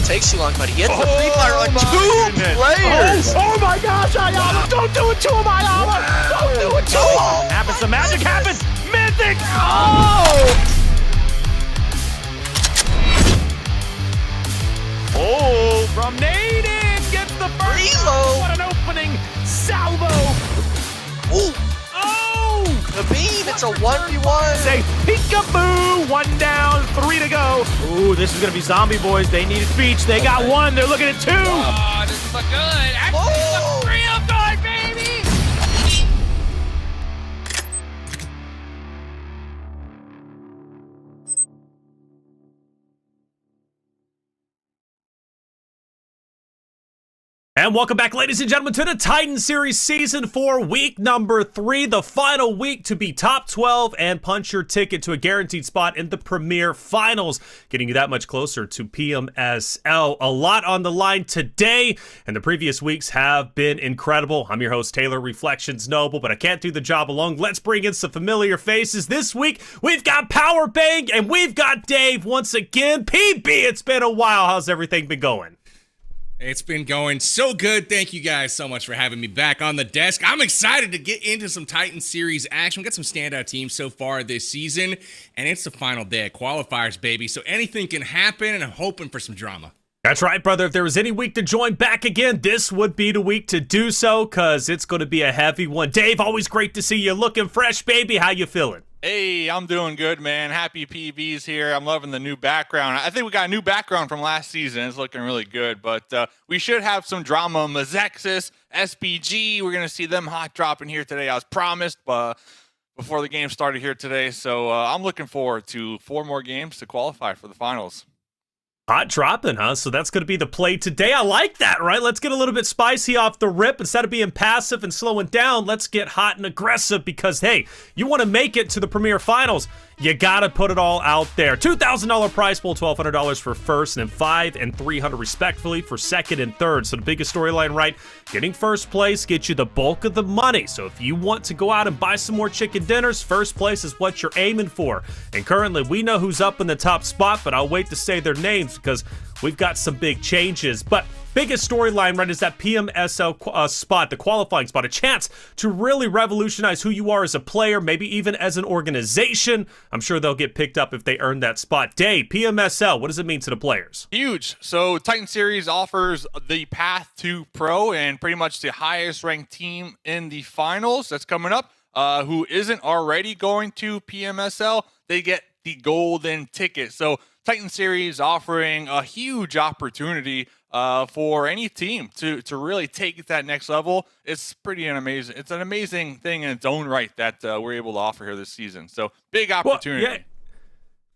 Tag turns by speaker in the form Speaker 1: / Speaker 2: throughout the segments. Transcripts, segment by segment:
Speaker 1: takes too long, but he hits the free fire on 2 players.
Speaker 2: Oh my gosh, Ayala! Don't do it to him, Ayala! Don't do it to him!
Speaker 3: Happens, the magic happens! Mythic! Oh, from Naden gets the first.
Speaker 1: Reload.
Speaker 3: What an opening salvo!
Speaker 1: Ooh,
Speaker 3: Oh!
Speaker 1: the beam, it's a 1v1.
Speaker 3: Say peekaboo! 1 down, 3 to go. Ooh, this is gonna be zombie boys. They need a speech. They got 1. They're looking at 2.
Speaker 4: Oh, this look good. Actually,
Speaker 1: Oh.
Speaker 4: looks real good, baby.
Speaker 5: And welcome back, ladies and gentlemen, to the Titan Series Season 4, week number 3, the final week to be top 12 and punch your ticket to a guaranteed spot in the Premier Finals, getting you that much closer to PMSL. A lot on the line today, and the previous weeks have been incredible. I'm your host, Taylor, Reflections Noble, but I can't do the job alone. Let's bring in some familiar faces. This week, we've got Powerbank, and we've got Dave once again. PB, it's been a while. How's everything been going?
Speaker 4: It's been going so good. Thank you guys so much for having me back on the desk. I'm excited to get into some Titan Series action. We got some standout teams so far this season, and it's the final day of qualifiers, baby. So anything can happen, and I'm hoping for some drama.
Speaker 5: That's right, brother. If there was any week to join back again, this would be the week to do so, because it's going to be a heavy one. Dave, always great to see you looking fresh, baby. How you feeling?
Speaker 2: Hey, I'm doing good, man. Happy PB's here. I'm loving the new background. I think we got a new background from last season. It's looking really good, but we should have some drama. Mazexis, SBG, we're going to see them hot dropping here today. I was promised before the game started here today, so I'm looking forward to 4 more games to qualify for the finals.
Speaker 5: Hot dropping, huh? So that's going to be the play today. I like that, right? Let's get a little bit spicy off the rip. Instead of being passive and slowing down, let's get hot and aggressive because, hey, you want to make it to the Premier Finals, you got to put it all out there. $2,000 prize pool, $1,200 for first, and then $500 and $300 respectively for second and third. So the biggest storyline, right? Getting first place gets you the bulk of the money. So if you want to go out and buy some more chicken dinners, first place is what you're aiming for. And currently, we know who's up in the top spot, but I'll wait to say their names because we've got some big changes. But biggest storyline, right, is that PMSL spot, the qualifying spot, a chance to really revolutionize who you are as a player, maybe even as an organization. I'm sure they'll get picked up if they earn that spot. Dave, PMSL, what does it mean to the players?
Speaker 2: Huge. So Titan Series offers the path to pro and pretty much the highest ranked team in the finals that's coming up, who isn't already going to PMSL, they get the golden ticket. So Titan Series offering a huge opportunity for any team to really take it that next level. It's an amazing thing in its own right that we're able to offer here this season. So big opportunity.
Speaker 5: Well, yeah.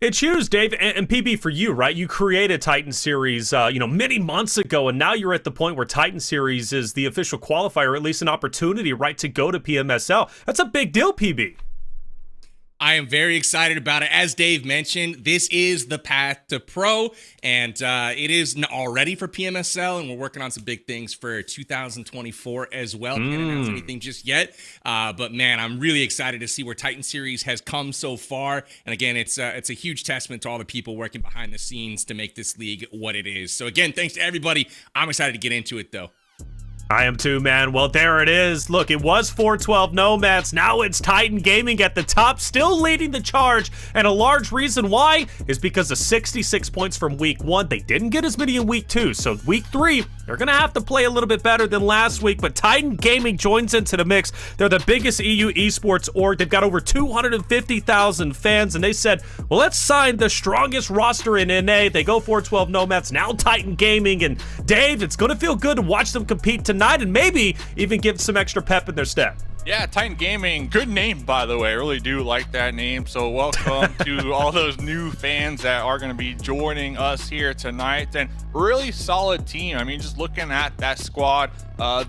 Speaker 5: It's huge, Dave, and PB for you, right? You created Titan Series, many months ago, and now you're at the point where Titan Series is the official qualifier, or at least an opportunity, right, to go to PMSL. That's a big deal, PB.
Speaker 4: I am very excited about it. As Dave mentioned, this is the path to pro, and it is already for PMSL, and we're working on some big things for 2024 as well. Can't announce anything just yet, but man, I'm really excited to see where Titan Series has come so far. And again, it's a huge testament to all the people working behind the scenes to make this league what it is. So again, thanks to everybody. I'm excited to get into it, though.
Speaker 5: I am too, man. Well, there it is. Look, it was 412 Nomads. Now it's Titan Gaming at the top, still leading the charge. And a large reason why is because of 66 points from week 1. They didn't get as many in week 2. So week 3, they're going to have to play a little bit better than last week. But Titan Gaming joins into the mix. They're the biggest EU esports org. They've got over 250,000 fans. And they said, well, let's sign the strongest roster in NA. They go 412 Nomads, now Titan Gaming. And Dave, it's going to feel good to watch them compete tonight and maybe even give some extra pep in their step.
Speaker 2: Yeah, Titan Gaming, good name, by the way. I really do like that name. So welcome to all those new fans that are going to be joining us here tonight. And really solid team. I mean, just looking at that squad,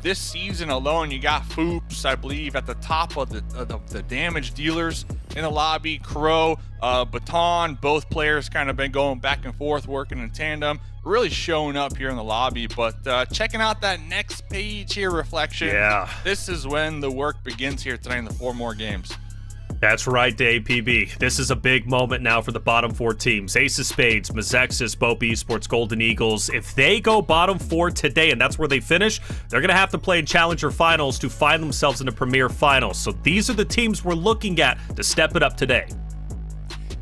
Speaker 2: this season alone, you got Foops, I believe, at the top of the damage dealers in the lobby. Crow, Baton, both players kind of been going back and forth, working in tandem. Really showing up here in the lobby, but checking out that next page here, Reflection.
Speaker 5: Yeah.
Speaker 2: This is when the work begins here tonight in the 4 more games.
Speaker 5: That's right, Dave PB. This is a big moment now for the bottom 4 teams. Ace of Spades, Mazexis, Bope Esports, Golden Eagles. If they go bottom 4 today, and that's where they finish, they're going to have to play in Challenger Finals to find themselves in the Premier Finals. So these are the teams we're looking at to step it up today.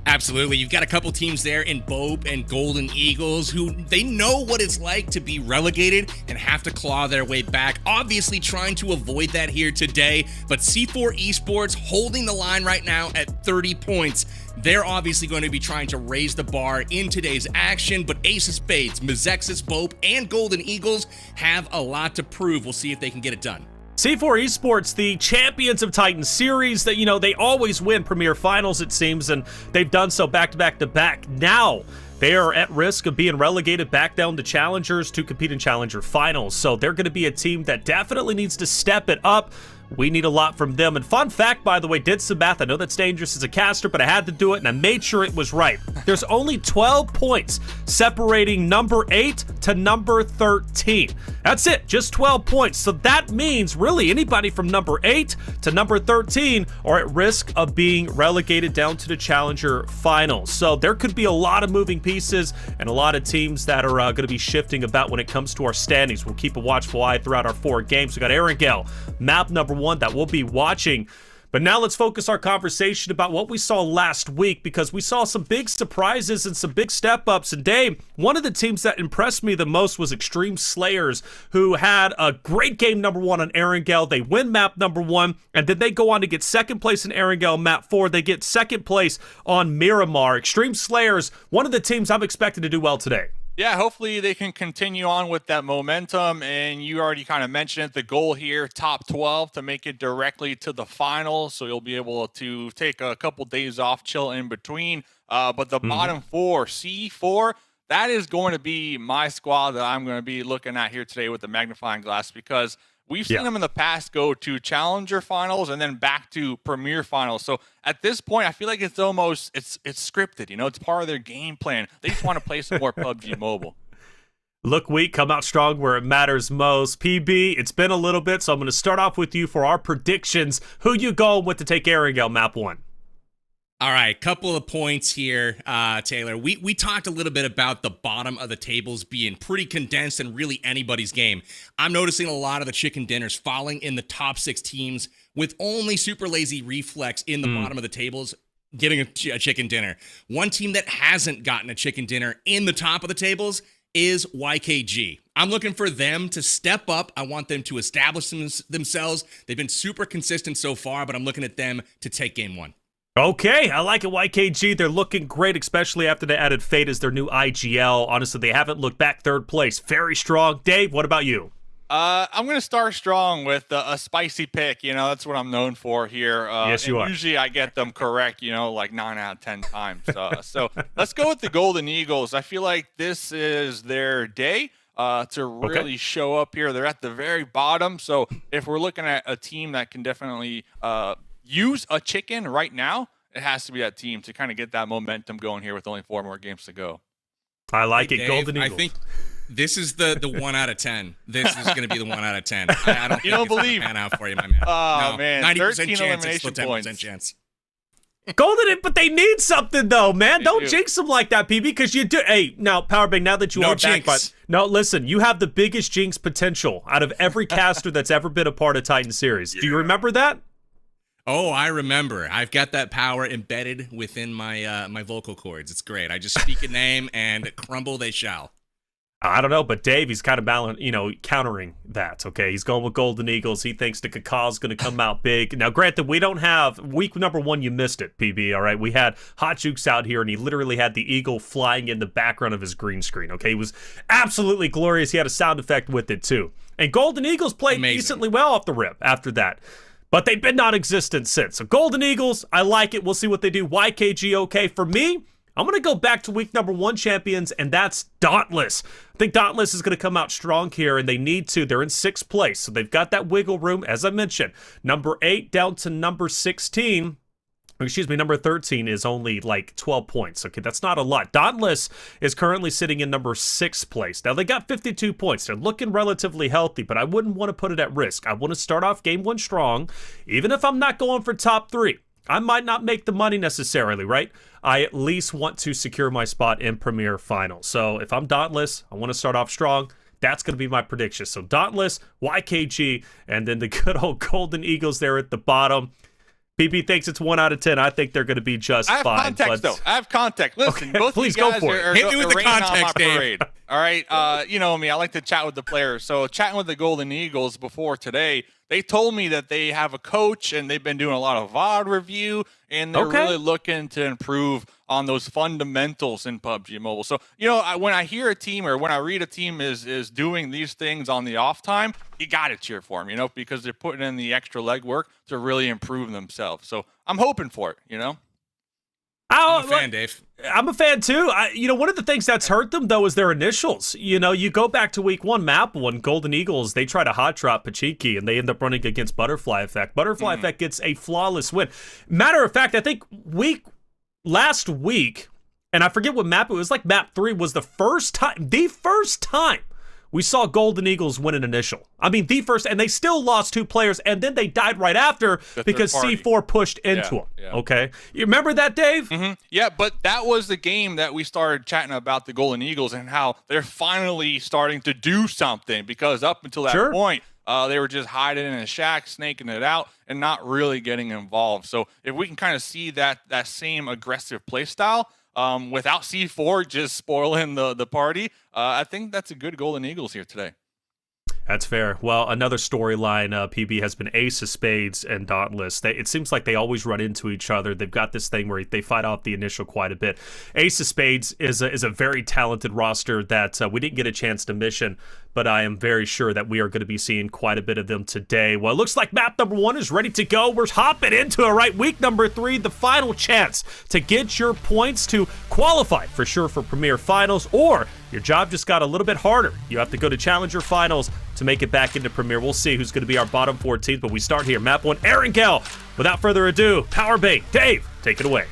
Speaker 4: Absolutely. You've got a couple teams there in Bope and Golden Eagles who they know what it's like to be relegated and have to claw their way back. Obviously trying to avoid that here today, but C4 Esports holding the line right now at 30 points. They're obviously going to be trying to raise the bar in today's action, but Ace of Spades, Mazexis, Bope, and Golden Eagles have a lot to prove. We'll see if they can get it done.
Speaker 5: C4 Esports, the champions of Titan Series, that they always win Premier Finals, it seems, and they've done so back to back. Now they are at risk of being relegated back down to Challengers to compete in Challenger Finals. So they're going to be a team that definitely needs to step it up. We need a lot from them. And fun fact, by the way, did some math. I know that's dangerous as a caster, but I had to do it, and I made sure it was right. There's only 12 points separating number 8 to number 13. That's it, just 12 points. So that means really anybody from number 8 to number 13 are at risk of being relegated down to the Challenger Finals. So there could be a lot of moving pieces and a lot of teams that are going to be shifting about when it comes to our standings. We'll keep a watchful eye throughout our 4 games. We got Erangel, map number 1 that we'll be watching. But now let's focus our conversation about what we saw last week, because we saw some big surprises and some big step-ups. And Dave, one of the teams that impressed me the most was Extreme Slayers, who had a great game number 1 on Erangel. They win map number 1, and then they go on to get second place in Erangel map 4. They get second place on Miramar. Extreme Slayers, one of the teams I'm expecting to do well today.
Speaker 2: Yeah, hopefully they can continue on with that momentum. And you already kind of mentioned it, the goal here, top 12 to make it directly to the finals. So you'll be able to take a couple days off, chill in between. But the bottom 4, C4, that is going to be my squad that I'm going to be looking at here today with the magnifying glass, because we've seen them in the past go to Challenger Finals and then back to Premier Finals. So at this point, I feel like it's almost, it's scripted, it's part of their game plan. They just want to play some more PUBG Mobile.
Speaker 5: Look weak, come out strong where it matters most. PB, it's been a little bit, so I'm going to start off with you for our predictions. Who you going with to take Erangel map 1?
Speaker 4: All right, couple of points here, Taylor. We talked a little bit about the bottom of the tables being pretty condensed and really anybody's game. I'm noticing a lot of the chicken dinners falling in the top 6 teams, with only Super Lazy Reflex in the bottom of the tables getting a chicken dinner. One team that hasn't gotten a chicken dinner in the top of the tables is YKG. I'm looking for them to step up. I want them to establish themselves. They've been super consistent so far, but I'm looking at them to take game 1.
Speaker 5: Okay, I like it, YKG. They're looking great, especially after they added Fate as their new IGL. Honestly, they haven't looked back. 3rd place. Very strong. Dave, what about you?
Speaker 2: I'm going to start strong with a spicy pick. That's what I'm known for here.
Speaker 5: Yes, you are.
Speaker 2: Usually I get them correct, like 9 out of 10 times. So let's go with the Golden Eagles. I feel like this is their day to really show up here. They're at the very bottom. So if we're looking at a team that can definitely use a chicken right now, it has to be that team to kind of get that momentum going here with only 4 more games to go.
Speaker 5: I like it.
Speaker 4: Dave,
Speaker 5: Golden Eagles.
Speaker 4: I think this is the 1 out of 10. This is going to be the 1 out of 10. I don't.
Speaker 2: You don't believe?
Speaker 4: Pan out for you, my man.
Speaker 2: Oh
Speaker 4: no,
Speaker 2: man,
Speaker 4: 90%
Speaker 2: 13
Speaker 4: chance.
Speaker 2: elimination
Speaker 4: It's still 10%
Speaker 2: points.
Speaker 4: chance.
Speaker 5: Golden, but they need something though, man. Don't
Speaker 2: do.
Speaker 5: jinx them like that, PB, because you do. Hey, now Powerbang, now that you
Speaker 4: No
Speaker 5: are back,
Speaker 4: jinx.
Speaker 5: but no, listen, you have the biggest jinx potential out of every caster that's ever been a part of Titan Series. Do you remember that?
Speaker 4: Oh, I remember. I've got that power embedded within my my vocal cords. It's great. I just speak a name and crumble they shall.
Speaker 5: I don't know, but Dave, he's kind of countering that, okay? He's going with Golden Eagles. He thinks the Kakaw's going to come out big. Now, granted, we don't have, week number 1, you missed it, PB, all right? We had Hot Jukes out here, and he literally had the eagle flying in the background of his green screen, okay? It was absolutely glorious. He had a sound effect with it, too. And Golden Eagles played decently well off the rip after that. But they've been non-existent since. So Golden Eagles, I like it. We'll see what they do. YKG, okay. For me, I'm going to go back to week number 1 champions, and that's Dauntless. I think Dauntless is going to come out strong here, and they need to. They're in 6th place, so they've got that wiggle room, as I mentioned. Number 8 down to number 16. Excuse me, number 13 is only like 12 points. Okay, that's not a lot. Dauntless is currently sitting in number 6th place. Now, they got 52 points. They're looking relatively healthy, but I wouldn't want to put it at risk. I want to start off game 1 strong, even if I'm not going for top 3. I might not make the money necessarily, right? I at least want to secure my spot in Premier Finals. So if I'm Dauntless, I want to start off strong. That's going to be my prediction. So Dauntless, YKG, and then the good old Golden Eagles there at the bottom. BB thinks it's 1 out of 10. I think they're going to be just fine.
Speaker 2: I have context, though. I have context. Listen,
Speaker 5: okay,
Speaker 2: both
Speaker 5: please
Speaker 2: of you guys
Speaker 5: go for it.
Speaker 2: are
Speaker 4: Hit me with the
Speaker 2: raining on my
Speaker 4: context, Dave.
Speaker 2: parade. All right, you know me. I like to chat with the players. So chatting with the Golden Eagles before today, they told me that they have a coach and they've been doing a lot of VOD review, and they're really looking to improve on those fundamentals in PUBG Mobile. So, you know, when I hear a team or when I read a team is doing these things on the off time, you got to cheer for them, you know, because they're putting in the extra legwork to really improve themselves. So I'm hoping for it, you know.
Speaker 4: I'm a fan, Dave.
Speaker 5: I'm a fan too. You know, one of the things that's hurt them though is their initials. You know, you go back to week 1, map 1, Golden Eagles, they try to hot drop Pachiki and they end up running against Butterfly Effect. Butterfly Effect gets a flawless win. Matter of fact, I think last week, and I forget what map it was, like map 3 was the first time we saw Golden Eagles win an initial. I mean, the first, and they still lost 2 players, and then they died right after because C4 pushed into them. Yeah. Okay? You remember that, Dave?
Speaker 2: Mm-hmm. Yeah, but that was the game that we started chatting about the Golden Eagles and how they're finally starting to do something, because up until that point, they were just hiding in a shack, snaking it out, and not really getting involved. So if we can kind of see that same aggressive play style, without C4 just spoiling the party, I think that's a good Golden Eagles here today.
Speaker 5: That's fair. Well, another storyline, PB, has been Ace of Spades and Dauntless. It seems like they always run into each other. They've got this thing where they fight off the initial quite a bit. Ace of Spades is a very talented roster that we didn't get a chance to mission, but I am very sure that we are going to be seeing quite a bit of them today. Well, it looks like map number 1 is ready to go. We're hopping into it, right? Week number 3, the final chance to get your points to qualify for sure for Premier Finals, or your job just got a little bit harder. You have to go to Challenger Finals to make it back into Premier. We'll see who's going to be our bottom 14th, but we start here. Map 1, Erangel. Without further ado, Power Bait. Dave, take it away.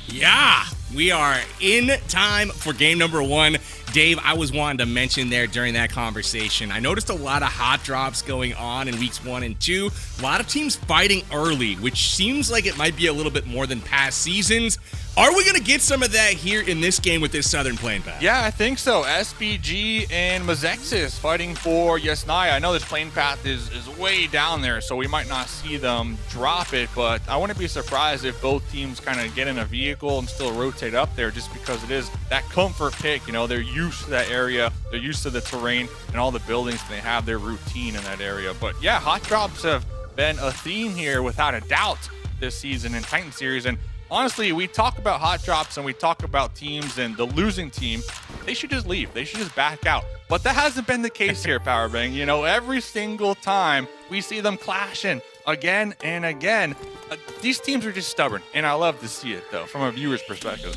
Speaker 4: Yeah, we are in time for game number 1. Dave, I was wanting to mention there during that conversation, I noticed a lot of hot drops going on in weeks 1 and 2. A lot of teams fighting early, which seems like it might be a little bit more than past seasons. Are we going to get some of that here in this game with this Southern Plane Path?
Speaker 2: Yeah, I think so. SPG and Mazexis fighting for Yasnaya. I know this plane path is way down there, so we might not see them drop it, but I wouldn't be surprised if both teams kind of get in a vehicle and still rotate up there, just because it is that comfort pick. You know, they're used to that area, they're used to the terrain and all the buildings, and they have their routine in that area. But yeah, hot drops have been a theme here without a doubt this season in Titan Series. And honestly, we talk about hot drops and we talk about teams, and the losing team, they should just leave. They should just back out. But that hasn't been the case here, Powerbang. You know, every single time we see them clashing again and again. These teams are just stubborn, and I love to see it, though, from a viewer's perspective.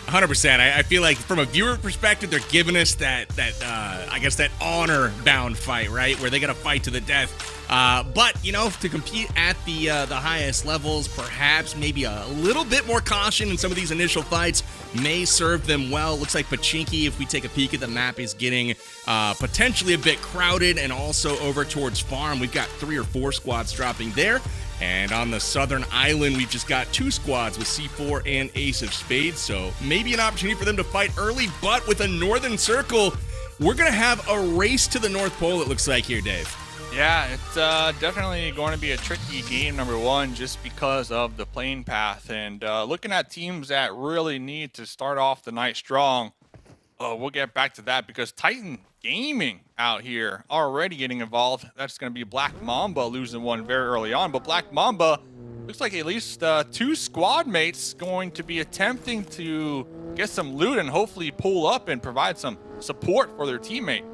Speaker 4: 100%. I feel like from a viewer perspective, they're giving us that I guess that honor-bound fight, right, where they got to fight to the death. But you know, to compete at the highest levels, perhaps maybe a little bit more caution in some of these initial fights may serve them well. Looks like Pachinki, if we take a peek at the map, is getting potentially a bit crowded, and also over towards Farm, we've got 3 or 4 squads dropping there. And on the southern island, we've just got 2 squads with C4 and Ace of Spades, so maybe an opportunity for them to fight early, but with a northern circle, we're going to have a race to the North Pole, it looks like here, Dave.
Speaker 2: Yeah, it's definitely going to be a tricky game, number 1, just because of the plane path. And looking at teams that really need to start off the night strong, we'll get back to that, because Titan Gaming out here already getting involved. That's going to be Black Mamba losing one very early on. But Black Mamba, looks like at least 2 squad mates going to be attempting to get some loot and hopefully pull up and provide some support for their teammate.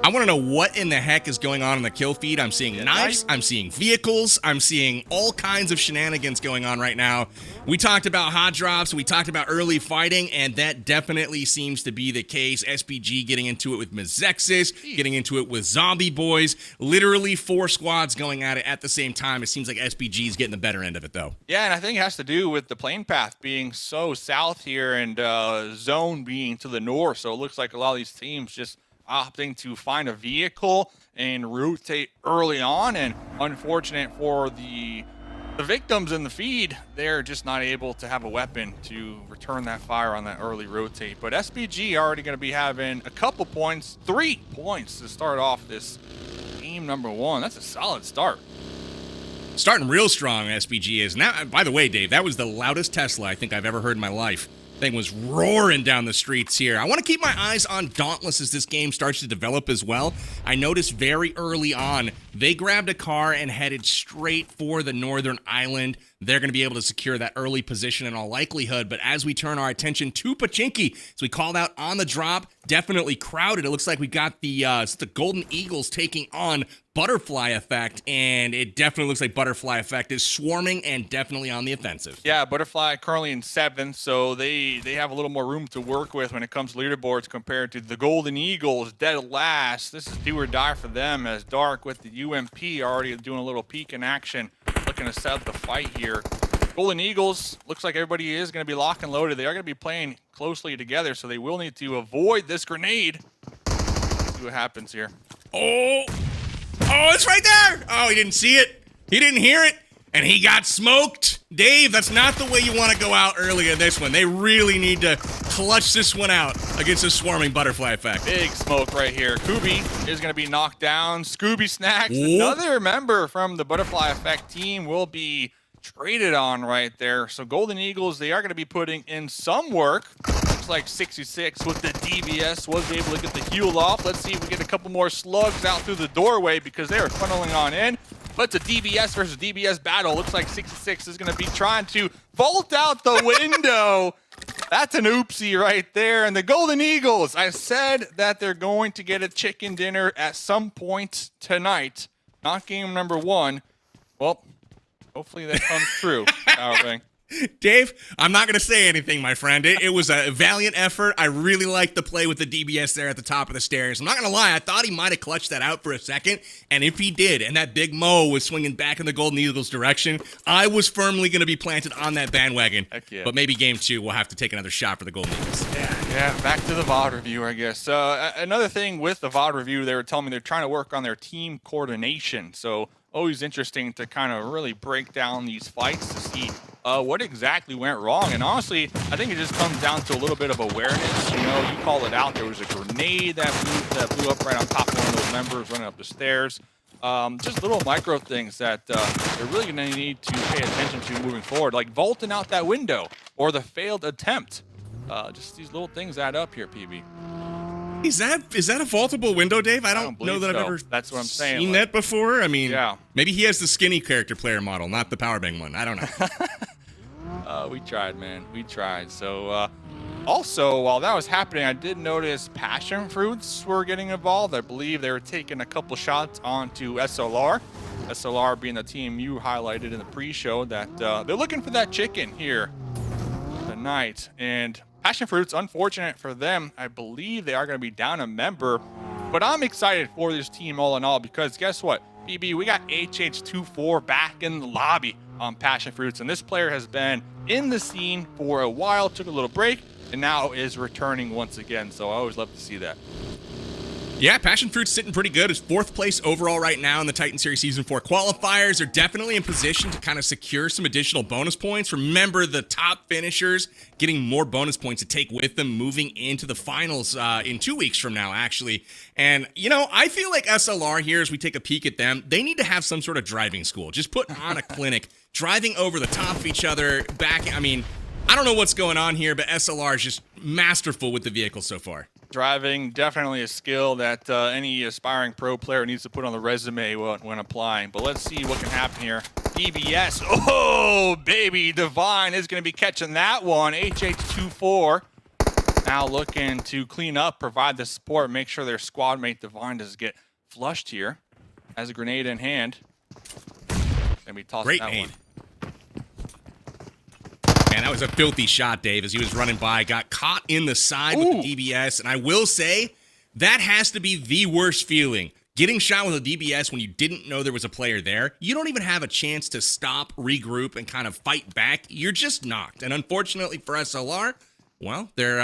Speaker 4: I want to know what in the heck is going on in the kill feed. I'm seeing knives, I'm seeing vehicles, I'm seeing all kinds of shenanigans going on right now. We talked about hot drops, we talked about early fighting, and that definitely seems to be the case. SPG getting into it with Mazexis, getting into it with Zombie Boys. Literally 4 squads going at it at the same time. It seems like SPG is getting the better end of it, though.
Speaker 2: Yeah, and I think it has to do with the plane path being so south here and zone being to the north. So it looks like a lot of these teams just opting to find a vehicle and rotate early on. And unfortunate for the The victims in the feed, they're just not able to have a weapon to return that fire on that early rotate. But SBG already going to be having a couple points, 3 points to start off this game number 1. That's a solid start.
Speaker 4: Starting real strong, SBG is. Now, by the way, Dave, that was the loudest Tesla I think I've ever heard in my life. Thing was roaring down the streets here. I want to keep my eyes on Dauntless as this game starts to develop as well. I noticed very early on, they grabbed a car and headed straight for the northern island. They're going to be able to secure that early position in all likelihood. But as we turn our attention to Pachinki, as we called out on the drop, definitely crowded. It looks like we got the Golden Eagles taking on Butterfly Effect, and it definitely looks like Butterfly Effect is swarming and definitely on the offensive.
Speaker 2: Yeah, Butterfly currently in 7th, so they have a little more room to work with when it comes to leaderboards compared to the Golden Eagles, dead last. This is do or die for them, as Dark with the UMP already doing a little peek in action, looking to set up the fight here. Golden Eagles, looks like everybody is going to be locked and loaded. They are going to be playing closely together, so they will need to avoid this grenade. See what happens here.
Speaker 4: Oh, it's right there. Oh, he didn't see it. He didn't hear it. And he got smoked. Dave, that's not the way you want to go out early in this one. They really need to clutch this one out against the swarming Butterfly Effect.
Speaker 2: Big smoke right here. Kubi is going to be knocked down. Scooby Snacks, another member from the Butterfly Effect team, will be traded on right there. So Golden Eagles, they are going to be putting in some work. Looks like 66 with the DBS was able to get the heal off. Let's see if we get a couple more slugs out through the doorway because they are funneling on in. But it's a DBS versus DBS battle. Looks like 66 is going to be trying to vault out the window. That's an oopsie right there. And the Golden Eagles, I said that they're going to get a chicken dinner at some point tonight. Not game number 1. Well, hopefully that comes true. Powerbank.
Speaker 4: Dave, I'm not going to say anything, my friend. It was a valiant effort. I really liked the play with the DBS there at the top of the stairs. I'm not going to lie. I thought he might have clutched that out for a second. And if he did, and that big Mo was swinging back in the Golden Eagles direction, I was firmly going to be planted on that bandwagon.
Speaker 2: Heck yeah.
Speaker 4: But maybe game 2, we'll have to take another shot for the Golden Eagles.
Speaker 2: Yeah, back to the VOD review, I guess. Another thing with the VOD review, they were telling me they're trying to work on their team coordination. So always interesting to kind of really break down these fights to see what exactly went wrong. And honestly, I think it just comes down to a little bit of awareness. You know, you call it out. There was a grenade that blew up right on top of one of those members running up the stairs. Just little micro things that they're really going to need to pay attention to moving forward, like vaulting out that window or the failed attempt. Just these little things add up here, PB.
Speaker 4: Is that a vaultable window, Dave? I don't know that
Speaker 2: so.
Speaker 4: I've ever
Speaker 2: That's what I'm saying.
Speaker 4: seen that before. I mean,
Speaker 2: yeah.
Speaker 4: Maybe he has the skinny character player model, not the Powerbang one. I don't know.
Speaker 2: We tried, man. We tried. So, also, while that was happening, I did notice passion fruits were getting involved. I believe they were taking a couple shots onto SLR. SLR being the team you highlighted in the pre-show that they're looking for that chicken here tonight. And passion fruits, unfortunate for them. I believe they are going to be down a member. But I'm excited for this team all in all because guess what? PB, we got HH24 back in the lobby on passion fruits. And this player has been in the scene for a while, took a little break, and now is returning once again. So I always love to see that.
Speaker 4: Yeah, Passion Fruit's sitting pretty good. It's 4th place overall right now in the Titan Series Season 4 qualifiers. They're definitely in position to kind of secure some additional bonus points. Remember, the top finishers getting more bonus points to take with them moving into the finals in 2 weeks from now, actually. And, you know, I feel like SLR here, as we take a peek at them, they need to have some sort of driving school. Just put on a clinic, driving over the top of each other, back. I mean, I don't know what's going on here, but SLR is just masterful with the vehicle so far.
Speaker 2: Driving, definitely a skill that any aspiring pro player needs to put on the resume when applying. But let's see what can happen here. DBS. Oh, baby. Divine is going to be catching that one. HH24 now looking to clean up, provide the support, make sure their squad mate Divine doesn't get flushed here. Has a grenade in hand. Going to be tossing
Speaker 4: Great
Speaker 2: that
Speaker 4: name.
Speaker 2: one.
Speaker 4: Man, that was a filthy shot, Dave, as he was running by. Got caught in the side with the DBS. And I will say, that has to be the worst feeling. Getting shot with a DBS when you didn't know there was a player there. You don't even have a chance to stop, regroup, and kind of fight back. You're just knocked. And unfortunately for SLR, Well, they're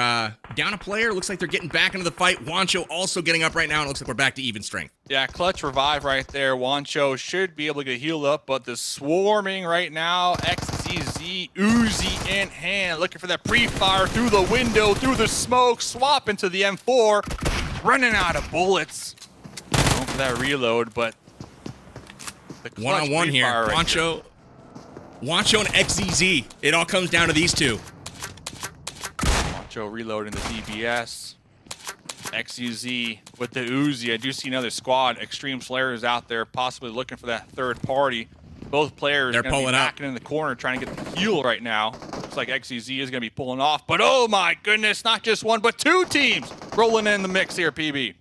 Speaker 4: down a player. Looks like they're getting back into the fight. Wancho also getting up right now, and it looks like we're back to even strength.
Speaker 2: Yeah, clutch revive right there. Wancho should be able to get healed up, but the swarming right now. XZZ, Uzi in hand, looking for that pre-fire through the window, through the smoke, swap into the M4, running out of bullets. Going for that reload, but the clutch
Speaker 4: One-on-one here.
Speaker 2: right
Speaker 4: Wancho and XZZ. It all comes down to these two.
Speaker 2: Wancho reloading the DBS. XUZ with the Uzi. I do see another squad. Extreme Slayers out there, possibly looking for that third party. Both players
Speaker 4: They're pulling up
Speaker 2: in the corner, trying to get the heal right now. Looks like XUZ is going to be pulling off, but oh my goodness, not just one, but two teams rolling in the mix here, PB.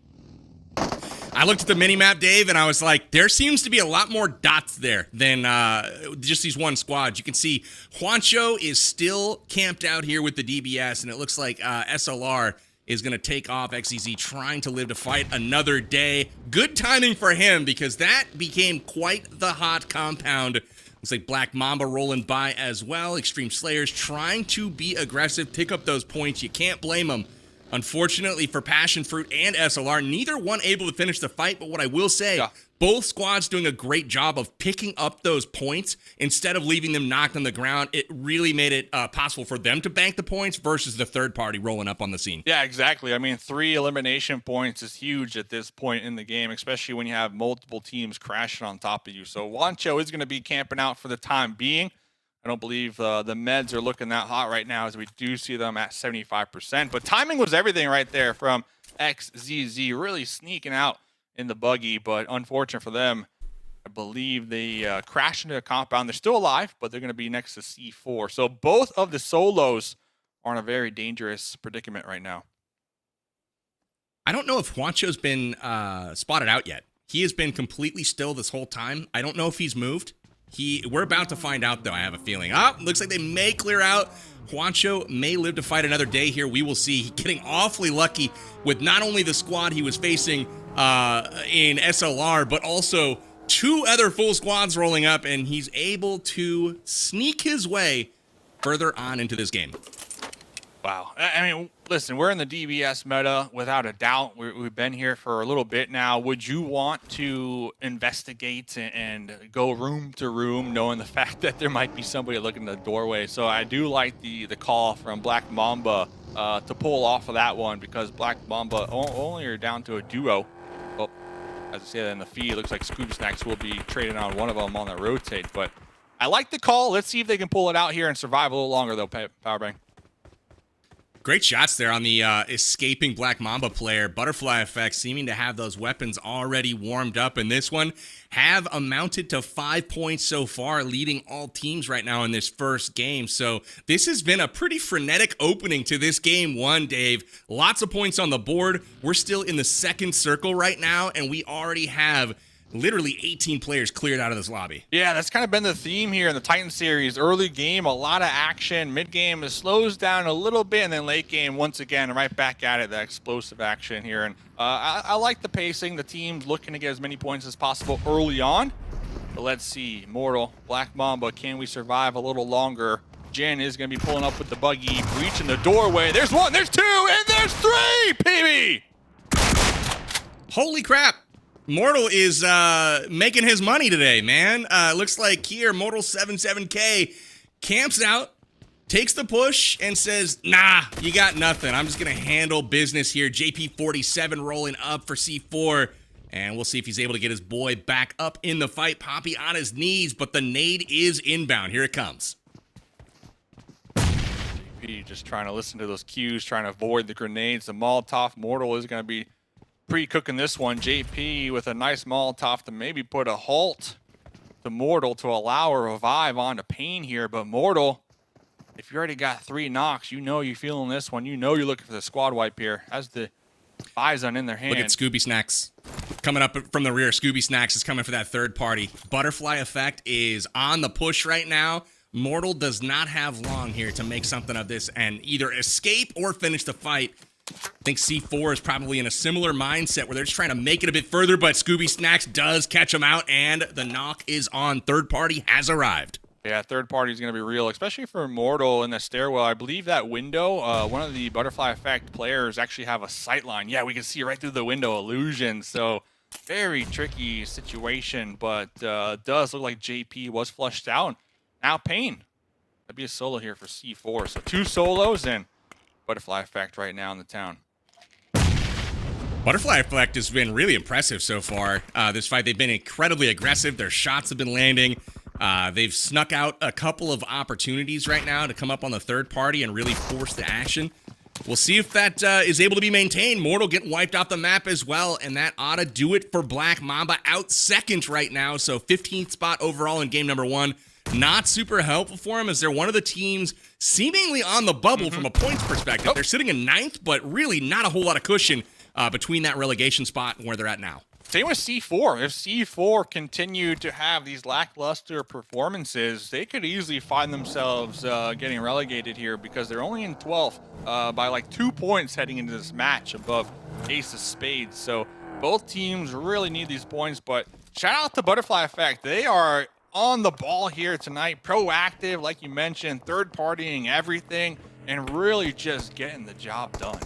Speaker 4: I looked at the mini-map, Dave, and I was like, there seems to be a lot more dots there than just these one squads. You can see Juancho is still camped out here with the DBS, and it looks like SLR is going to take off XZZ, trying to live to fight another day. Good timing for him, because that became quite the hot compound. Looks like Black Mamba rolling by as well. Extreme Slayers trying to be aggressive, pick up those points. You can't blame them. Unfortunately for Passion Fruit and SLR, neither one able to finish the fight, but what I will say, both squads doing a great job of picking up those points instead of leaving them knocked on the ground. It really made it possible for them to bank the points versus the third party rolling up on the scene.
Speaker 2: Yeah, exactly. I mean, 3 elimination points is huge at this point in the game, especially when you have multiple teams crashing on top of you. So Wancho is going to be camping out for the time being. I don't believe the meds are looking that hot right now, as we do see them at 75%. But timing was everything right there from XZZ, really sneaking out in the buggy. But unfortunate for them, I believe they crashed into a compound. They're still alive, but they're going to be next to C4. So both of the solos are in a very dangerous predicament right now.
Speaker 4: I don't know if Juancho's been spotted out yet. He has been completely still this whole time. I don't know if he's moved. We're about to find out, though, I have a feeling. Looks like they may clear out. Juancho may live to fight another day here. We will see. He's getting awfully lucky with not only the squad he was facing in SLR, but also 2 other full squads rolling up, and he's able to sneak his way further on into this game.
Speaker 2: Wow. I mean, listen, we're in the DBS meta without a doubt. We've been here for a little bit now. Would you want to investigate and go room to room, knowing the fact that there might be somebody looking at the doorway? So I do like the call from Black Mamba to pull off of that one, because Black Mamba only are down to a duo. Well, as I said in the feed, it looks like Scooby Snacks will be trading on one of them on that rotate. But I like the call. Let's see if they can pull it out here and survive a little longer, though, Powerbang.
Speaker 4: Great shots there on the escaping Black Mamba player. Butterfly Effect seeming to have those weapons already warmed up in this one. Have amounted to 5 points so far, leading all teams right now in this first game. So this has been a pretty frenetic opening to this game one, Dave. Lots of points on the board. We're still in the second circle right now, and we already have literally 18 players cleared out of this lobby.
Speaker 2: Yeah, that's kind of been the theme here in the Titan series. Early game, a lot of action. Mid game, it slows down a little bit, and then late game, once again, right back at it, that explosive action here. And I like the pacing. The team's looking to get as many points as possible early on. But let's see, Mortal, Black Mamba, can we survive a little longer? Jen is going to be pulling up with the buggy, breaching the doorway. There's 1, there's 2, and there's 3, PB!
Speaker 4: Holy crap. Mortal is making his money today, man. Looks like here, Mortal77K camps out, takes the push, and says, nah, you got nothing. I'm just going to handle business here. JP47 rolling up for C4, and we'll see if he's able to get his boy back up in the fight. Poppy on his knees, but the nade is inbound. Here it comes.
Speaker 2: JP just trying to listen to those cues, trying to avoid the grenades. The Molotov. Mortal is going to be pre-cooking this one. JP with a nice Molotov to maybe put a halt to Mortal to allow a revive onto Pain here. But Mortal, if you already got 3 knocks, you know you're feeling this one. You know you're looking for the squad wipe here. Has the Bison in their hand.
Speaker 4: Look at Scooby Snacks coming up from the rear. Scooby Snacks is coming for that third party. Butterfly Effect is on the push right now. Mortal does not have long here to make something of this and either escape or finish the fight. I think C4 is probably in a similar mindset where they're just trying to make it a bit further, but Scooby Snacks does catch them out, and the knock is on. Third party has arrived.
Speaker 2: Yeah, third party is going to be real, especially for Immortal in the stairwell. I believe that window, one of the Butterfly Effect players actually have a sight line. Yeah, we can see right through the window illusion. So very tricky situation, but it does look like JP was flushed out. Now Payne. That'd be a solo here for C4. So 2 solos and Butterfly Effect right now in the town.
Speaker 4: Butterfly Effect has been really impressive so far. This fight, they've been incredibly aggressive. Their shots have been landing. They've snuck out a couple of opportunities right now to come up on the third party and really force the action. We'll see if that is able to be maintained. Mortal getting wiped off the map as well, and that ought to do it for Black Mamba out second right now. So 15th spot overall in game number 1. Not super helpful for him as they're one of the teams seemingly on the bubble from a points perspective. They're sitting in 9th, but really not a whole lot of cushion between that relegation spot and where they're at now.
Speaker 2: Same with C4. If C4 continue to have these lackluster performances, they could easily find themselves getting relegated here because they're only in 12th by like 2 points heading into this match above Ace of Spades. So both teams really need these points, but shout out to Butterfly Effect. They are on the ball here tonight, proactive, like you mentioned, third partying everything, and really just getting the job done.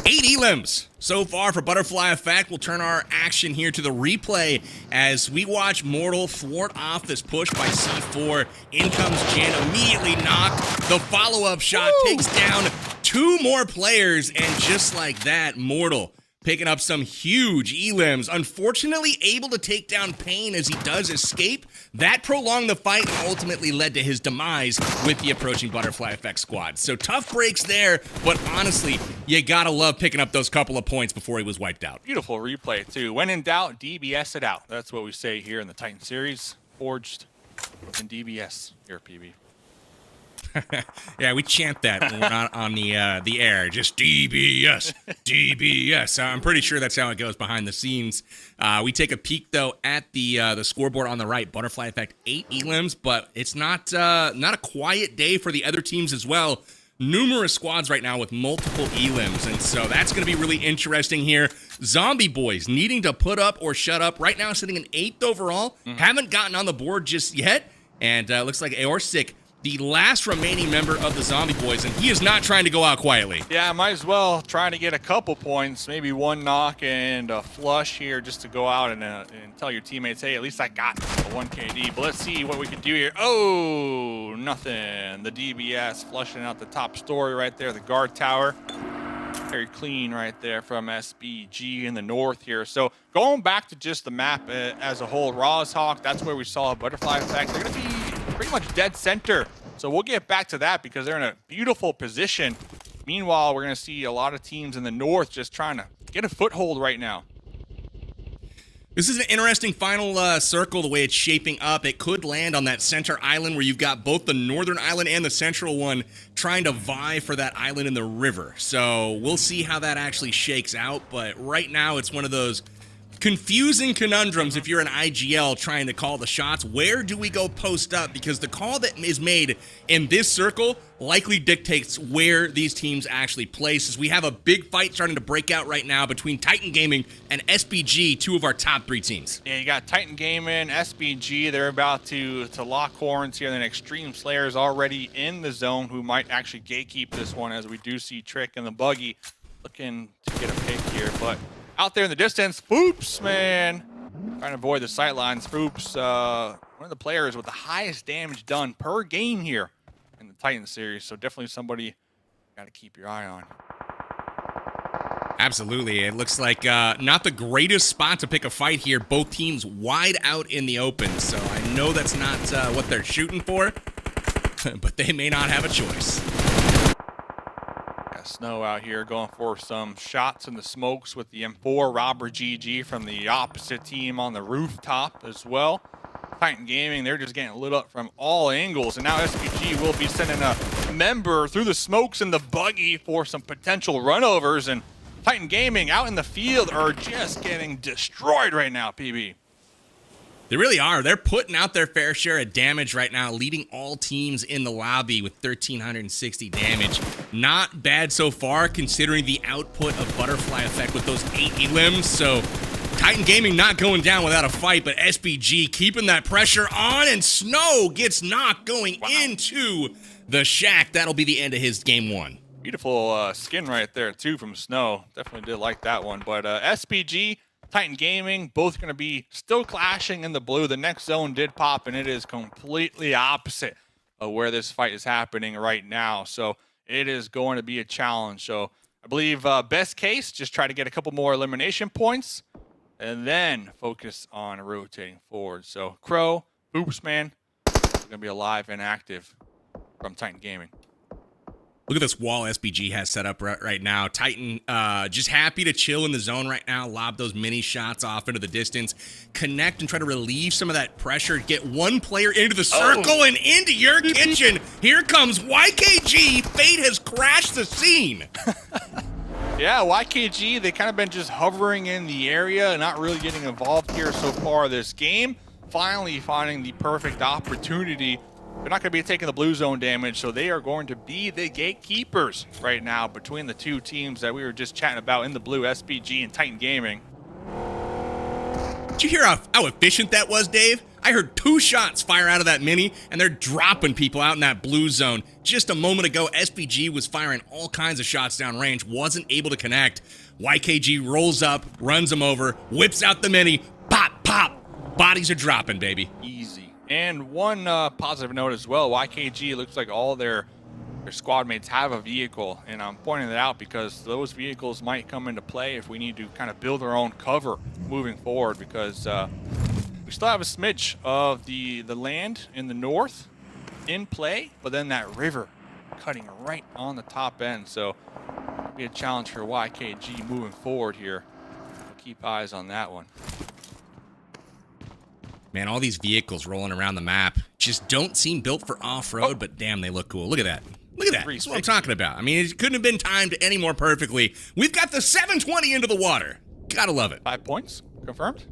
Speaker 4: 8 elims so far for Butterfly Effect. We'll turn our action here to the replay as we watch Mortal thwart off this push by C4. In comes Jan, immediately knocked. The follow-up shot takes down 2 more players, and just like that, Mortal picking up some huge elims. Unfortunately, able to take down Payne as he does escape. That prolonged the fight and ultimately led to his demise with the approaching Butterfly Effect squad. So tough breaks there, but honestly, you gotta love picking up those couple of points before he was wiped out.
Speaker 2: Beautiful replay, too. When in doubt, DBS it out. That's what we say here in the Titan series. Forged in DBS here at PB.
Speaker 4: Yeah, we chant that when we're not on the air. Just DBS, DBS. I'm pretty sure that's how it goes behind the scenes. We take a peek though at the scoreboard on the right. Butterfly Effect 8 elims, but it's not a quiet day for the other teams as well. Numerous squads right now with multiple elims, and so that's going to be really interesting here. Zombie Boys needing to put up or shut up. Right now sitting in 8th overall. Haven't gotten on the board just yet, and looks like Aorsic, the last remaining member of the Zombie Boys, and he is not trying to go out quietly.
Speaker 2: Yeah, might as well trying to get a couple points, maybe 1 knock and a flush here just to go out and tell your teammates, hey, at least I got a 1 KD. But let's see what we can do here. Oh, nothing. The DBS flushing out the top story right there, the guard tower. Very clean right there from SBG in the north here. So going back to just the map as a whole, Rawshawk, that's where we saw a Butterfly Effect. They're going to be pretty much dead center. So we'll get back to that because they're in a beautiful position. Meanwhile, we're going to see a lot of teams in the north just trying to get a foothold right now.
Speaker 4: This is an interesting final circle, the way it's shaping up. It could land on that center island where you've got both the northern island and the central one trying to vie for that island in the river. So we'll see how that actually shakes out. But right now, it's one of those confusing conundrums if you're an IGL trying to call the shots. Where do we go post up? Because the call that is made in this circle likely dictates where these teams actually place, as we have a big fight starting to break out right now between Titan Gaming and SBG, 2 of our top 3 teams.
Speaker 2: Yeah, you got Titan Gaming, SBG, they're about to lock horns here, and then Extreme Slayer's already in the zone, who might actually gatekeep this one, as we do see Trick and the Buggy looking to get a pick here. But out there in the distance, Foops, man, trying to avoid the sight lines. Foops, one of the players with the highest damage done per game here in the Titan series, so definitely somebody you got to keep your eye on.
Speaker 4: Absolutely. It looks like not the greatest spot to pick a fight here. Both teams wide out in the open, so I know that's not what they're shooting for, but they may not have a choice.
Speaker 2: Snow out here going for some shots in the smokes with the M4. Robber GG from the opposite team on the rooftop as well. Titan Gaming, they're just getting lit up from all angles, and now SPG will be sending a member through the smokes in the Buggy for some potential runovers, and Titan Gaming out in the field are just getting destroyed right now, PB.
Speaker 4: They really are. They're putting out their fair share of damage right now, leading all teams in the lobby with 1,360 damage. Not bad so far, considering the output of Butterfly Effect with those 8 elims. So Titan Gaming not going down without a fight, but SBG keeping that pressure on, and Snow gets knocked going into the shack. That'll be the end of his game 1.
Speaker 2: Beautiful skin right there, too, from Snow. Definitely did like that one. But SBG, Titan Gaming, both going to be still clashing in the blue. The next zone did pop, and it is completely opposite of where this fight is happening right now. So it is going to be a challenge. So I believe best case, just try to get a couple more elimination points and then focus on rotating forward. So Crow, Boopsman, going to be alive and active from Titan Gaming.
Speaker 4: Look at this wall SBG has set up right now. Titan just happy to chill in the zone right now, lob those mini shots off into the distance, connect and try to relieve some of that pressure, get one player into the circle and into your kitchen. Here comes YKG. Fate has crashed the scene.
Speaker 2: Yeah, YKG, they kind of been just hovering in the area, not really getting involved here so far this game. Finally finding the perfect opportunity. They're not going to be taking the blue zone damage, so they are going to be the gatekeepers right now between the two teams that we were just chatting about in the blue, SPG and Titan Gaming.
Speaker 4: Did you hear how efficient that was, Dave? I heard 2 shots fire out of that mini, and they're dropping people out in that blue zone. Just a moment ago, SPG was firing all kinds of shots downrange, wasn't able to connect. YKG rolls up, runs him over, whips out the mini, pop, pop. Bodies are dropping, baby.
Speaker 2: Easy. And one positive note as well, YKG looks like all their squad mates have a vehicle, and I'm pointing that out because those vehicles might come into play if we need to kind of build our own cover moving forward, because we still have a smidge of the land in the north in play, but then that river cutting right on the top end, so it'll be a challenge for YKG moving forward here. We'll keep eyes on that one.
Speaker 4: Man, all these vehicles rolling around the map just don't seem built for off-road, but damn, they look cool. Look at that. Look at that. That's what I'm talking about. I mean, it couldn't have been timed any more perfectly. We've got the 720 into the water. Gotta love it.
Speaker 2: 5 points confirmed.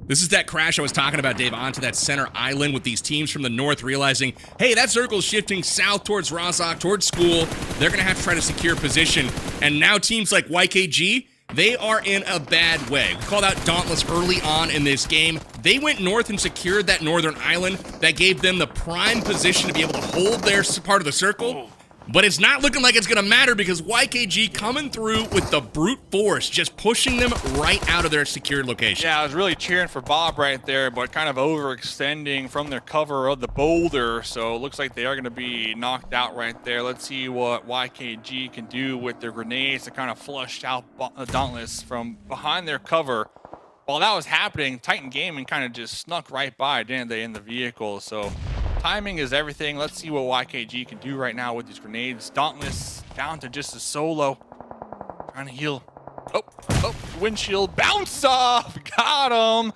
Speaker 4: This is that crash I was talking about, Dave, onto that center island with these teams from the north realizing, hey, that circle's shifting south towards Rozhok, towards school. They're going to have to try to secure position. And now teams like YKG, they are in a bad way. We called out Dauntless early on in this game. They went north and secured that northern island. That gave them the prime position to be able to hold their part of the circle. But it's not looking like it's going to matter because YKG coming through with the brute force, just pushing them right out of their secured location.
Speaker 2: Yeah, I was really cheering for Bob right there, but kind of overextending from their cover of the boulder. So it looks like they are going to be knocked out right there. Let's see what YKG can do with their grenades to kind of flush out Dauntless from behind their cover. While that was happening, Titan Gaming kind of just snuck right by, didn't they, in the vehicle? So timing is everything. Let's see what YKG can do right now with these grenades. Dauntless down to just a solo. Trying to heal. Oh, windshield bounce off. Got him.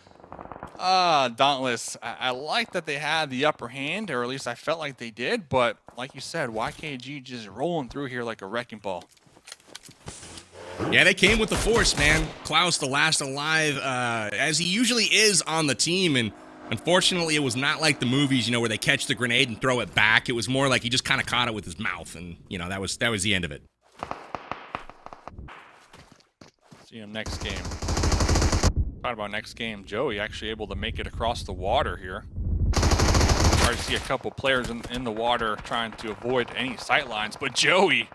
Speaker 2: Dauntless. I like that they had the upper hand, or at least I felt like they did. But like you said, YKG just rolling through here like a wrecking ball.
Speaker 4: Yeah, they came with the force, man. Klaus, the last alive, as he usually is on the team, and unfortunately, it was not like the movies, you know, where they catch the grenade and throw it back. It was more like he just kind of caught it with his mouth, and you know that was the end of it.
Speaker 2: See him next game. Talking about next game, Joey actually able to make it across the water here. Hard to see a couple players in the water trying to avoid any sight lines, but Joey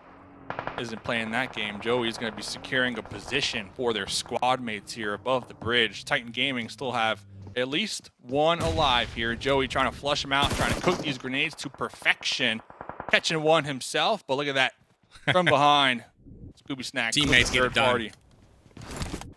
Speaker 2: isn't playing that game. Joey is going to be securing a position for their squad mates here above the bridge. Titan Gaming still have at least one alive here. Joey trying to flush him out, trying to cook these grenades to perfection. Catching one himself, but look at that from behind. Scooby Snack.
Speaker 4: Teammates get it done.
Speaker 2: Party.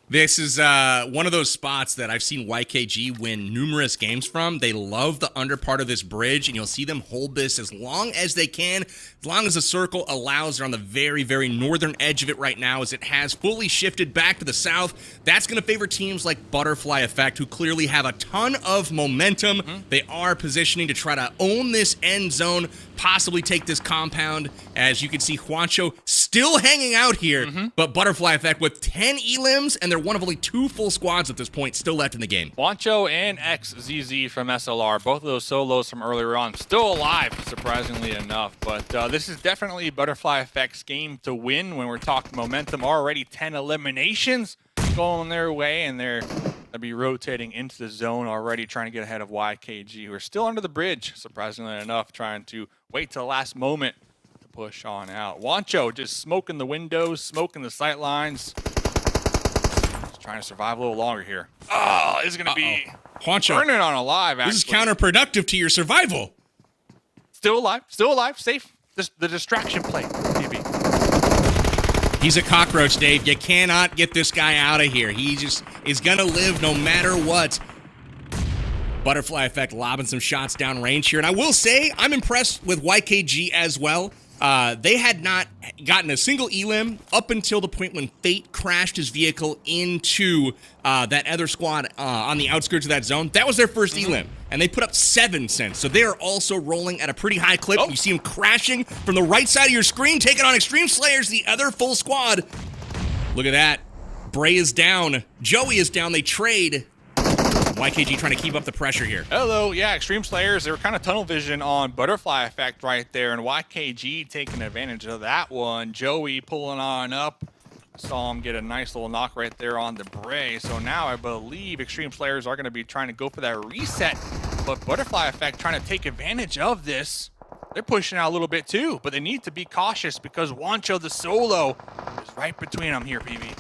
Speaker 4: This is one of those spots that I've seen YKG win numerous games from. They love the under part of this bridge, and you'll see them hold this as long as they can, as long as the circle allows. They're on the very, very northern edge of it right now as it has fully shifted back to the south. That's going to favor teams like Butterfly Effect, who clearly have a ton of momentum. They are positioning to try to own this end zone, possibly take this compound. As you can see, Juancho still hanging out here, but Butterfly Effect with 10 elims, and they're one of only 2 full squads at this point still left in the game.
Speaker 2: Juancho and XZZ from SLR, both of those solos from earlier on, still alive, surprisingly enough. But this is definitely Butterfly Effect's game to win when we're talking momentum. Already 10 eliminations. going their way, and they're going to be rotating into the zone already, trying to get ahead of YKG, who are still under the bridge, surprisingly enough, trying to wait till the last moment to push on out. Wancho just smoking the windows, smoking the sight lines. Just trying to survive a little longer here. Oh, this is going to be
Speaker 4: Wancho
Speaker 2: burning on alive, actually.
Speaker 4: This is counterproductive to your survival.
Speaker 2: Still alive, safe. The distraction play, maybe.
Speaker 4: He's a cockroach, Dave. You cannot get this guy out of here. He just is going to live no matter what. Butterfly Effect lobbing some shots down range here. And I will say, I'm impressed with YKG as well. They had not gotten a single elim up until the point when Fate crashed his vehicle into that other squad on the outskirts of that zone. That was their first elim, and they put up 7 cents. So they are also rolling at a pretty high clip. You see them crashing from the right side of your screen, taking on Extreme Slayers, the other full squad. Look at that. Bray is down. Joey is down. They trade. YKG trying to keep up the pressure here.
Speaker 2: Hello, yeah, Extreme Slayers, they were kind of tunnel vision on Butterfly Effect right there, and YKG taking advantage of that one. Joey pulling on up. Saw him get a nice little knock right there on the Bray. So now I believe Extreme Slayers are going to be trying to go for that reset, but Butterfly Effect trying to take advantage of this. They're pushing out a little bit too, but they need to be cautious because Wancho the solo is right between them here, PB.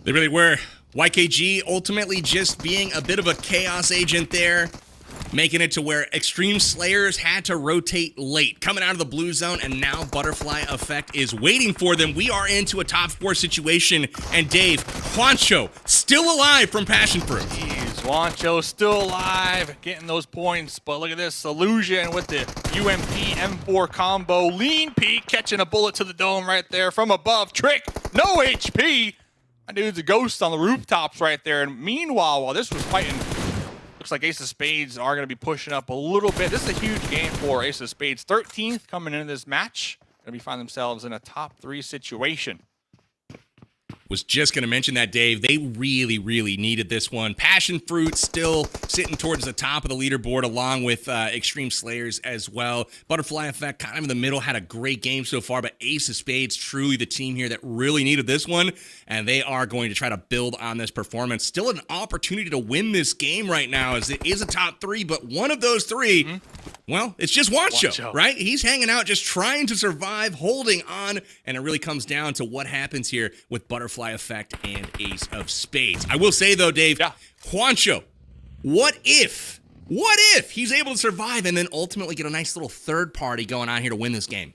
Speaker 4: They really were. YKG ultimately just being a bit of a chaos agent there, making it to where Extreme Slayers had to rotate late, coming out of the blue zone, and now Butterfly Effect is waiting for them. We are into a top 4 situation, and Dave, Wancho still alive from Passion Fruit.
Speaker 2: Jeez, Wancho still alive, getting those points, but look at this, Illusion with the UMP M4 combo, Lean Peak catching a bullet to the dome right there from above, Trick, no HP. That dude's a ghost on the rooftops right there. And meanwhile, while this was fighting, looks like Ace of Spades are going to be pushing up a little bit. This is a huge game for Ace of Spades. 13th coming into this match. Going to be finding themselves in a top 3 situation.
Speaker 4: Was just going to mention that, Dave. They really, really needed this one. Passion Fruit still sitting towards the top of the leaderboard along with Extreme Slayers as well. Butterfly Effect kind of in the middle, had a great game so far, but Ace of Spades truly the team here that really needed this one, and they are going to try to build on this performance. Still an opportunity to win this game right now as it is a top 3, but one of those 3, well, it's just Wancho, right? He's hanging out, just trying to survive, holding on, and it really comes down to what happens here with Butterfly Effect and Ace of Spades. I will say, though, Dave, Wancho, what if he's able to survive and then ultimately get a nice little third party going on here to win this game?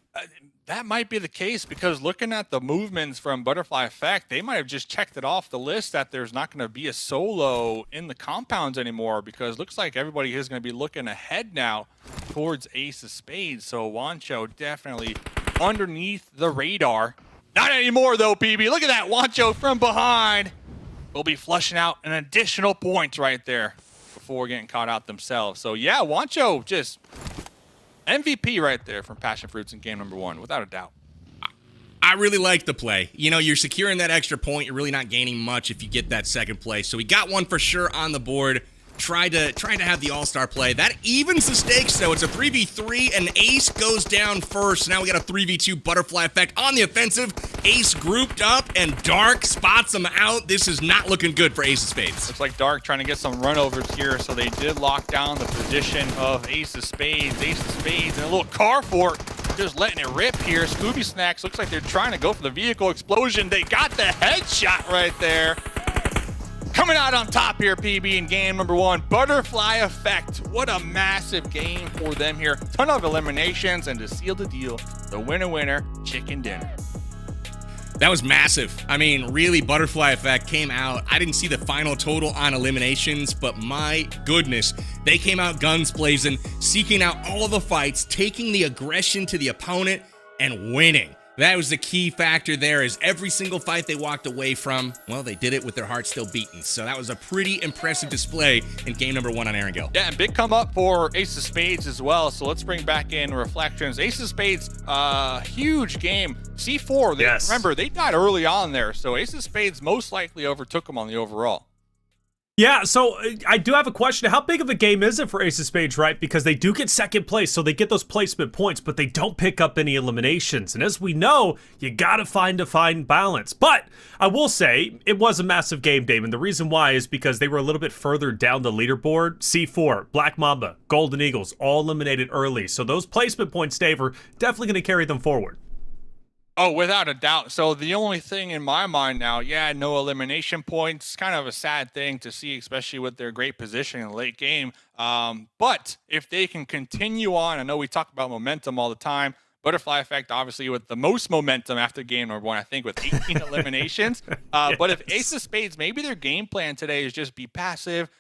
Speaker 2: That might be the case because looking at the movements from Butterfly Effect, they might have just checked it off the list that there's not going to be a solo in the compounds anymore because it looks like everybody is going to be looking ahead now towards Ace of Spades. So Wancho definitely underneath the radar. Not anymore, though, PB. Look at that. Wancho from behind will be flushing out an additional point right there before getting caught out themselves. So, yeah, Wancho just MVP right there from Passion Fruits in game number 1, without a doubt.
Speaker 4: I really like the play. You know, you're securing that extra point. You're really not gaining much if you get that second place. So we got one for sure on the board. Trying to have the all-star play. That evens the stakes, though. It's a 3v3, and Ace goes down first. Now we got a 3v2 Butterfly Effect on the offensive. Ace grouped up, and Dark spots him out. This is not looking good for Ace of Spades.
Speaker 2: Looks like Dark trying to get some runovers here, so they did lock down the position of Ace of Spades. Ace of Spades and a little car fort, just letting it rip here. Scooby Snacks looks like they're trying to go for the vehicle explosion. They got the headshot right there. Coming out on top here, PB, in game number 1, Butterfly Effect. What a massive game for them here. Ton of eliminations, and to seal the deal, the winner, chicken dinner.
Speaker 4: That was massive. I mean, really, Butterfly Effect came out. I didn't see the final total on eliminations, but my goodness, they came out guns blazing, seeking out all of the fights, taking the aggression to the opponent, and winning. That was the key factor there, is every single fight they walked away from, well, they did it with their heart still beating. So that was a pretty impressive display in game number 1 on Erangel.
Speaker 2: Yeah, and big come up for Ace of Spades as well. So let's bring back in reflections. Ace of Spades, huge game. C4, remember, they died early on there. So Ace of Spades most likely overtook them on the overall.
Speaker 5: Yeah, so I do have a question. How big of a game is it for Ace of Spades, right? Because they do get second place, so they get those placement points, but they don't pick up any eliminations. And as we know, you got to find a fine balance. But I will say, it was a massive game, Dave, and the reason why is because they were a little bit further down the leaderboard. C4, Black Mamba, Golden Eagles, all eliminated early. So those placement points, Dave, are definitely going to carry them forward.
Speaker 2: Oh, without a doubt. So the only thing in my mind now, yeah, no elimination points. Kind of a sad thing to see, especially with their great position in the late game. But if they can continue on, I know we talk about momentum all the time. Butterfly effect, obviously, with the most momentum after game number 1, I think, with 18 eliminations.
Speaker 5: Yes.
Speaker 2: But if Ace of Spades, maybe their game plan today is just be passive,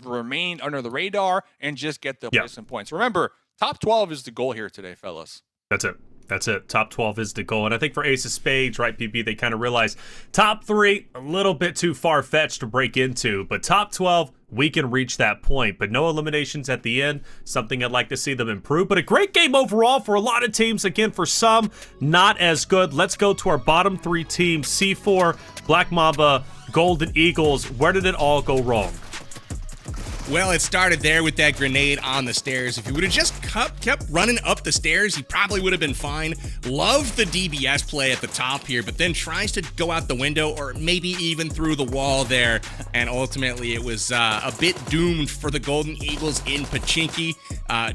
Speaker 2: remain under the radar, and just get the placement points. Remember, top 12 is the goal here today, fellas.
Speaker 5: That's it. That's it. Top 12 is the goal. And I think for Ace of Spades, right, PB, they kind of realize top 3, a little bit too far-fetched to break into. But top 12, we can reach that point. But no eliminations at the end, something I'd like to see them improve. But a great game overall for a lot of teams. Again, for some, not as good. Let's go to our bottom 3 teams. C4, Black Mamba, Golden Eagles. Where did it all go wrong?
Speaker 4: Well, it started there with that grenade on the stairs. If he would have just kept running up the stairs, he probably would have been fine. Loved the DBS play at the top here, but then tries to go out the window or maybe even through the wall there. And ultimately, it was a bit doomed for the Golden Eagles in Pachinki.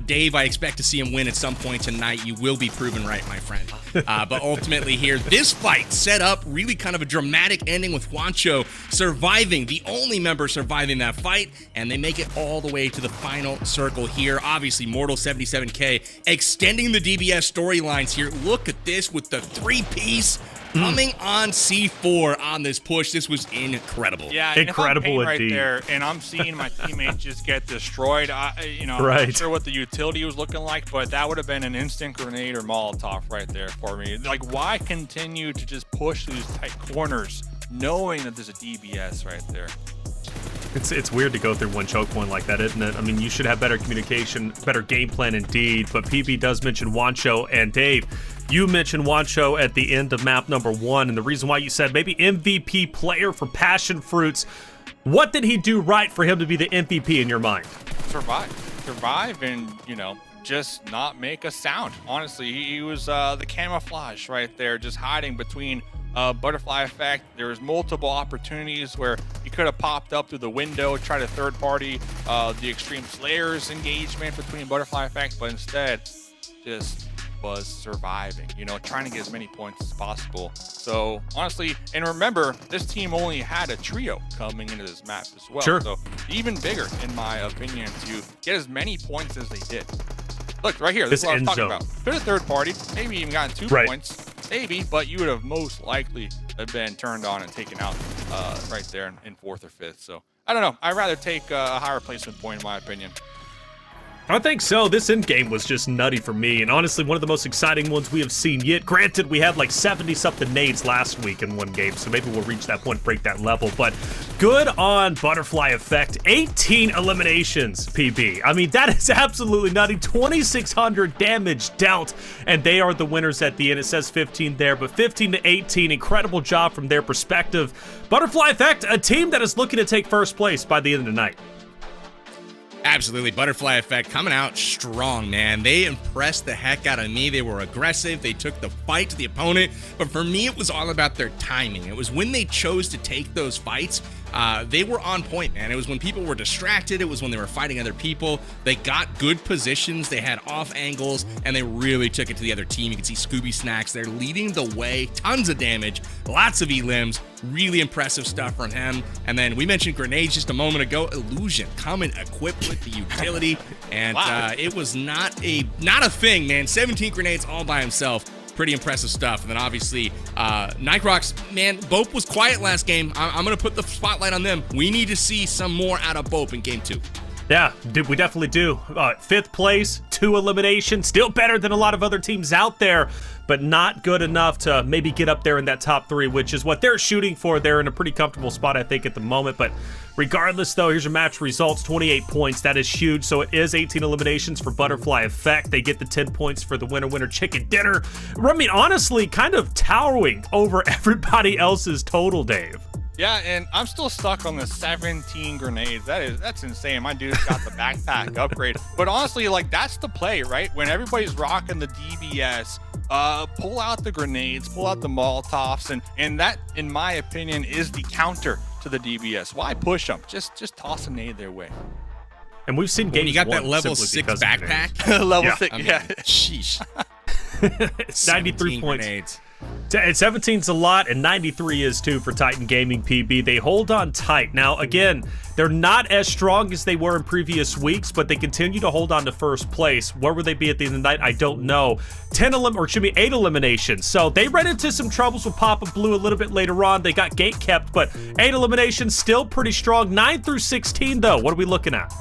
Speaker 4: Dave, I expect to see him win at some point tonight. You will be proven right, my friend. But ultimately here, this fight set up really kind of a dramatic ending with Juancho surviving, the only member surviving that fight, and they make it all the way to the final circle here. Obviously, Mortal 77K extending the DBS storylines here. Look at this with the 3-piece coming on C4 on this push. This was incredible.
Speaker 2: Yeah,
Speaker 5: incredible
Speaker 2: right
Speaker 5: indeed.
Speaker 2: there, and I'm seeing my teammates just get destroyed. I'm not sure what the utility was looking like, but that would have been an instant grenade or Molotov right there for me. Like, why continue to just push these tight corners, knowing that there's a DBS right there?
Speaker 5: It's weird to go through one choke point like that, isn't it? I mean, you should have better communication, better game plan indeed. But PB does mention Juancho, and Dave, you mentioned Juancho at the end of map number 1, and the reason why you said maybe MVP player for Passion Fruits. What did he do right for him to be the MVP in your mind?
Speaker 2: Survive, and just not make a sound. Honestly, he was the camouflage right there, just hiding between Butterfly effect. There was multiple opportunities where he could have popped up through the window, tried to third party the Extreme Slayers engagement between Butterfly effect, but instead just was surviving, trying to get as many points as possible. So honestly, and remember, this team only had a trio coming into this map as well.
Speaker 5: Sure.
Speaker 2: So even bigger, in my opinion, to get as many points as they did. Look, right here, this is what I was talking about. Could have third party, maybe even gotten 2 points. Maybe, but you would have most likely have been turned on and taken out right there in 4th or 5th. So I don't know. I'd rather take a higher placement point, in my opinion.
Speaker 5: I think so. This end game was just nutty for me, and honestly, one of the most exciting ones we have seen yet. Granted, we had like 70-something nades last week in one game, so maybe we'll reach that point, break that level, but good on Butterfly Effect. 18 eliminations, PB. I mean, that is absolutely nutty. 2,600 damage dealt, and they are the winners at the end. It says 15 there, but 15 to 18, incredible job from their perspective. Butterfly Effect, a team that is looking to take first place by the end of the night.
Speaker 4: Absolutely. Butterfly Effect coming out strong, man. They impressed the heck out of me. They were aggressive. They took the fight to the opponent. But for me, it was all about their timing. It was when they chose to take those fights. They were on point, man. It was when people were distracted. It was when they were fighting other people. They got good positions. They had off angles, and they really took it to the other team. You can see Scooby Snacks. They're leading the way. Tons of damage. Lots of elims. Really impressive stuff from him. And then we mentioned grenades just a moment ago. Illusion coming equipped with the utility. And it was not a thing, man. 17 grenades all by himself. Pretty impressive stuff. And then obviously, Nycrox, man, Bope was quiet last game. I'm going to put the spotlight on them. We need to see some more out of Bope in game 2.
Speaker 5: Yeah, we definitely do. 5th place, 2 eliminations, still better than a lot of other teams out there, but not good enough to maybe get up there in that top 3, which is what they're shooting for. They're in a pretty comfortable spot, I think, at the moment. But regardless, though, here's your match results, 28 points. That is huge. So it is 18 eliminations for Butterfly Effect. They get the 10 points for the winner chicken dinner. I mean, honestly, kind of towering over everybody else's total, Dave.
Speaker 2: Yeah, and I'm still stuck on the 17 grenades. That's insane. My dude's got the backpack upgrade. But honestly, like, that's the play, right? When everybody's rocking the DBS, pull out the grenades, pull out the Molotovs, and that, in my opinion, is the counter to the DBS. Why push them? Just toss a nade their way.
Speaker 5: And we've seen games
Speaker 4: you got that level 6 backpack.
Speaker 2: Level
Speaker 5: Yeah.
Speaker 2: 6,
Speaker 4: I mean,
Speaker 2: yeah.
Speaker 4: Sheesh.
Speaker 5: 93 points.
Speaker 4: Grenades.
Speaker 5: And 17's a lot, and 93 is too for Titan Gaming PB. They hold on tight. Now, again, they're not as strong as they were in previous weeks, but they continue to hold on to first place. Where would they be at the end of the night? I don't know. 8 eliminations. So they ran into some troubles with Papa Blue a little bit later on. They got gate kept, but 8 eliminations, still pretty strong. 9 through 16, though. What are we looking at?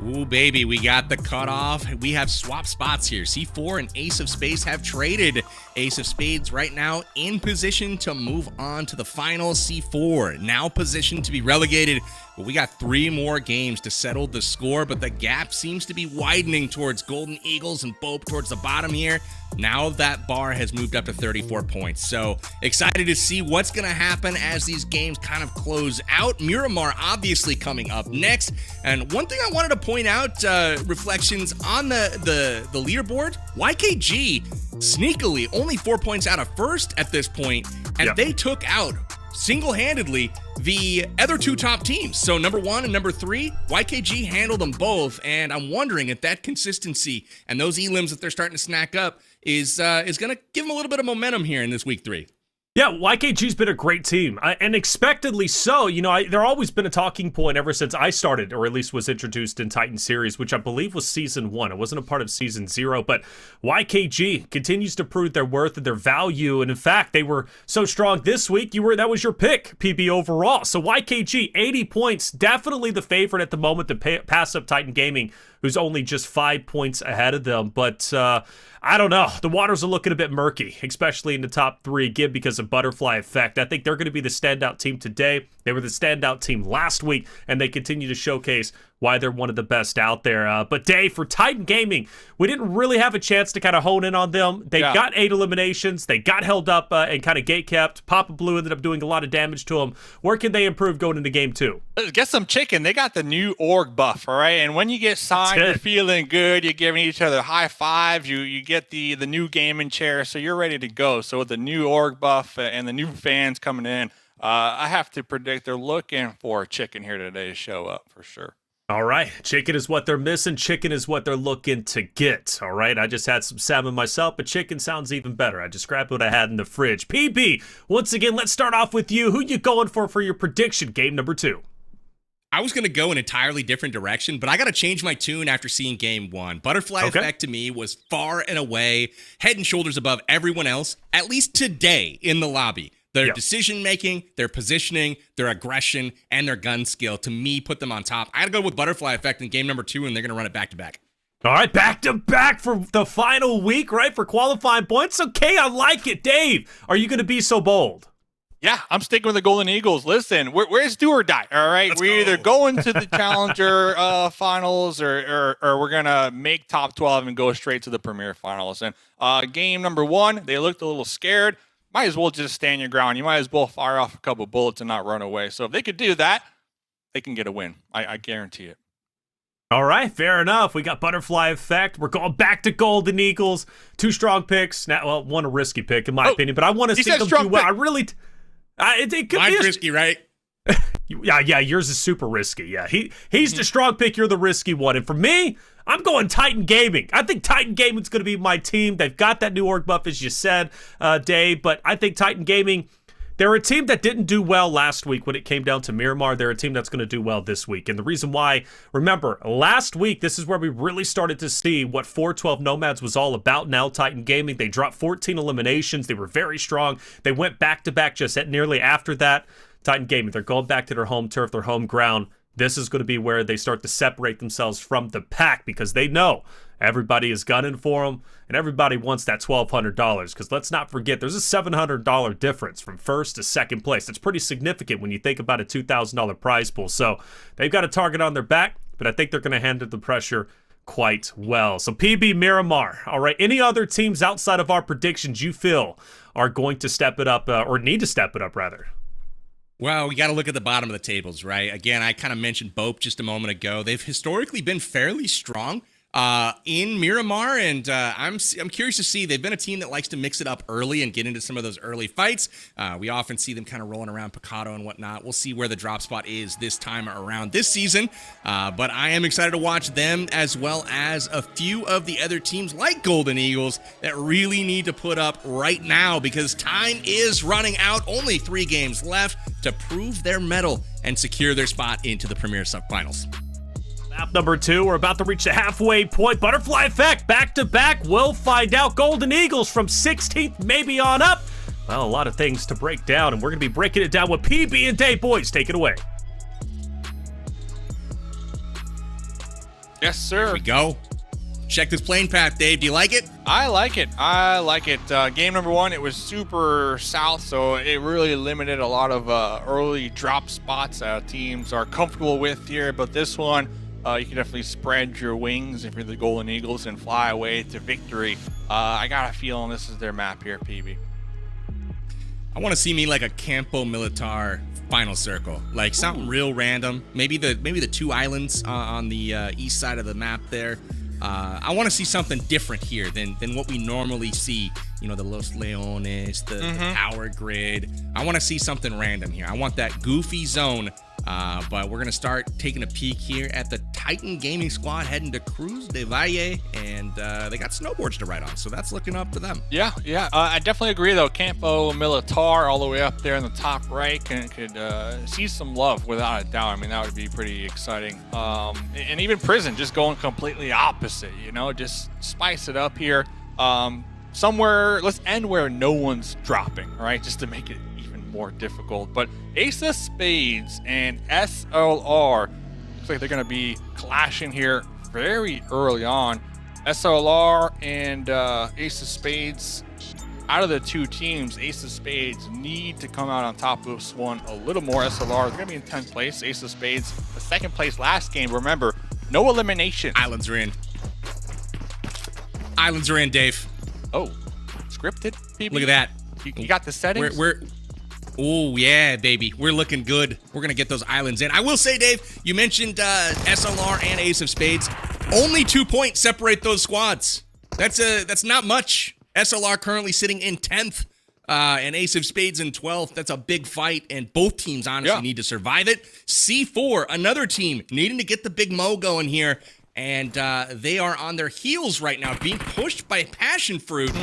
Speaker 4: Ooh, baby, we got the cutoff. We have swap spots here. C4 and Ace of Spades have traded. Ace of Spades right now in position to move on to the final. C4 now positioned to be relegated. But we got 3 more games to settle the score, but the gap seems to be widening towards Golden Eagles and Bope towards the bottom here. Now that bar has moved up to 34 points. So excited to see what's going to happen as these games kind of close out. Miramar obviously coming up next. And one thing I wanted to point out, reflections on the leaderboard, YKG sneakily only 4 points out of first at this point, and
Speaker 5: Yep.
Speaker 4: they took out single-handedly the other 2 top teams. So number 1 and number 3, YKG handled them both, and I'm wondering if that consistency and those elims that they're starting to snack up is going to give them a little bit of momentum here in this week 3.
Speaker 5: Yeah, YKG's been a great team, and expectedly so. You know, they're always been a talking point ever since I started, or at least was introduced in Titan Series, which I believe was Season 1. It wasn't a part of Season 0, but YKG continues to prove their worth and their value, and in fact, they were so strong this week, that was your pick, PB, overall. So YKG, 80 points, definitely the favorite at the moment to pass up Titan Gaming, who's only just 5 points ahead of them, but I don't know. The waters are looking a bit murky, especially in the top 3, again, because of Butterfly Effect. I think they're going to be the standout team today. They were the standout team last week, and they continue to showcase why they're one of the best out there. But Dave, for Titan Gaming, we didn't really have a chance to kind of hone in on them. They got 8 eliminations. They got held up and kind of gate kept. Papa Blue ended up doing a lot of damage to them. Where can they improve going into game 2?
Speaker 2: Get some chicken. They got the new org buff, all right? And when you get signed, you're feeling good. You're giving each other high fives. You get the new gaming chair, so you're ready to go. So with the new org buff and the new fans coming in, I have to predict they're looking for chicken here today to show up for sure.
Speaker 5: All right, chicken is what they're missing. Chicken is what they're looking to get. All right, I just had some salmon myself, but chicken sounds even better. I just grabbed what I had in the fridge. PB, once again, let's start off with you. Who you going for your prediction, game number 2?
Speaker 4: I was going to go an entirely different direction, but I got to change my tune after seeing game 1. Butterfly Effect to me was far and away head and shoulders above everyone else, at least today in the lobby. Their decision-making, their positioning, their aggression, and their gun skill, to me, put them on top. I got to go with Butterfly Effect in game number 2, and they're going to run it back-to-back.
Speaker 5: All right, back-to-back for the final week, right, for qualifying points. Okay, I like it. Dave, are you going to be so bold?
Speaker 2: Yeah, I'm sticking with the Golden Eagles. Listen, we're do or die, all right? We're either going to the Challenger finals or we're going to make top 12 and go straight to the Premier finals. And game number 1, they looked a little scared. Might as well just stand your ground. You might as well fire off a couple bullets and not run away. So if they could do that, they can get a win. I guarantee it.
Speaker 5: All right, fair enough. We got Butterfly Effect. We're going back to Golden Eagles. 2 strong picks. Now, well, one a risky pick, in my opinion, but I want to see them do well. I really... it could
Speaker 4: Mine's
Speaker 5: be
Speaker 4: risky, right?
Speaker 5: Yeah, yours is super risky. Yeah, he's the strong pick. You're the risky one. And for me, I'm going Titan Gaming. I think Titan Gaming's going to be my team. They've got that new org buff, as you said, Dave. But I think Titan Gaming, they're a team that didn't do well last week when it came down to Miramar. They're a team that's going to do well this week. And the reason why, remember, last week, this is where we really started to see what 412 Nomads was all about. Now Titan Gaming, they dropped 14 eliminations. They were very strong. They went back-to-back just nearly after that. Titan Gaming, they're going back to their home turf, their home ground. This is going to be where they start to separate themselves from the pack because they know everybody is gunning for them and everybody wants that $1,200 because let's not forget there's a $700 difference from first to second place. That's pretty significant when you think about a $2,000 prize pool. So they've got a target on their back, but I think they're going to handle the pressure quite well. So PB Miramar, all right, any other teams outside of our predictions you feel are going to step it up or need to step it up rather?
Speaker 4: Well, we got to look at the bottom of the tables, right? Again, I kind of mentioned Bope just a moment ago. They've historically been fairly strong in Miramar, and I'm curious to see. They've been a team that likes to mix it up early and get into some of those early fights. We often see them kind of rolling around Picado and whatnot. We'll see where the drop spot is this time around this season, but I am excited to watch them as well as a few of the other teams like Golden Eagles that really need to put up right now because time is running out. Only 3 games left to prove their mettle and secure their spot into the Premier Subfinals.
Speaker 5: Map number 2, we're about to reach the halfway point. Butterfly effect, back-to-back. We'll find out. Golden Eagles from 16th, maybe on up. Well, a lot of things to break down, and we're going to be breaking it down with PB and Dave. Boys, take it away.
Speaker 2: Yes, sir.
Speaker 4: Here we go. Check this playing path, Dave. Do you like it?
Speaker 2: I like it. Game number 1, it was super south, so it really limited a lot of early drop spots teams are comfortable with here. But this one, you can definitely spread your wings if you're the Golden Eagles and fly away to victory. I got a feeling this is their map here, PB.
Speaker 4: I want to see me like a Campo Militar final circle, like something real random. Maybe the 2 islands on the east side of the map there. I want to see something different here than what we normally see. You know, the Los Leones, the power grid. I want to see something random here. I want that goofy zone. But we're going to start taking a peek here at the Titan Gaming Squad heading to Cruz de Valle, and they got snowboards to ride on, so that's looking up to them.
Speaker 2: Yeah. I definitely agree, though. Campo Militar all the way up there in the top right could see some love without a doubt. I mean, that would be pretty exciting. And even Prison just going completely opposite, you know, just spice it up here. Somewhere, let's end where no one's dropping, right? Just to make it more difficult. But Ace of Spades and SLR looks like they're going to be clashing here very early on. SLR and Ace of Spades, out of the 2 teams, Ace of Spades need to come out on top of this one a little more. SLR is going to be in 10th place. Ace of Spades, the 2nd place last game. Remember, no elimination.
Speaker 4: Islands are in. Islands are in, Dave.
Speaker 2: Oh, scripted, PB?
Speaker 4: Look at that.
Speaker 2: You got the settings?
Speaker 4: Oh, yeah, baby. We're looking good. We're going to get those islands in. I will say, Dave, you mentioned SLR and Ace of Spades. Only 2 points separate those squads. That's not much. SLR currently sitting in 10th and Ace of Spades in 12th. That's a big fight, and both teams honestly need to survive it. C4, another team needing to get the big mo going here, and they are on their heels right now, being pushed by Passion Fruit.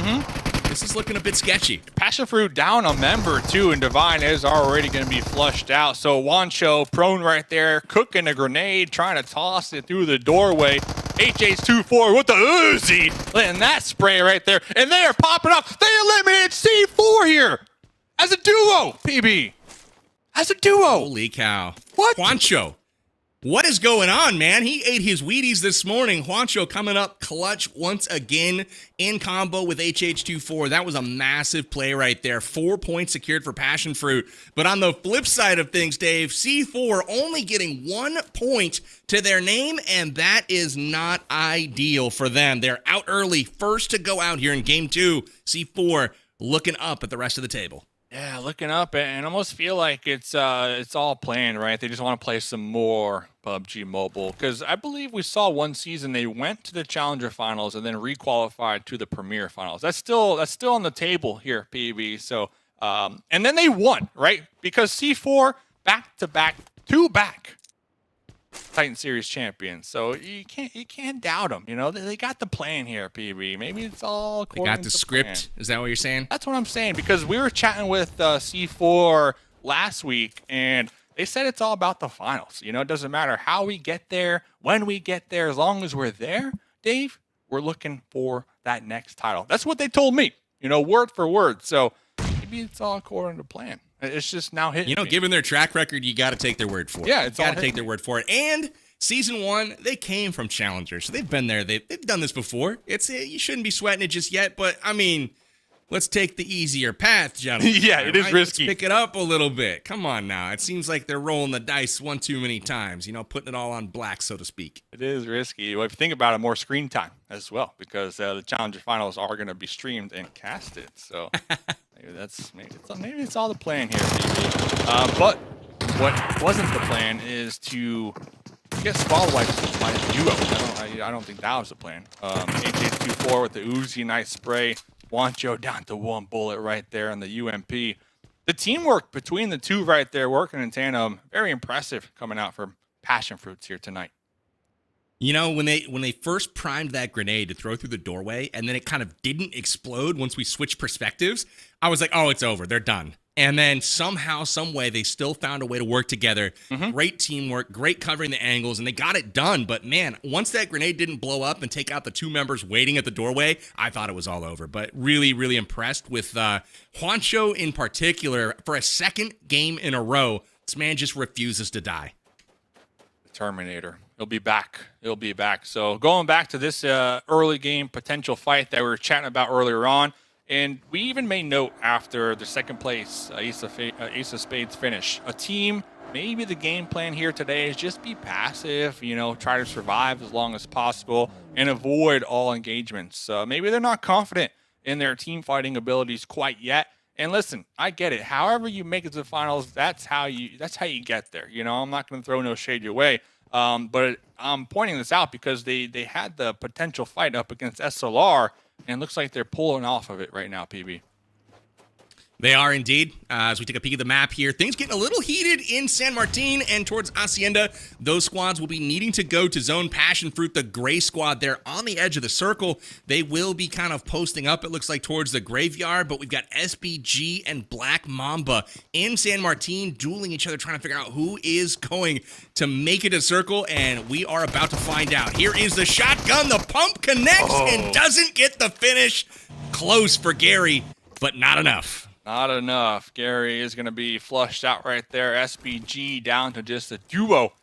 Speaker 4: This is looking a bit sketchy.
Speaker 2: Passion Fruit down a member, too, and Divine is already going to be flushed out. So Wancho prone right there, cooking a grenade, trying to toss it through the doorway. HH24 with the Uzi, letting that spray right there. And they are popping off. They eliminated C4 here as a duo, PB. As a duo.
Speaker 4: Holy cow.
Speaker 2: What?
Speaker 4: Juancho. What is going on, man? He ate his Wheaties this morning. Juancho coming up clutch once again in combo with HH24. That was a massive play right there. 4 points secured for Passion Fruit. But on the flip side of things, Dave, C4 only getting 1 point to their name, and that is not ideal for them. They're out early, first to go out here in Game 2. C4 looking up at the rest of the table.
Speaker 2: Yeah, looking up and almost feel like it's all planned, right? They just want to play some more PUBG Mobile, because I believe we saw one season they went to the Challenger Finals and then requalified to the Premier Finals. That's still on the table here, PB. So and then they won, right? Because C4 back-to-back, 2-back Titan Series champions. So you can't doubt them. You know, they got the plan here, PB. Maybe it's all according
Speaker 4: They got the
Speaker 2: to
Speaker 4: script.
Speaker 2: plan.
Speaker 4: Is that what you're saying?
Speaker 2: That's what I'm saying, because we were chatting with C4 last week, and they said it's all about the finals. You know, it doesn't matter how we get there, when we get there, as long as we're there, Dave, we're looking for that next title. That's what they told me, you know, word for word. So maybe it's all according to plan. It's just now hitting.
Speaker 4: You know,
Speaker 2: me.
Speaker 4: given their track record, you got to take their word for it.
Speaker 2: Yeah, it's all
Speaker 4: got to take
Speaker 2: hitting
Speaker 4: their word for it. And Season 1, they came from Challenger, so they've been there. They've done this before. You shouldn't be sweating it just yet, but I mean, let's take the easier path, gentlemen.
Speaker 2: Yeah, it is
Speaker 4: Let's
Speaker 2: risky.
Speaker 4: pick it up a little bit. Come on now. It seems like they're rolling the dice one too many times, you know, putting it all on black, so to speak.
Speaker 2: It is risky. Well, if you think about it, more screen time as well, because the Challenger Finals are going to be streamed and casted. So maybe it's all the plan here, BB. But what wasn't the plan is to get Squall wipes by a duo. I don't think that was the plan. HH24 with the Uzi, nice spray. Wancho down to one bullet right there on the UMP. The teamwork between the two right there working in tandem, very impressive coming out from Passion Fruits here tonight.
Speaker 4: You know, when they first primed that grenade to throw through the doorway and then it kind of didn't explode once we switched perspectives, I was like, oh, it's over. They're done. And then somehow, some way, they still found a way to work together. Great teamwork, great covering the angles, and they got it done. But man, once that grenade didn't blow up and take out the two members waiting at the doorway, I thought it was all over. But really, really impressed with Juancho in particular. For a second game in a row, this man just refuses to die.
Speaker 2: Terminator. He'll be back. He'll be back. So going back to this early game potential fight that we were chatting about earlier on, and we even made note after the second place Ace of Spades finish. A team, maybe the game plan here today is just be passive, you know, try to survive as long as possible and avoid all engagements. Maybe they're not confident in their team fighting abilities quite yet. And listen, I get it. However you make it to the finals, that's how you get there. You know, I'm not going to throw no shade your way. But I'm pointing this out because they had the potential fight up against SLR, and it looks like they're pulling off of it right now, PB.
Speaker 4: They are indeed. As we take a peek at the map here, things getting a little heated in San Martin and towards Hacienda. Those squads will be needing to go to zone Passion Fruit. The gray squad there on the edge of the circle. They will be kind of posting up, it looks like, towards the graveyard. But we've got SBG and Black Mamba in San Martin dueling each other, trying to figure out who is going to make it a circle. And we are about to find out. Here is the shotgun. The pump connects and doesn't get the finish. Close for Gary, but not enough.
Speaker 2: Not enough. Gary is going to be flushed out right there. SBG down to just a duo.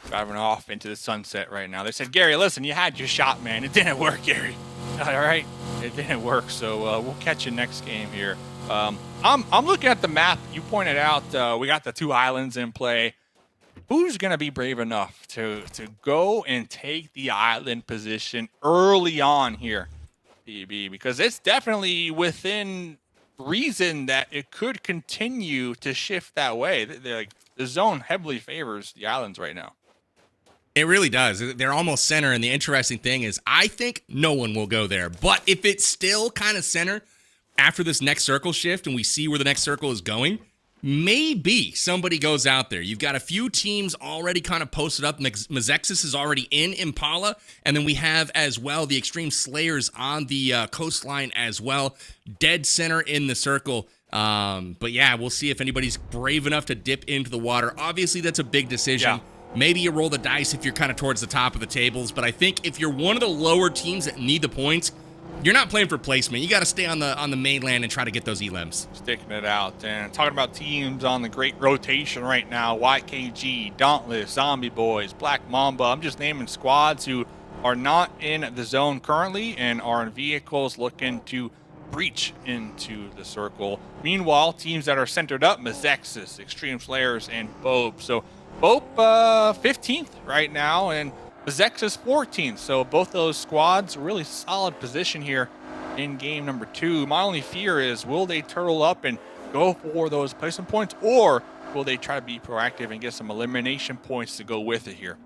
Speaker 2: Driving off into the sunset right now. They said, Gary, listen, you had your shot, man. It didn't work, Gary. All right? It didn't work, so we'll catch you next game here. I'm looking at the map. You pointed out we got the two islands in play. Who's going to be brave enough to go and take the island position early on here, BB? Because it's definitely within reason that it could continue to shift that way. The zone heavily favors the islands right now.
Speaker 4: It really does. They're almost center, and the interesting thing is I think no one will go there. But if it's still kind of center after this next circle shift and we see where the next circle is going, maybe somebody goes out there. You've got a few teams already kind of posted up. Mazexis is already in Impala, and then we have as well the Extreme Slayers on the coastline as well. Dead center in the circle. But yeah, we'll see if anybody's brave enough to dip into the water. Obviously, that's a big decision.
Speaker 2: Yeah.
Speaker 4: Maybe you roll the dice if you're kind of towards the top of the tables, but I think if you're one of the lower teams that need the points, you're not playing for placement. You got to stay on the mainland and try to get those elims.
Speaker 2: Sticking it out. And talking about teams on the great rotation right now, YKG, Dauntless, Zombie Boys, Black Mamba. I'm just naming squads who are not in the zone currently and are in vehicles looking to breach into the circle. Meanwhile, teams that are centered up, Mazexis, Extreme Slayers, and Bobe. So Bobe 15th right now, and Mazexis 14th. So both those squads, really solid position here in game number 2. My only fear is, will they turtle up and go for those placement points, or will they try to be proactive and get some elimination points to go with it here?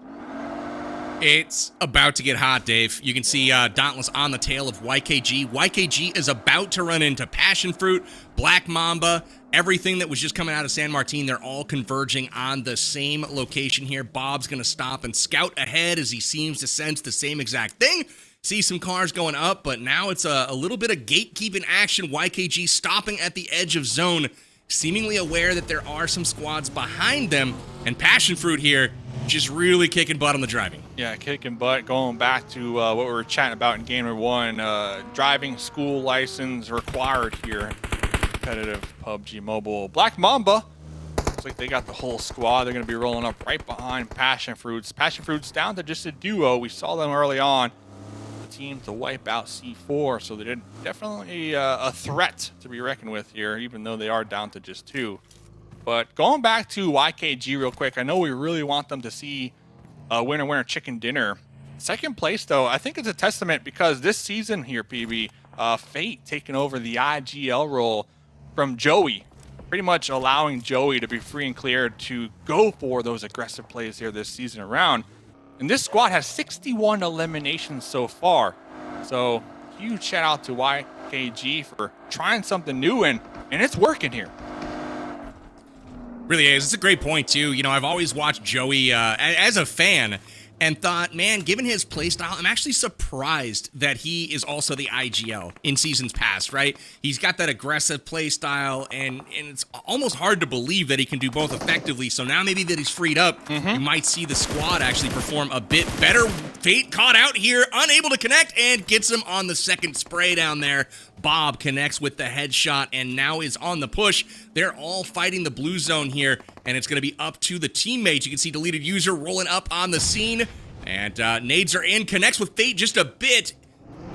Speaker 4: It's about to get hot, Dave. You can see Dauntless on the tail of YKG. YKG is about to run into Passion Fruit, Black Mamba, everything that was just coming out of San Martin. They're all converging on the same location here. Bob's going to stop and scout ahead as he seems to sense the same exact thing. See some cars going up, but now it's a little bit of gatekeeping action. YKG stopping at the edge of zone, seemingly aware that there are some squads behind them, and Passion Fruit here just really kicking butt on the driving.
Speaker 2: Yeah, kicking butt. Going back to what we were chatting about in game number 1, driving school license required here. Competitive PUBG Mobile. Black Mamba, looks like they got the whole squad. They're going to be rolling up right behind Passion Fruits. Passion Fruits down to just a duo. We saw them early on. team to wipe out C4, so they're definitely a threat to be reckoned with here, even though they are down to just 2. But going back to YKG real quick, I know we really want them to see a winner chicken dinner. Second place, though, I think it's a testament because this season here, PB, Fate taking over the IGL role from Joey, pretty much allowing Joey to be free and clear to go for those aggressive plays here this season around. And this squad has 61 eliminations so far. So huge shout out to YKG for trying something new, and it's working here.
Speaker 4: Really is. It's a great point, too. You know, I've always watched Joey as a fan and thought, man, given his playstyle, I'm actually surprised that he is also the IGL in seasons past, right? He's got that aggressive playstyle, and it's almost hard to believe that he can do both effectively. So now maybe that he's freed up, you might see the squad actually perform a bit better. Fate caught out here, unable to connect, and gets him on the second spray down there. Bob connects with the headshot and now is on the push. They're all fighting the blue zone here, and it's going to be up to the teammates. You can see deleted user rolling up on the scene, and nades are in, connects with Fate just a bit,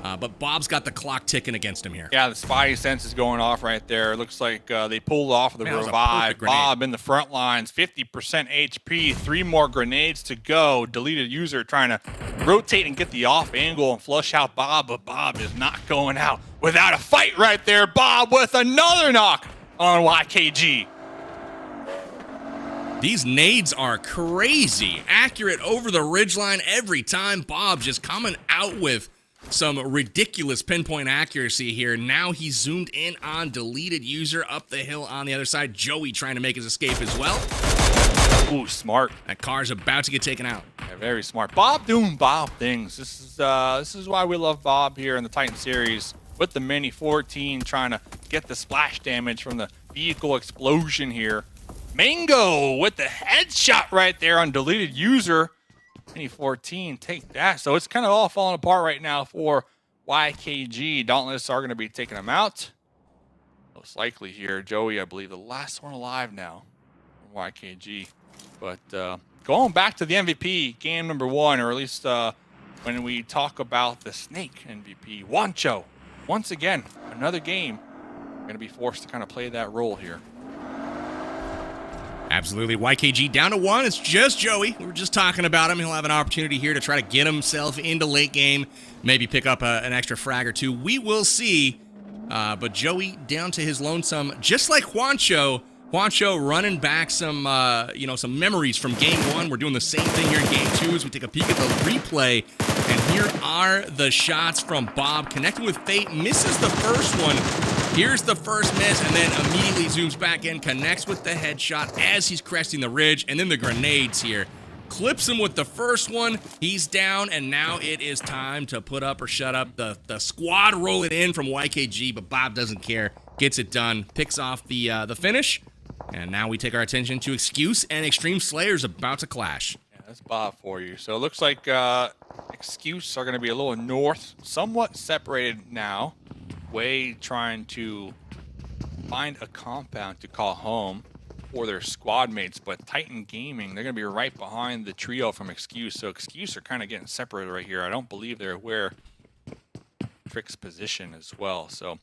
Speaker 4: but Bob's got the clock ticking against him here.
Speaker 2: Yeah, the spidey sense is going off right there. It looks like they pulled off the revive. Bob in the front lines, 50% HP, 3 more grenades to go. Deleted user trying to rotate and get the off angle and flush out Bob, but Bob is not going out without a fight right there. Bob with another knock on YKG.
Speaker 4: These nades are crazy. Accurate over the ridgeline every time. Bob just coming out with some ridiculous pinpoint accuracy here. Now he's zoomed in on deleted user up the hill on the other side. Joey trying to make his escape as well.
Speaker 2: Ooh, smart.
Speaker 4: That car's about to get taken out.
Speaker 2: Yeah, very smart. Bob doing Bob things. This is why we love Bob here in the Titan series with the Mini 14, trying to get the splash damage from the vehicle explosion here. Mango with the headshot right there on deleted user. Mini 14, take that. So it's kind of all falling apart right now for YKG. Dauntless are going to be taking them out. Most likely here. Joey, I believe, the last one alive now from YKG. But going back to the MVP, game number 1, or at least when we talk about the Snake MVP, Wancho. Once again, another game. Going to be forced to kind of play that role here.
Speaker 4: Absolutely. YKG down to 1. It's just Joey. We were just talking about him. He'll have an opportunity here to try to get himself into late game. Maybe pick up an extra frag or 2. We will see. But Joey down to his lonesome, just like Juancho. Juancho running back some memories from game 1. We're doing the same thing here in game 2 as we take a peek at the replay. And here are the shots from Bob. Connecting with Fate, misses the first one. Here's the first miss, and then immediately zooms back in, connects with the headshot as he's cresting the ridge, and then the grenades here. Clips him with the first one. He's down, and now it is time to put up or shut up. The squad roll it in from YKG, but Bob doesn't care. Gets it done, picks off the finish, and now we take our attention to Excuse and Extreme Slayers about to clash.
Speaker 2: Yeah, that's Bob for you. So it looks like Excuse are going to be a little north, somewhat separated now. Way trying to find a compound to call home for their squad mates, but Titan Gaming, they're going to be right behind the trio from Excuse. So Excuse are kind of getting separated right here. I don't believe they're aware Trick's position as well. So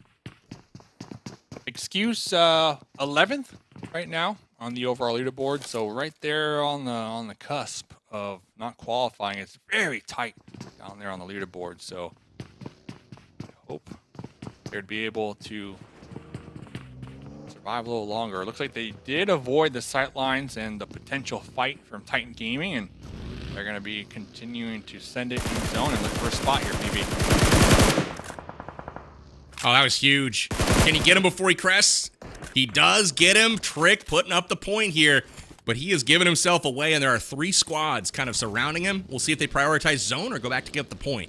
Speaker 2: Excuse 11th right now on the overall leaderboard. So right there on the cusp of not qualifying. It's very tight down there on the leaderboard. So I hope they'd be able to survive a little longer. It looks like they did avoid the sight lines and the potential fight from Titan Gaming, and they're going to be continuing to send it in zone and look for a spot here, PB.
Speaker 4: Oh, that was huge. Can he get him before he crests? He does get him. Trick putting up the point here, but he has given himself away, and there are 3 squads kind of surrounding him. We'll see if they prioritize zone or go back to get the point.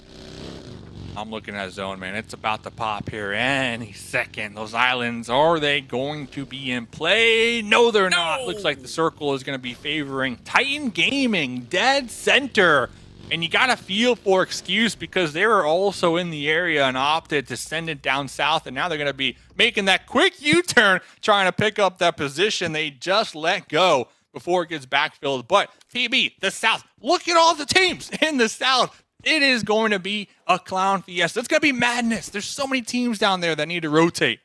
Speaker 2: I'm looking at zone, man. It's about to pop here any second. Those islands, are they going to be in play? No, they're not. Looks like the circle is going to be favoring Titan Gaming, dead center. And you got to feel for Excuse because they were also in the area and opted to send it down south. And now they're going to be making that quick U-turn, trying to pick up that position they just let go before it gets backfilled. But PB, the south, look at all the teams in the south. It is going to be a clown fiesta. It's going to be madness. There's so many teams down there that need to rotate.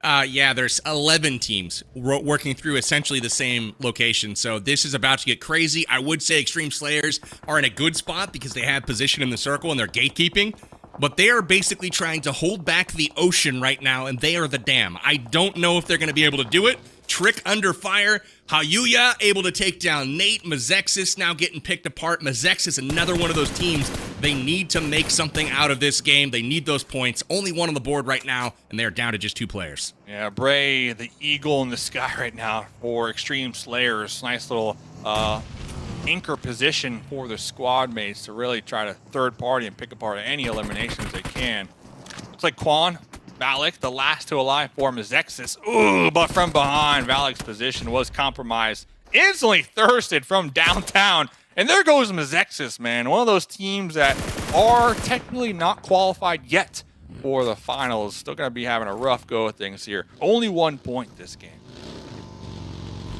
Speaker 4: Yeah, there's 11 teams working through essentially the same location, so this is about to get crazy. I would say Extreme Slayers are in a good spot because they have position in the circle and they're gatekeeping, but they are basically trying to hold back the ocean right now, and they are the dam. I don't know if they're going to be able to do it. Trick under fire. Hayuya able to take down Nate. Mazexis now getting picked apart. Mazexis, another one of those teams. They need to make something out of this game. They need those points. Only one on the board right now, and they're down to just 2 players.
Speaker 2: Yeah, Bray, the eagle in the sky right now for Extreme Slayers. Nice little anchor position for the squad mates to really try to third party and pick apart any eliminations they can. Looks like Quan Valak, the last to alive for Mazexis. Ooh, but from behind, Valak's position was compromised. Instantly thirsted from downtown. And there goes Mazexis, man. One of those teams that are technically not qualified yet for the finals. Still going to be having a rough go of things here. Only 1 point this game.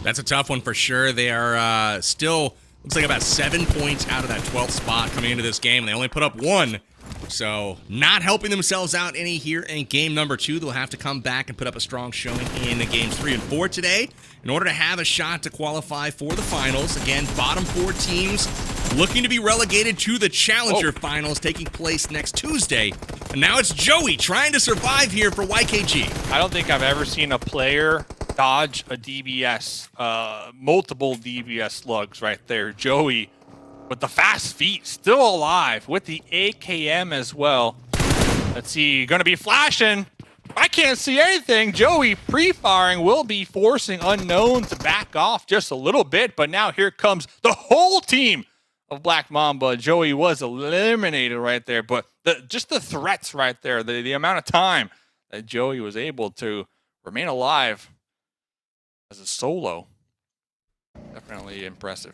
Speaker 4: That's a tough one for sure. They are still, looks like about 7 points out of that 12th spot coming into this game. They only put up 1. So not helping themselves out any here in game number 2. They'll have to come back and put up a strong showing in games 3 and 4 today in order to have a shot to qualify for the finals. Again, bottom 4 teams looking to be relegated to the Challenger finals taking place next Tuesday. And now it's Joey trying to survive here for YKG.
Speaker 2: I don't think I've ever seen a player dodge a DBS, multiple DBS slugs right there. Joey with the fast feet, still alive with the AKM as well. Let's see, gonna be flashing. I can't see anything. Joey pre-firing will be forcing Unknown to back off just a little bit, but now here comes the whole team of Black Mamba. Joey was eliminated right there, but just the threats right there, the amount of time that Joey was able to remain alive as a solo, definitely impressive.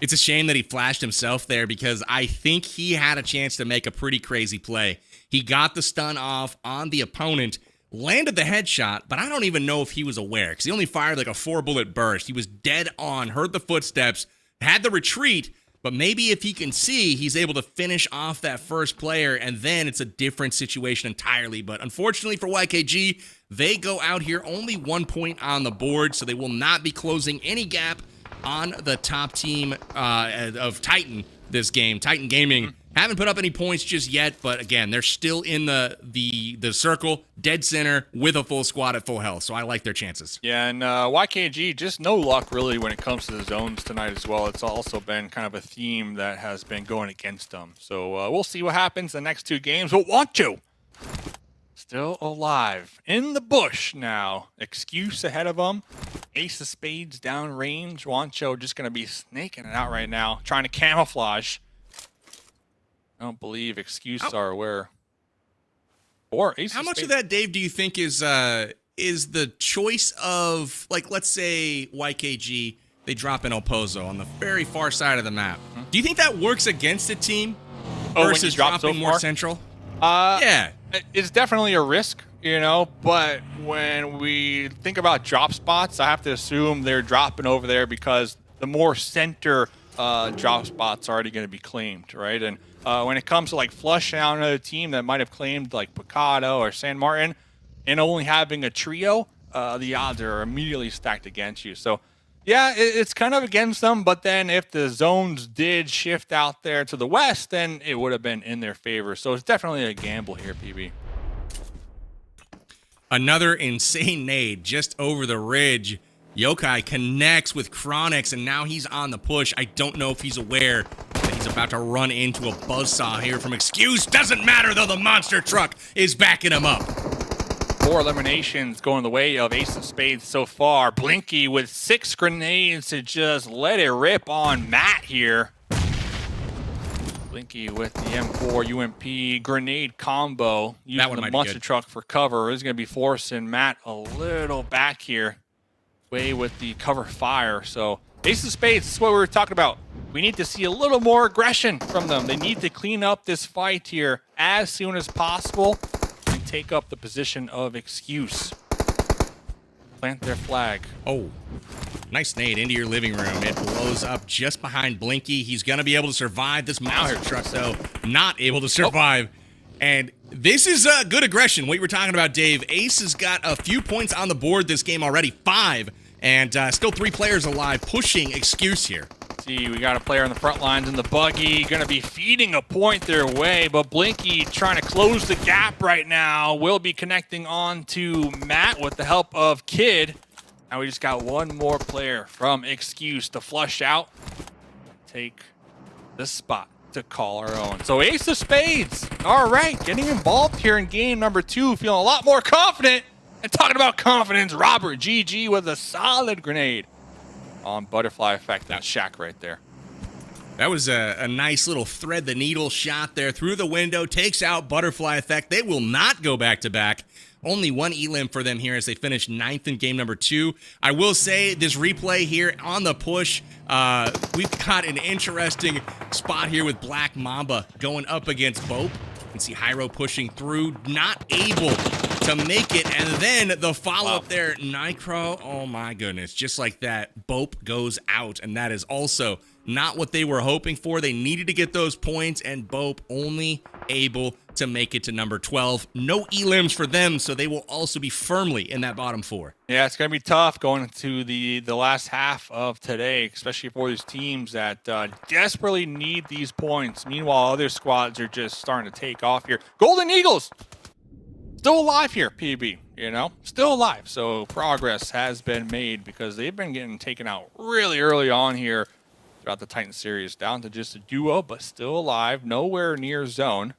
Speaker 4: It's a shame that he flashed himself there because I think he had a chance to make a pretty crazy play. He got the stun off on the opponent, landed the headshot, but I don't even know if he was aware because he only fired like a 4-bullet burst. He was dead on, heard the footsteps, had the retreat, but maybe if he can see, he's able to finish off that first player, and then it's a different situation entirely. But unfortunately for YKG, they go out here only 1 point on the board, so they will not be closing any gap on the top team of Titan this game. Titan Gaming haven't put up any points just yet, but again, they're still in the circle, dead center, with a full squad at full health, so I like their chances.
Speaker 2: Yeah, and YKG, just no luck really when it comes to the zones tonight as well. It's also been kind of a theme that has been going against them. So we'll see what happens the next 2 games. But Wancho still alive in the bush now. Excuse ahead of them. Ace of Spades downrange. Wancho just going to be snaking it out right now, trying to camouflage. I don't believe Excuse are aware. Or Ace
Speaker 4: How
Speaker 2: of
Speaker 4: much
Speaker 2: Spades.
Speaker 4: of that, Dave, do you think is the choice of, like, let's say YKG, they drop in El Pozo on the very far side of the map. Do you think that works against a team versus dropping more central? Yeah.
Speaker 2: It's definitely a risk, you know, but when we think about drop spots, I have to assume they're dropping over there because the more center drop spots are already going to be claimed, right? And when it comes to like flushing out another team that might have claimed like Picado or San Martin and only having a trio, the odds are immediately stacked against you. So yeah, it's kind of against them, but then if the zones did shift out there to the west, then it would have been in their favor. So it's definitely a gamble here, PB.
Speaker 4: Another insane nade just over the ridge. Yokai connects with Chronix, and now he's on the push. I don't know if he's aware that he's about to run into a buzzsaw here from Excuse. Doesn't matter, though. The monster truck is backing him up.
Speaker 2: 4 eliminations going the way of Ace of Spades so far. Blinky with 6 grenades to just let it rip on Matt here. Blinky with the M4 UMP grenade combo. Using the monster truck for cover. Is going to be forcing Matt a little back here. Way with the cover fire. So Ace of Spades, this is what we were talking about. We need to see a little more aggression from them. They need to clean up this fight here as soon as possible. Take up the position of Excuse. Plant their flag.
Speaker 4: Oh, Nice nade into your living room. It blows up just behind Blinky. He's going to be able to survive. This Mauser truck, though, not able to survive. And this is good aggression. What you were talking about, Dave. Ace has got a few points on the board this game already. 5. And still 3 players alive, pushing Excuse here.
Speaker 2: See, we got a player in the front lines in the buggy, going to be feeding a point their way, but Blinky trying to close the gap right now. Will be connecting on to Matt with the help of Kid. Now we just got one more player from Excuse to flush out. Take the spot to call our own. So Ace of Spades, all right, getting involved here in game number 2, feeling a lot more confident. And talking about confidence, Robert GG with a solid grenade on Butterfly Effect. That shack right there.
Speaker 4: That was a nice little thread the needle shot there through the window. Takes out Butterfly Effect. They will not go back-to-back. Only 1 elim for them here as they finish 9th in game number 2. I will say this replay here on the push, we've got an interesting spot here with Black Mamba going up against Bope. You can see Hyro pushing through, not able to make it, and then the follow-up there, Nitro, oh my goodness, just like that, Bope goes out, and that is also not what they were hoping for. They needed to get those points, and Bope only able to make it to number 12. No elims for them, so they will also be firmly in that bottom 4.
Speaker 2: Yeah, it's going to be tough going into the last half of today, especially for these teams that desperately need these points. Meanwhile, other squads are just starting to take off here. Golden Eagles! Still alive here, PB, you know, still alive. So progress has been made because they've been getting taken out really early on here throughout the Titan series, down to just a duo, but still alive, nowhere near zone.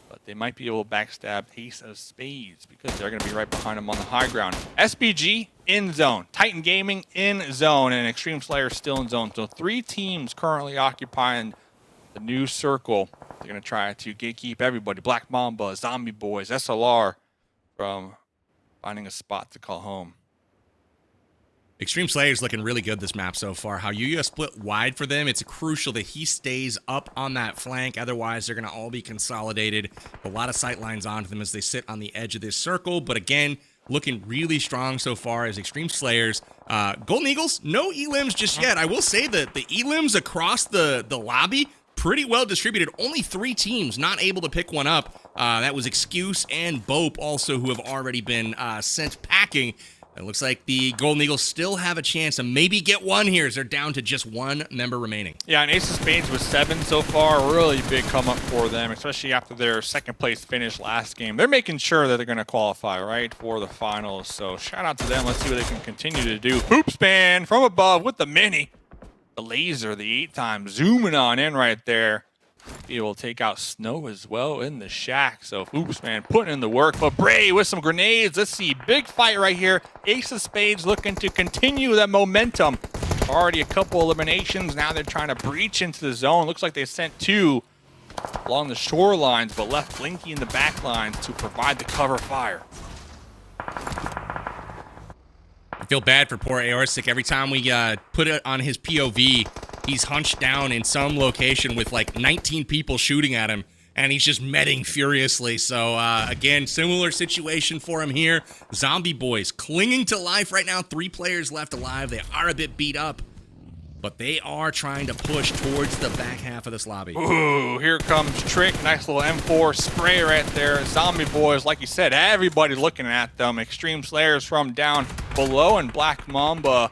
Speaker 2: But they might be able to backstab Ace of Spades because they're going to be right behind them on the high ground. SBG in zone, Titan Gaming in zone, and Extreme Slayer still in zone. So 3 teams currently occupying the new circle. They're going to try to gatekeep everybody. Black Mamba, Zombie Boys, SLR from finding a spot to call home.
Speaker 4: Extreme Slayer's looking really good this map so far. How Yuya split wide for them, it's crucial that he stays up on that flank. Otherwise, they're going to all be consolidated. A lot of sight lines onto them as they sit on the edge of this circle. But again, looking really strong so far as Extreme Slayers. Golden Eagles, no elims just yet. I will say that the elims across the lobby, pretty well distributed. Only 3 teams not able to pick one up. That was Excuse and Bope also, who have already been sent packing. It looks like the Golden Eagles still have a chance to maybe get one here as they're down to just 1 member remaining.
Speaker 2: Yeah, and Ace of Spades with 7 so far. Really big come up for them, especially after their 2nd place finish last game. They're making sure that they're going to qualify, right, for the finals. So shout out to them. Let's see what they can continue to do. Hoop span from above with the mini. The laser, the 8 times, zooming on in right there. Be able to take out Snow as well in the shack. So Hoopsman putting in the work. But Bray with some grenades. Let's see, big fight right here. Ace of Spades looking to continue that momentum. Already a couple eliminations. Now they're trying to breach into the zone. Looks like they sent 2 along the shorelines, but left Blinky in the back lines to provide the cover fire.
Speaker 4: I feel bad for poor Aorsic. Every time we put it on his POV, he's hunched down in some location with like 19 people shooting at him, and he's just meting furiously. So, again, similar situation for him here. Zombie Boys clinging to life right now. 3 players left alive. They are a bit beat up, but they are trying to push towards the back half of this lobby.
Speaker 2: Ooh, here comes Trick. Nice little M4 spray right there. Zombie Boys, like you said, everybody looking at them. Extreme Slayers from down below and Black Mamba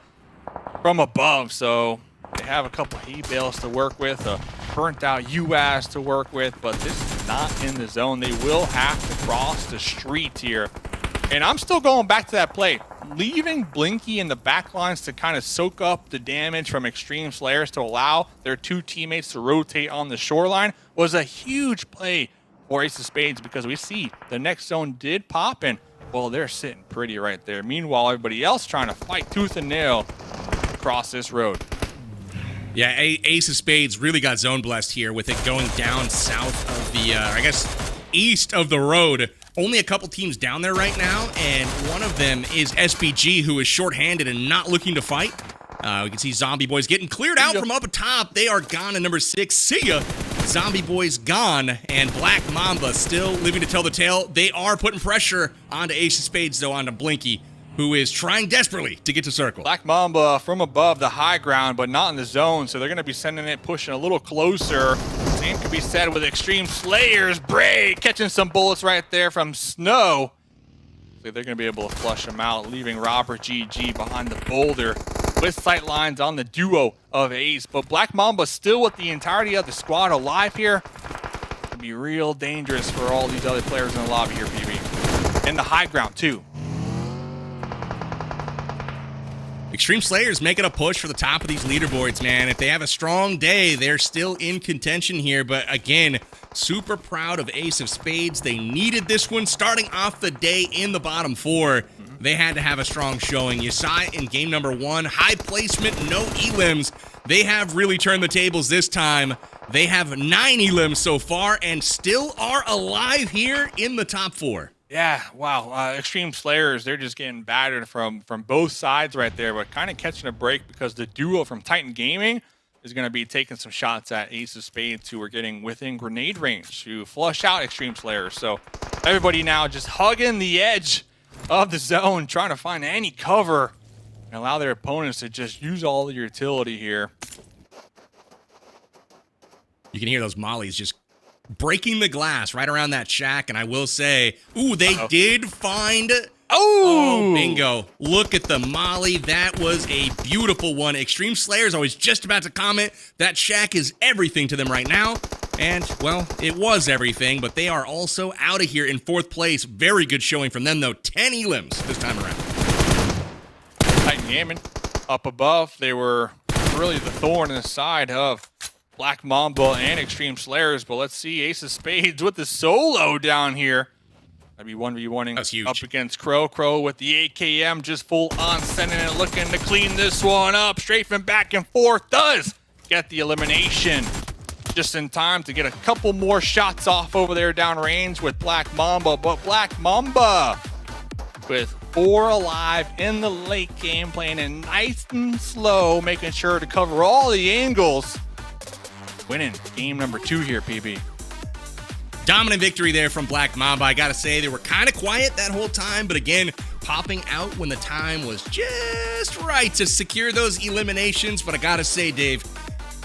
Speaker 2: from above. So they have a couple hay bales to work with, a burnt out UAS to work with, but this is not in the zone. They will have to cross the street here. And I'm still going back to that play. Leaving Blinky in the back lines to kind of soak up the damage from Extreme Slayers to allow their 2 teammates to rotate on the shoreline was a huge play for Ace of Spades, because we see the next zone did pop, and, well, they're sitting pretty right there. Meanwhile, everybody else trying to fight tooth and nail across this road.
Speaker 4: Yeah, Ace of Spades really got zone blessed here with it going down south of the, I guess, east of the road. Only a couple teams down there right now, and one of them is SBG, who is shorthanded and not looking to fight. We can see Zombie Boys getting cleared out from up top. They are gone at number 6. See ya. Zombie Boys gone, and Black Mamba still living to tell the tale. They are putting pressure onto Ace of Spades, though, onto Blinky. who is trying desperately to get to circle.
Speaker 2: Black Mamba from above the high ground, but not in the zone, so they're going to be sending it, pushing a little closer. Same could be said with Extreme Slayers. Bray catching some bullets right there from Snow. So they're going to be able to flush him out, leaving Robert GG behind the boulder with sight lines on the duo of Ace. But Black Mamba still with the entirety of the squad alive here. It could be real dangerous for all these other players in the lobby here, PB. And the high ground, too.
Speaker 4: Extreme Slayers making a push for the top of these leaderboards, man. If they have a strong day, they're still in contention here. But again, super proud of Ace of Spades. They needed this one starting off the day in the bottom 4. They had to have a strong showing. You saw it in game number 1. High placement, no elims. They have really turned the tables this time. They have 9 elims so far and still are alive here in the top 4.
Speaker 2: Yeah, wow. Extreme Slayers, they're just getting battered from both sides right there, but kind of catching a break because the duo from Titan Gaming is going to be taking some shots at Ace of Spades, who are getting within grenade range to flush out Extreme Slayers. So everybody now just hugging the edge of the zone, trying to find any cover and allow their opponents to just use all the utility here.
Speaker 4: You can hear those mollies just breaking the glass right around that shack, and I will say, ooh, they did find... Oh, bingo. Look at the molly. That was a beautiful one. Extreme Slayers, I was just about to comment, that shack is everything to them right now. And, well, it was everything, but they are also out of here in 4th place. Very good showing from them, though. 10 elims this time around.
Speaker 2: Titan Gaming up above. They were really the thorn in the side of Black Mamba and Extreme Slayers, but let's see Ace of Spades with the solo down here. That'd be 1v1ing up against Crow. Crow with the AKM just full on sending it, looking to clean this one up. Strafing back and forth, does get the elimination just in time to get a couple more shots off over there downrange with Black Mamba. But Black Mamba with 4 alive in the late game, playing it nice and slow, making sure to cover all the angles. Winning game number 2 here, PB.
Speaker 4: Dominant victory there from Black Mamba. I gotta say, they were kind of quiet that whole time, but again, popping out when the time was just right to secure those eliminations. But I gotta say, Dave,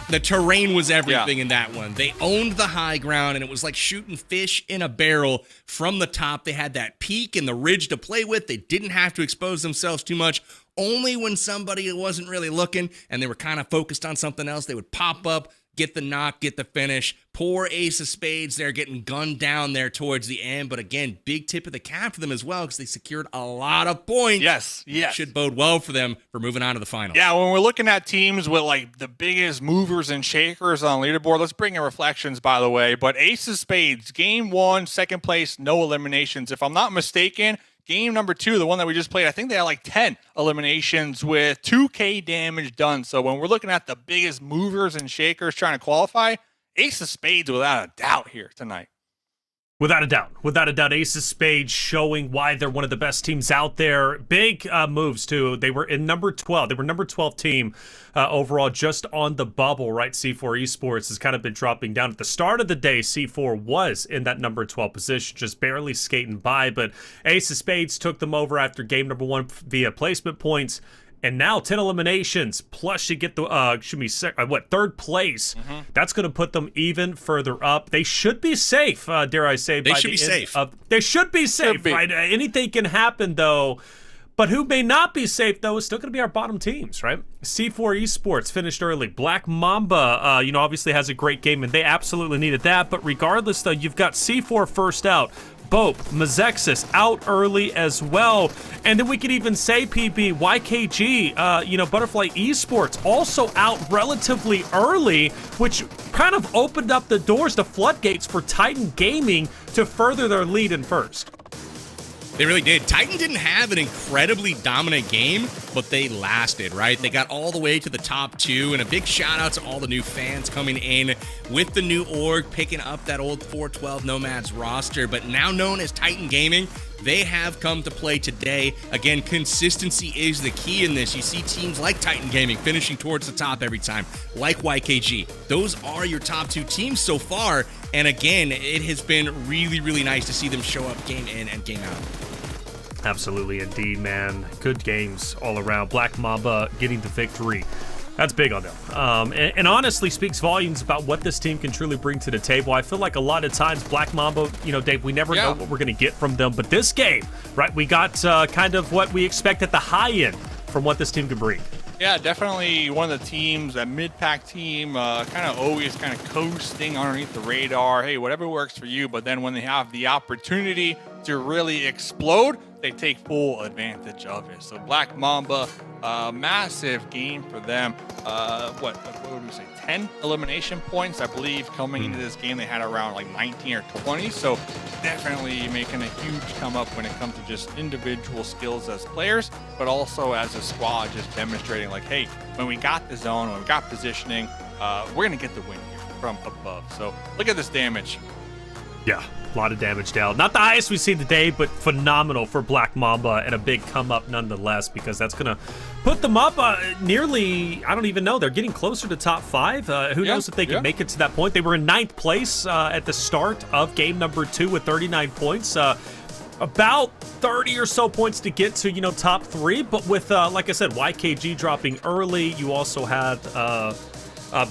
Speaker 4: the terrain was everything in that one. They owned the high ground, and it was like shooting fish in a barrel from the top. They had that peak and the ridge to play with. They didn't have to expose themselves too much. Only when somebody wasn't really looking and they were kind of focused on something else, they would pop up, get the knock, get the finish. Poor Ace of Spades there getting gunned down there towards the end. But again, big tip of the cap for them as well, because they secured a lot of points.
Speaker 2: Yes.
Speaker 4: Should bode well for them for moving on to the final.
Speaker 2: Yeah, when we're looking at teams with like the biggest movers and shakers on leaderboard, let's bring in reflections, by the way. But Ace of Spades, game 1, 2nd place, no eliminations. If I'm not mistaken, game number 2, the one that we just played, I think they had like 10 eliminations with 2K damage done. So when we're looking at the biggest movers and shakers trying to qualify, Ace of Spades without a doubt here tonight.
Speaker 5: Without a doubt, Ace of Spades showing why they're one of the best teams out there. Big moves, too. They were in number 12. They were number 12 team overall, just on the bubble, right? C4 Esports has kind of been dropping down. At the start of the day, C4 was in that number 12 position, just barely skating by. But Ace of Spades took them over after game number 1 via placement points. And now 10 eliminations, plus you get the, 3rd place. That's going to put them even further up. They should be safe, dare I say.
Speaker 4: They should be safe.
Speaker 5: They should be safe, right? Anything can happen, though. But who may not be safe, though, is still going to be our bottom teams, right? C4 Esports finished early. Black Mamba, obviously has a great game, and they absolutely needed that. But regardless, though, you've got C4 first out. Bope, Mazexis out early as well. And then we could even say, PB, YKG, Butterfly Esports also out relatively early, which kind of opened up the doors, the floodgates for Titan Gaming to further their lead in first.
Speaker 4: They really did. Titan didn't have an incredibly dominant game, but they lasted, right? They got all the way to the top 2, and a big shout out to all the new fans coming in with the new org, picking up that old 412 Nomads roster, but now known as Titan Gaming. They have come to play today. Again, consistency is the key in this. You see teams like Titan Gaming finishing towards the top every time, like YKG. Those are your top 2 teams so far. And again, it has been really, really nice to see them show up game in and game out.
Speaker 5: Absolutely, indeed, man. Good games all around. Black Mamba getting the victory. That's big on them. And honestly speaks volumes about what this team can truly bring to the table. I feel like a lot of times Black Mamba, you know, Dave, we never know what we're going to get from them. But this game, right, we got kind of what we expect at the high end from what this team could bring.
Speaker 2: Yeah, definitely one of the teams, that mid-pack team, kind of always kind of coasting underneath the radar. Hey, whatever works for you. But then when they have the opportunity to really explode, they take full advantage of it. So Black Mamba, massive game for them. What would we say? 10 elimination points, I believe, coming into this game. They had around like 19 or 20. So definitely making a huge come up when it comes to just individual skills as players, but also as a squad, just demonstrating like, hey, when we got the zone, when we got positioning, we're going to get the win here from above. So look at this damage.
Speaker 5: Yeah, a lot of damage down. Not the highest we've seen today, but phenomenal for Black Mamba and a big come up nonetheless, because that's going to put them up nearly, I don't even know, they're getting closer to top 5. Who knows if they can make it to that point. They were in 9th place at the start of game number 2 with 39 points. About 30 or so points to get to, you know, top 3. But with, like I said, YKG dropping early, you also had...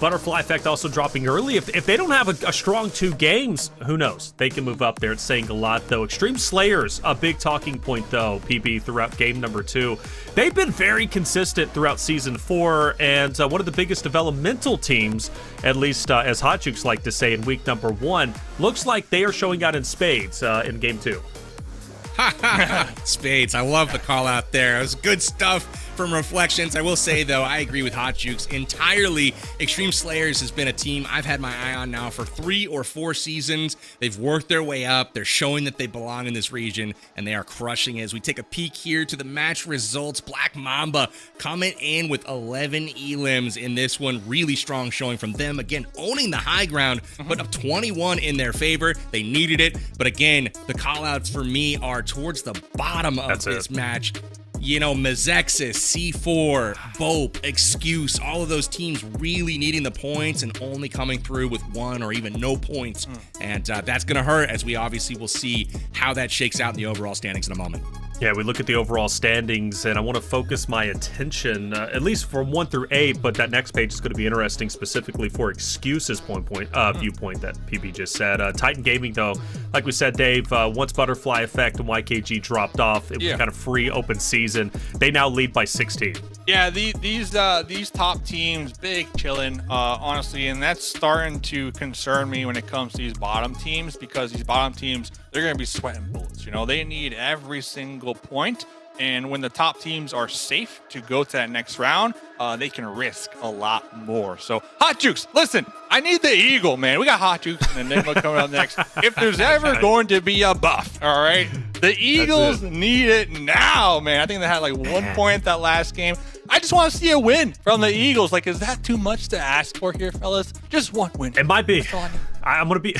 Speaker 5: Butterfly Effect also dropping early. If they don't have a strong 2 games, who knows? They can move up there. It's saying a lot, though. Extreme Slayers, a big talking point, though, PB, throughout game number 2. They've been very consistent throughout Season 4, and one of the biggest developmental teams, at least as Hot Jukes like to say, in week number 1. Looks like they are showing out in spades in game 2.
Speaker 4: Spades. I love the call out there. It was good stuff from Reflections. I will say, though, I agree with Hot Jukes entirely. Extreme Slayers has been a team I've had my eye on now for 3 or 4 seasons. They've worked their way up. They're showing that they belong in this region, and they are crushing it. As we take a peek here to the match results, Black Mamba coming in with 11 elims in this one. Really strong showing from them. Again, owning the high ground, but up 21 in their favor. They needed it. But again, the call-outs for me are towards the bottom of this match. You know, Mezexis, C4, Bope, Excuse, all of those teams really needing the points and only coming through with 1 or even no points. And that's going to hurt, as we obviously will see how that shakes out in the overall standings in a moment.
Speaker 5: Yeah, we look at the overall standings, and I want to focus my attention, at least from 1 through 8, but that next page is going to be interesting specifically for Excuses viewpoint that PB just said. Titan Gaming, though, like we said, Dave, once Butterfly Effect and YKG dropped off, it was kind of free open season. They now lead by 16.
Speaker 2: Yeah, these top teams, big chillin', honestly, and that's starting to concern me when it comes to these bottom teams, because these bottom teams, they're going to be sweating bullets. You know, they need every single point, and when the top teams are safe to go to that next round, they can risk a lot more. So, Hot Jukes, listen, I need the Eagle, man. We got Hot Jukes and Enigma coming up next. If there's ever going to be a buff, all right, the Eagles need it now, man. I think they had like 1 point that last game. I just want to see a win from the Eagles. Like, is that too much to ask for here, fellas? Just 1 win.
Speaker 5: It might be. I'm going to be...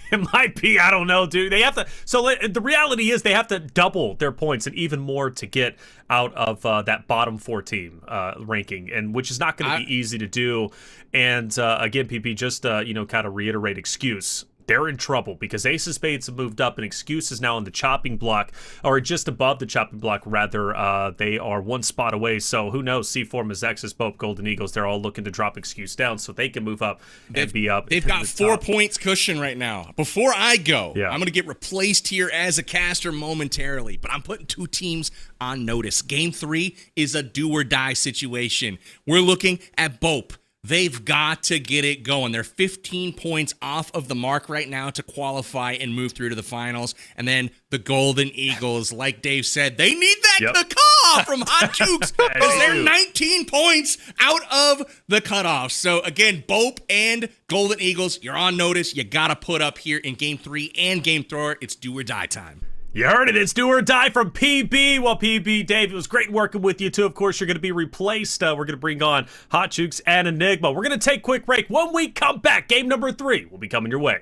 Speaker 5: It might be. I don't know, dude. They have to. So the reality is they have to double their points and even more to get out of that bottom 4 team ranking, and which is not going to be easy to do. And again, PP, just kind of reiterate Excuse. They're in trouble because Ace of Spades have moved up and Excuse is now on the chopping block, or just above the chopping block, rather. They are 1 spot away, so who knows? C4, Mezexis, Bope, Golden Eagles, they're all looking to drop Excuse down so they can move up and be up.
Speaker 4: They've got 4 points cushion right now. Before I go, I'm going to get replaced here as a caster momentarily, but I'm putting 2 teams on notice. Game 3 is a do-or-die situation. We're looking at Bope. They've got to get it going. They're 15 points off of the mark right now to qualify and move through to the finals. And then the Golden Eagles, like Dave said, they need that cutoff from Hot Jukes because they're 19 points out of the cutoff. So again, Bope and Golden Eagles, you're on notice. You got to put up here in Game 3 and Game 4. It's do or die time.
Speaker 5: You heard it. It's do or die from PB. Well, PB, Dave, it was great working with you, too. Of course, you're going to be replaced. We're going to bring on Hot Jukes and Enigma. We're going to take a quick break. When we come back, game number 3 will be coming your way.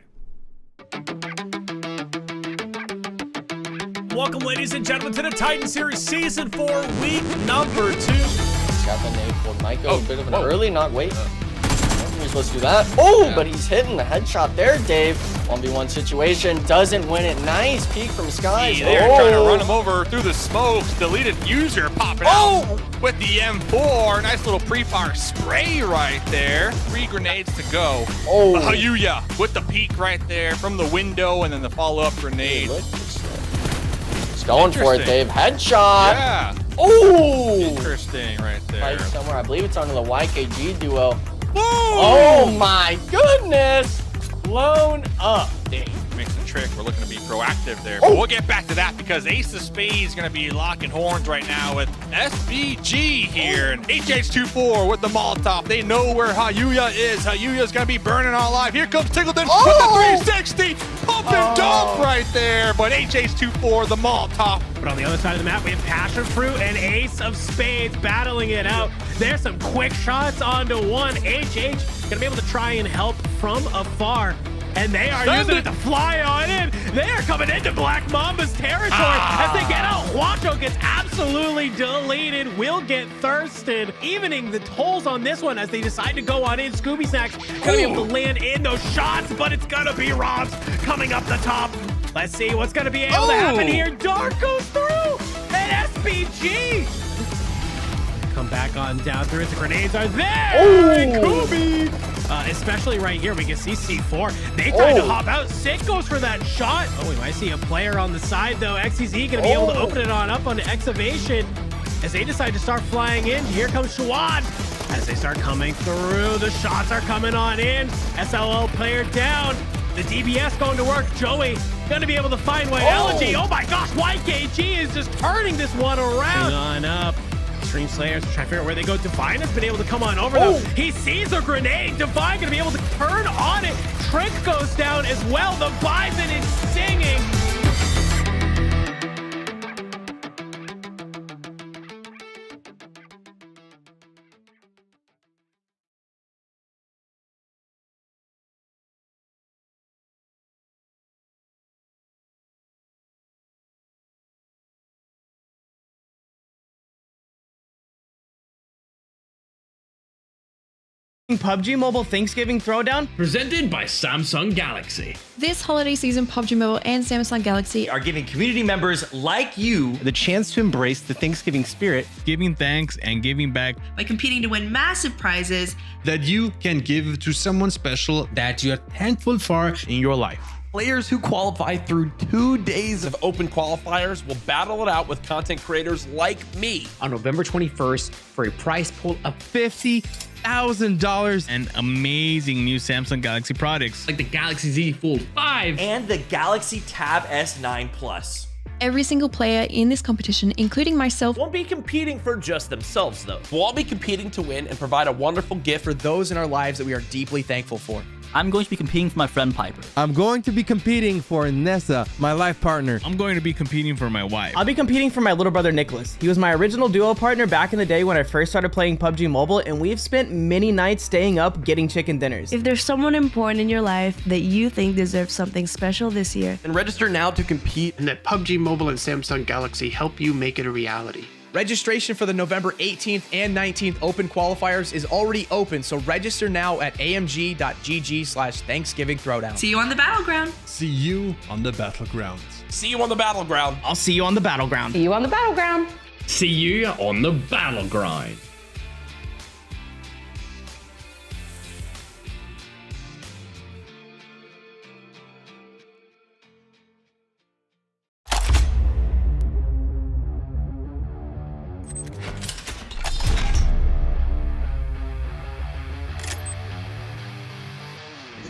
Speaker 5: Welcome, ladies and gentlemen, to the Titan Series Season 4, week number 2.
Speaker 6: Got the name for Michael. A bit of an early not wait. He's Let's do that. Oh, but he's hitting the headshot there, Dave. 1v1 situation, doesn't win it. Nice peek from Skies.
Speaker 2: They're trying to run him over through the smokes. Deleted user popping out with the M4. Nice little pre-fire spray right there. 3 grenades to go. Hayuya with the peek right there from the window, and then the follow-up grenade.
Speaker 6: He's going for it, Dave. Headshot.
Speaker 2: Yeah.
Speaker 6: Oh!
Speaker 2: Interesting right there.
Speaker 6: Fight somewhere. I believe it's under the YKG duo.
Speaker 2: Woo!
Speaker 6: Oh my goodness! Blown up, Dave.
Speaker 2: Makes a trick. We're looking to be proactive there. But we'll get back to that because Ace of Spades is going to be locking horns right now with SBG here. And HH24 with the Molotov. They know where Hayuya is. Hayuya's going to be burning all alive. Here comes Tiggleton with the 360. Pump and dump right there. But HH24, the Molotov.
Speaker 3: But on the other side of the map, we have Passion Fruit and Ace of Spades battling it out. There's some quick shots onto one. HH gonna be able to try and help from afar. And they are using it to fly on in. They are coming into Black Mamba's territory. As they get out, Huacho gets absolutely deleted. Will get thirsted, evening the tolls on this one as they decide to go on in. Scooby Snack's gonna be able to land in those shots, but it's gonna be Robs coming up the top. Let's see what's gonna be able to happen here. Dark goes through, and SBG come back on down through it. The grenades are there. And Kubi, especially right here, we can see C4. They tried to hop out. Sick goes for that shot. Oh, we might see a player on the side though. XCZ gonna be able to open it on up on Excavation as they decide to start flying in. Here comes Schwan. As they start coming through, the shots are coming on in. SLL player down. The DBS going to work. Joey gonna be able to find White Elegy. Oh my gosh, YKG is just turning this one around. Hang on up. Extreme Slayers trying to figure out where they go. Divine has been able to come on over though. He sees a grenade. Divine gonna be able to turn on it. Trick goes down as well. The Bison is singing.
Speaker 7: PUBG Mobile Thanksgiving Throwdown
Speaker 8: presented by Samsung Galaxy.
Speaker 9: This holiday season, PUBG Mobile and Samsung Galaxy
Speaker 10: are giving community members like you
Speaker 7: the chance to embrace the Thanksgiving spirit,
Speaker 8: Giving thanks and giving back
Speaker 11: by competing to win massive prizes
Speaker 12: that you can give to someone special
Speaker 8: that you're thankful for in your life.
Speaker 13: Players who qualify through 2 days of open qualifiers will battle it out with content creators like me
Speaker 7: on November 21st for a prize pool of $50,000
Speaker 8: and amazing new Samsung Galaxy products
Speaker 10: like the Galaxy Z Fold 5 and the Galaxy Tab S9 Plus.
Speaker 9: Every single player in this competition, including myself,
Speaker 10: won't be competing for just themselves though.
Speaker 13: We'll all be competing to win and provide a wonderful gift
Speaker 7: for those in our lives that we are deeply thankful for.
Speaker 14: I'm going to be competing for my friend Piper.
Speaker 15: I'm going to be competing for Nessa, my life partner.
Speaker 8: I'm going to be competing for my wife.
Speaker 7: I'll be competing for my little brother Nicholas. He was my original duo partner back in the day when I first started playing PUBG Mobile, and we've spent many nights staying up getting chicken dinners.
Speaker 11: If there's someone important in your life that you think deserves something special this year,
Speaker 13: then register now to compete
Speaker 16: and let PUBG Mobile and Samsung Galaxy help you make it a reality.
Speaker 7: Registration for the November 18th and 19th Open Qualifiers is already open, so register now at amg.gg/Thanksgiving Throwdown.
Speaker 11: See you on the battleground.
Speaker 12: See you on the battlegrounds.
Speaker 13: See you on the battleground.
Speaker 7: I'll see you on the battleground.
Speaker 11: See you on the battleground.
Speaker 8: See you on the battleground.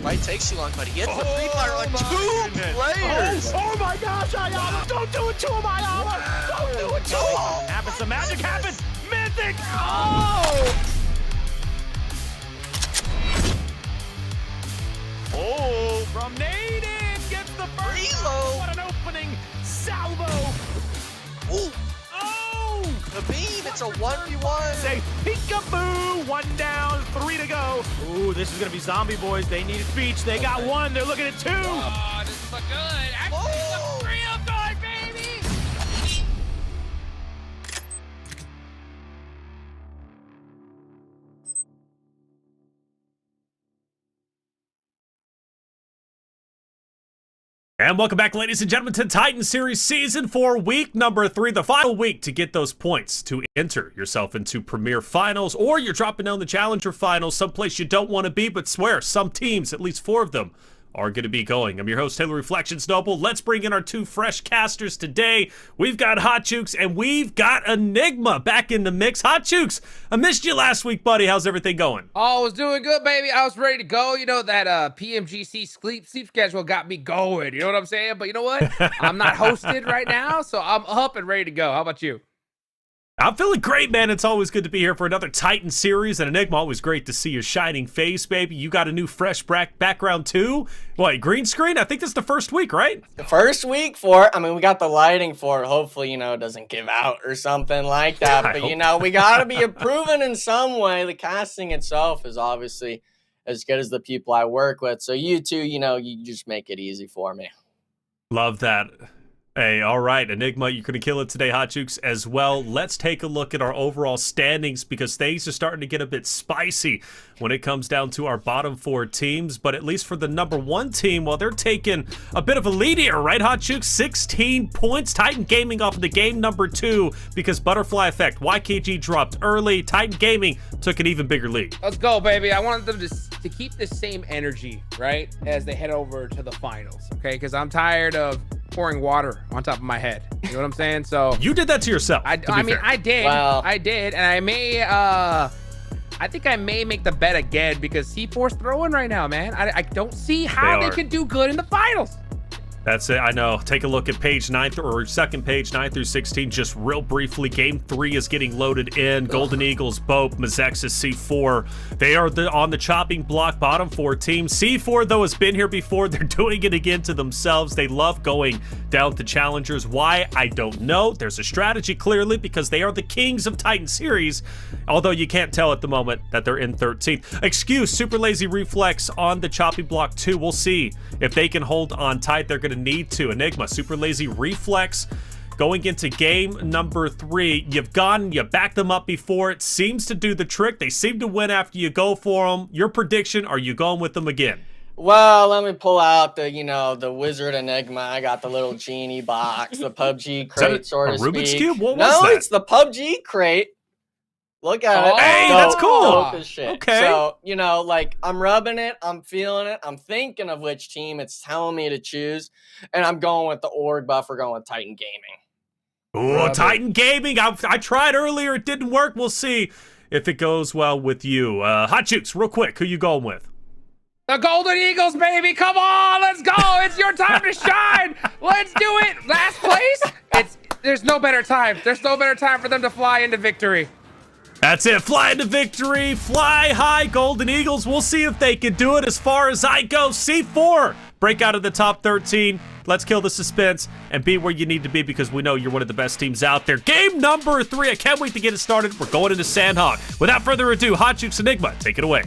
Speaker 1: Might take too long, but he hits the free fire on 2 players.
Speaker 3: Oh my gosh, Ayala! Don't do it to him, Ayala! Don't do it to him! Happens, the magic happens! Mythic! Oh! Oh, from Naden gets the first.
Speaker 1: Reload.
Speaker 3: What an opening salvo!
Speaker 1: Ooh.
Speaker 3: Oh!
Speaker 1: The beam, it's a 1v1.
Speaker 3: Say peekaboo, 1 down, 3 to go. Ooh, this is gonna be zombie boys. They need a speech. They got 1. They're looking at 2.
Speaker 2: Oh, this is so good. Actually,
Speaker 5: And welcome back, ladies and gentlemen, to Titan Series Season 4, week number 3, the final week to get those points to enter yourself into Premier Finals, or you're dropping down the Challenger Finals, someplace you don't want to be, but swear, some teams, at least 4 of them, are going to be going. I'm your host, Taylor Reflections Noble. Let's bring in our 2 fresh casters today. We've got Hot Jukes and we've got Enigma back in the mix. Hot Jukes, I missed you last week, buddy. How's everything going?
Speaker 17: Oh, I was doing good, baby. I was ready to go. You know, that PMGC sleep schedule got me going. You know what I'm saying? But you know what? I'm not hosted right now, so I'm up and ready to go. How about you?
Speaker 5: I'm feeling great, man. It's always good to be here for another Titan series. And Enigma, always great to see your shining face, baby. You got a new fresh background too? What, green screen? I think this is the first week, right?
Speaker 6: The first week for it. I mean, we got the lighting for it. Hopefully, you know, it doesn't give out or something like that. But, you know, we got to be improving in some way. The casting itself is obviously as good as the people I work with. So you two, you know, you just make it easy for me.
Speaker 5: Love that. Hey, all right, Enigma, you're going to kill it today, Hot Jukes, as well. Let's take a look at our overall standings because things are starting to get a bit spicy when it comes down to our bottom 4 teams. But at least for the number 1 team, well, they're taking a bit of a lead here, right, Hot Jukes? 16 points. Titan Gaming off of the game number 2 because Butterfly Effect, YKG dropped early. Titan Gaming took an even bigger lead.
Speaker 17: Let's go, baby. I wanted them to keep the same energy, right, as they head over to the finals, okay? Because I'm tired of pouring water on top of my head. You know what I'm saying? So
Speaker 5: you did that to yourself.
Speaker 17: I mean, I did. Well, I did, and I may. I think I may make the bet again because C4's throwing right now, man. I don't see how they can do good in the finals.
Speaker 5: That's it. I know. Take a look at page 9 or second page 9 through 16. Just real briefly, game 3 is getting loaded in. Golden Eagles, Bope, Mazexis, C4. They are on the chopping block, bottom 4 teams. C4 though has been here before. They're doing it again to themselves. They love going down to challengers. Why? I don't know. There's a strategy clearly because they are the kings of Titan series. Although you can't tell at the moment that they're in 13th. Excuse Super Lazy Reflex on the chopping block 2. We'll see if they can hold on tight. They're going to need to. Enigma, Super Lazy Reflex going into game number 3. You backed them up before. It seems to do the trick. They seem to win after you go for them. Your prediction, are you going with them again?
Speaker 6: Well, let me pull out the, you know, the Wizard Enigma. I got the little genie box, the PUBG crate, so to speak.
Speaker 5: Rubik's Cube? What was
Speaker 6: that? No,
Speaker 5: that?
Speaker 6: it's the PUBG crate. Look at it.
Speaker 5: Hey, that's cool.
Speaker 6: Okay. So, you know, like, I'm rubbing it. I'm feeling it. I'm thinking of which team it's telling me to choose. And I'm going with the org buffer, going with Titan Gaming.
Speaker 5: Oh, Titan Gaming. I tried earlier. It didn't work. We'll see if it goes well with you. Hot Jukes, real quick. Who you going with?
Speaker 17: The Golden Eagles, baby. Come on. Let's go. It's your time to shine. Let's do it. Last place. There's no better time. There's no better time for them to fly into victory.
Speaker 5: That's it. Fly into victory. Fly high, Golden Eagles. We'll see if they can do it. As far as I go, C4 break out of the top 13. Let's kill the suspense and be where you need to be because we know you're one of the best teams out there. Game number 3. I can't wait to get it started. We're going into Sandhawk. Without further ado, Hot Jukes Enigma, take it away.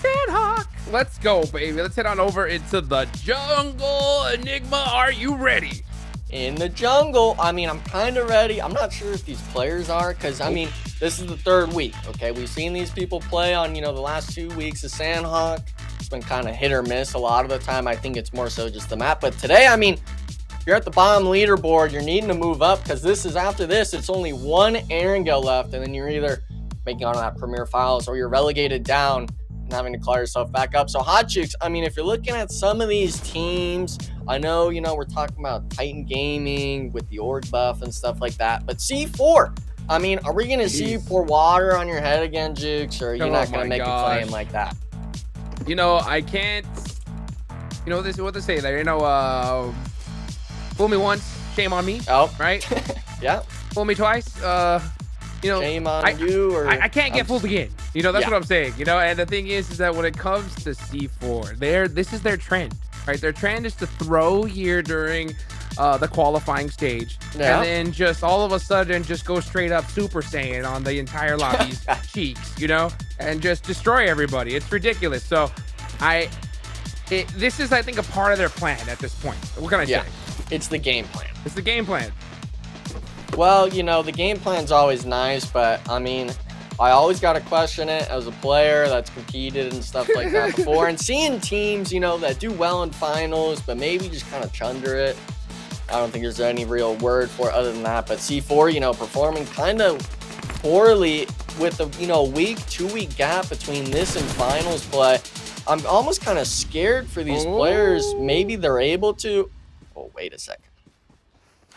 Speaker 17: Sandhawk. Let's go, baby. Let's head on over into the jungle. Enigma, are you ready?
Speaker 6: In the jungle. I mean, I'm kind of ready. I'm not sure if these players are because, I mean, this is the 3rd week, okay? We've seen these people play on, you know, the last 2 weeks of Sandhawk. It's been kind of hit or miss a lot of the time. I think it's more so just the map. But today, I mean, if you're at the bottom leaderboard, you're needing to move up because after this, it's only 1 Erangel left, and then you're either making on that Premier Finals or you're relegated down and having to claw yourself back up. So Hot Jukes, I mean, if you're looking at some of these teams, I know, you know, we're talking about Titan Gaming with the org buff and stuff like that, but C4, I mean, are we going to see you pour water on your head again, Jukes, or are you not going to make a claim like that?
Speaker 17: You know, I can't, you know, this is what they say there, you know, fool me once, shame on me.
Speaker 6: Oh.
Speaker 17: Right?
Speaker 6: Yeah.
Speaker 17: Fool me twice, you know,
Speaker 6: shame on you, or
Speaker 17: I can't get fooled again. You know, that's what I'm saying. You know, and the thing is that when it comes to C4, this is their trend, right? Their trend is to throw here during the qualifying stage, and then just all of a sudden just go straight up Super Saiyan on the entire lobby's cheeks, you know, and just destroy everybody. It's ridiculous. So, this is, I think, a part of their plan at this point. What can I say?
Speaker 6: It's the game plan.
Speaker 17: It's the game plan.
Speaker 6: Well, you know, the game plan's always nice, but I mean, I always got to question it as a player that's competed and stuff like that before. And seeing teams, you know, that do well in finals, but maybe just kind of chunder it. I don't think there's any real word for it other than that. But C4, you know, performing kind of poorly with the, you know, two-week gap between this and finals play. I'm almost kind of scared for these players. Maybe they're able to. Oh, wait a second.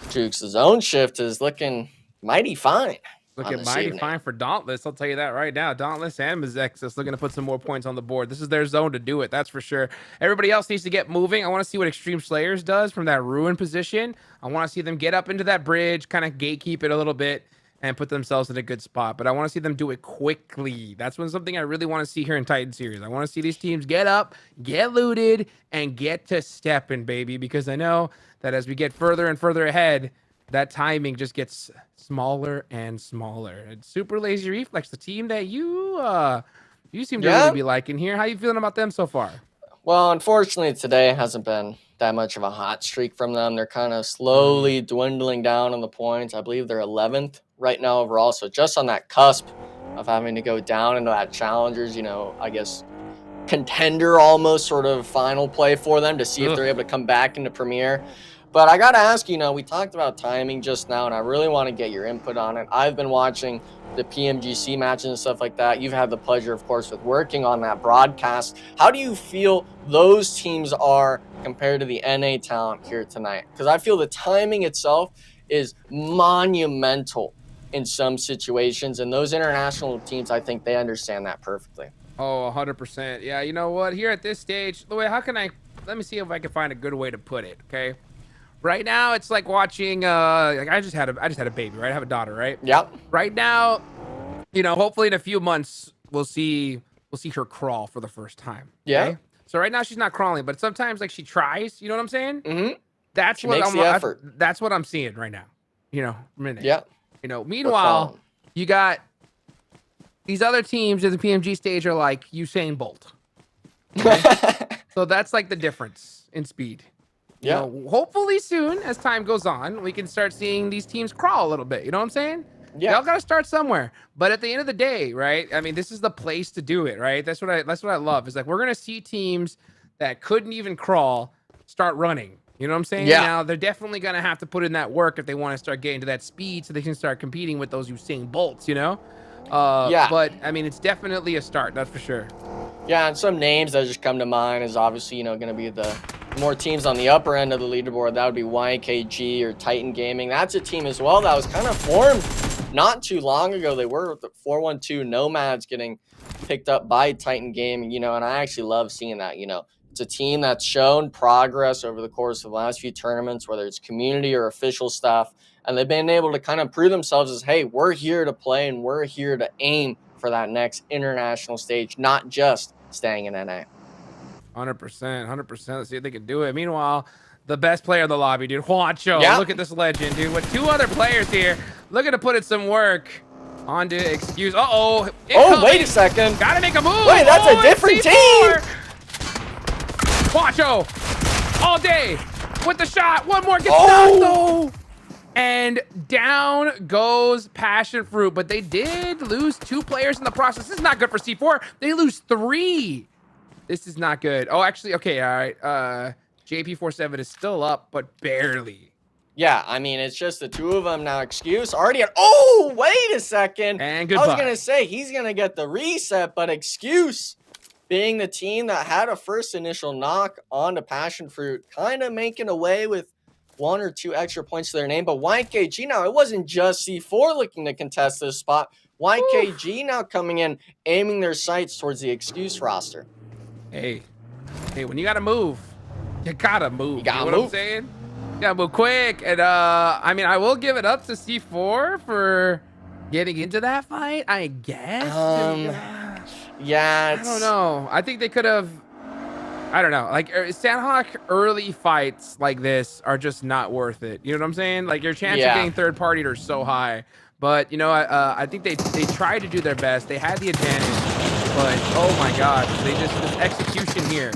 Speaker 6: Juke's zone shift is looking mighty fine.
Speaker 17: Looking mighty fine for Dauntless. I'll tell you that right now. Dauntless and Mizexus looking to put some more points on the board. This is their zone to do it. That's for sure. Everybody else needs to get moving. I want to see what Extreme Slayers does from that ruin position. I want to see them get up into that bridge, kind of gatekeep it a little bit, and put themselves in a good spot. But I want to see them do it quickly. That's something I really want to see here in Titan Series. I want to see these teams get up, get looted, and get to stepping, baby. Because I know that as we get further and further ahead, that timing just gets smaller and smaller. And Super Lazy Reflex, the team that you seem to really be liking here. How you feeling about them so far?
Speaker 6: Well, unfortunately, today hasn't been that much of a hot streak from them. They're kind of slowly dwindling down on the points. I believe they're 11th right now overall. So just on that cusp of having to go down into that challengers, you know, I guess contender almost sort of final play for them to see if they're able to come back into Premier. But I got to ask, you know, we talked about timing just now, and I really want to get your input on it. I've been watching the PMGC matches and stuff like that. You've had the pleasure, of course, with working on that broadcast. How do you feel those teams are compared to the NA talent here tonight? Because I feel the timing itself is monumental in some situations, and those international teams, I think they understand that perfectly.
Speaker 17: Oh, 100%. Yeah, you know what? Here at this stage, Louis, let me see if I can find a good way to put it, okay? Right now, it's like watching. Like I just had a baby, right? I have a daughter, right?
Speaker 6: Yep.
Speaker 17: Right now, you know, hopefully in a few months we'll see her crawl for the first time.
Speaker 6: Yeah.
Speaker 17: Okay? So right now she's not crawling, but sometimes like she tries. You know what I'm saying?
Speaker 6: Mm-hmm.
Speaker 17: That's that's what I'm seeing right now. You know, minute.
Speaker 6: Yeah.
Speaker 17: You know. Meanwhile, you got these other teams in the PMG stage are like Usain Bolt. Okay? So that's like the difference in speed. You know, hopefully soon, as time goes on, we can start seeing these teams crawl a little bit. You know what I'm saying?
Speaker 6: Yeah.
Speaker 17: Y'all got to start somewhere. But at the end of the day, right? I mean, this is the place to do it, right? That's what I love. Is like we're gonna see teams that couldn't even crawl start running. You know what I'm saying?
Speaker 6: Yeah.
Speaker 17: Now they're definitely gonna have to put in that work if they want to start getting to that speed, so they can start competing with those Usain Bolts. You know?
Speaker 6: Yeah.
Speaker 17: But I mean, it's definitely a start. That's for sure.
Speaker 6: Yeah, and some names that just come to mind is obviously, you know, going to be the more teams on the upper end of the leaderboard. That would be YKG or Titan Gaming. That's a team as well that was kind of formed not too long ago. They were with the 412 Nomads getting picked up by Titan Gaming, you know, and I actually love seeing that, you know. It's a team that's shown progress over the course of the last few tournaments, whether it's community or official stuff, and they've been able to kind of prove themselves as, hey, we're here to play and we're here to aim for that next international stage, not just staying in NA.
Speaker 17: 100%. Let's see if they can do it. Meanwhile, the best player in the lobby, dude, Juancho.
Speaker 6: Yeah.
Speaker 17: Look at this legend, dude. With two other players here, looking to put in some work onto Excuse. Uh-oh.
Speaker 6: Oh, wait a second.
Speaker 17: Gotta make a move.
Speaker 6: Wait, that's a different team.
Speaker 17: Juancho all day with the shot. One more gets knocked, though. And down goes Passion Fruit, but they did lose 2 players in the process. This is not good for C4. They lose 3. This is not good. Oh, actually, okay, all right. JP47 is still up, but barely.
Speaker 6: Yeah, I mean, it's just the two of them now. Excuse already. Oh, wait a second.
Speaker 17: And goodbye.
Speaker 6: I was going to say he's going to get the reset, but Excuse being the team that had a first initial knock onto Passion Fruit, kind of making away with 1 or 2 extra points to their name. But YKG now, it wasn't just C4 looking to contest this spot. YKG now coming in, aiming their sights towards the Excuse roster.
Speaker 17: Hey, when you got to move, you got to move.
Speaker 6: You got to
Speaker 17: move.
Speaker 6: move.
Speaker 17: What I'm saying? You got to move quick. And, I mean, I will give it up to C4 for getting into that fight, I guess.
Speaker 6: Yeah.
Speaker 17: I don't know. I think they could have... I don't know. Like, Sandhawk early fights like this are just not worth it. You know what I'm saying? Like, your chance of getting third-partied are so high. But, you know, I think they tried to do their best. They had the advantage. But, oh, my God. This execution here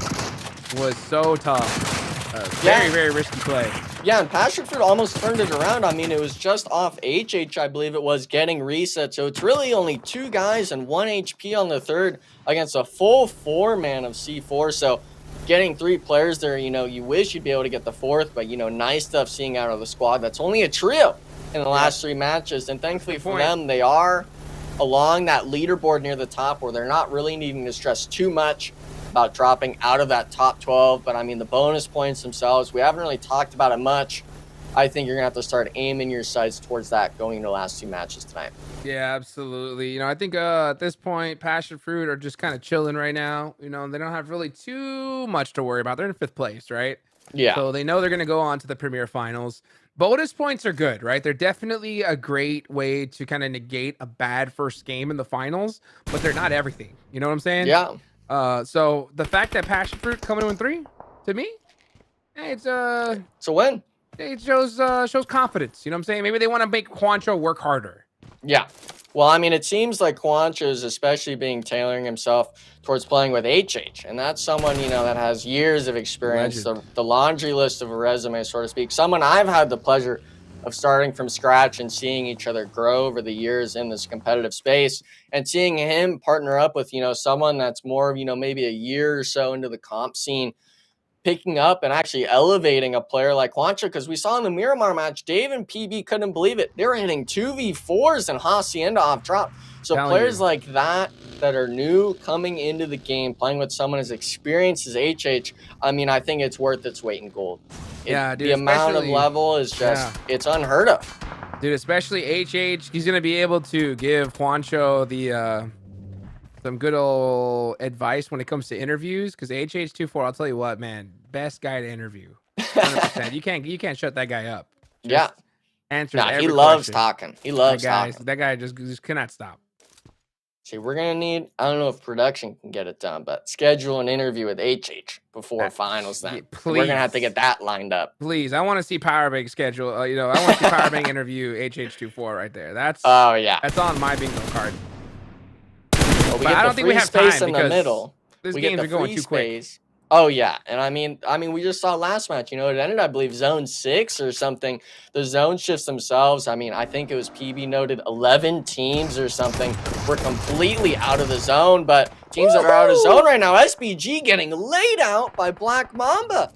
Speaker 17: was so tough. Very, very risky play.
Speaker 6: Yeah, and Passion Fruit almost turned it around. I mean, it was just off HH, I believe it was, getting reset. So it's really only 2 guys and 1 HP on the third against a full 4-man of C4. So getting 3 players there, you know, you wish you'd be able to get the 4th, but, you know, nice stuff seeing out of the squad. That's only a trio in the last 3 matches. And thankfully for them, they are along that leaderboard near the top where they're not really needing to stress too much about dropping out of that top 12. But I mean, the bonus points themselves, we haven't really talked about it much. I think you're gonna have to start aiming your sights towards that going into the last 2 matches tonight.
Speaker 17: Yeah, absolutely. You know, I think at this point, Passion Fruit are just kind of chilling right now. You know, they don't have really too much to worry about. They're in 5th place, right?
Speaker 6: Yeah.
Speaker 17: So they know they're gonna go on to the Premier Finals. Bonus points are good, right? They're definitely a great way to kind of negate a bad first game in the finals, but they're not everything. You know what I'm saying?
Speaker 6: Yeah.
Speaker 17: So the fact that Passion Fruit coming in 3, to me, hey, it's
Speaker 6: a win.
Speaker 17: It shows confidence. You know what I'm saying? Maybe they want to make Quancho work harder.
Speaker 6: Yeah. Well, I mean, it seems like Quancho is especially being tailoring himself towards playing with HH, and that's someone, you know, that has years of experience, the laundry list of a resume, so to speak. Someone I've had the pleasure of starting from scratch and seeing each other grow over the years in this competitive space, and seeing him partner up with, you know, someone that's more of, you know, maybe a year or so into the comp scene, picking up and actually elevating a player like Quancho, because we saw in the Miramar match, Dave and PB couldn't believe it. They were hitting 2v4s and Hacienda off drop. So players like that are new coming into the game, playing with someone as experienced as HH, I mean, I think it's worth its weight in gold.
Speaker 17: Yeah, dude,
Speaker 6: the amount of level is just, it's unheard of.
Speaker 17: Dude, especially HH, he's going to be able to give Quancho the some good old advice when it comes to interviews, because HH24, I'll tell you what, man, best guy to interview. 100%. You can't shut that guy up.
Speaker 6: Yeah.
Speaker 17: Answers every
Speaker 6: he loves
Speaker 17: question.
Speaker 6: talking. He loves talking.
Speaker 17: That guy just cannot stop.
Speaker 6: See, we're going to need, I don't know if production can get it done, but schedule an interview with HH before finals then.
Speaker 17: Please.
Speaker 6: We're going to have to get that lined up.
Speaker 17: Please. I want to see Powerbank schedule. You know, I want to see Powerbank interview HH24 right there. That's that's on my bingo card.
Speaker 6: Well,
Speaker 17: but I don't think we have time
Speaker 6: in the middle.
Speaker 17: These games are going too quick.
Speaker 6: Oh yeah, and I mean, we just saw last match. You know, it ended, I believe, zone 6 or something. The zone shifts themselves. I mean, I think it was PB noted 11 teams or something were completely out of the zone. But teams that are out of zone right now, SBG getting laid out by Black Mamba.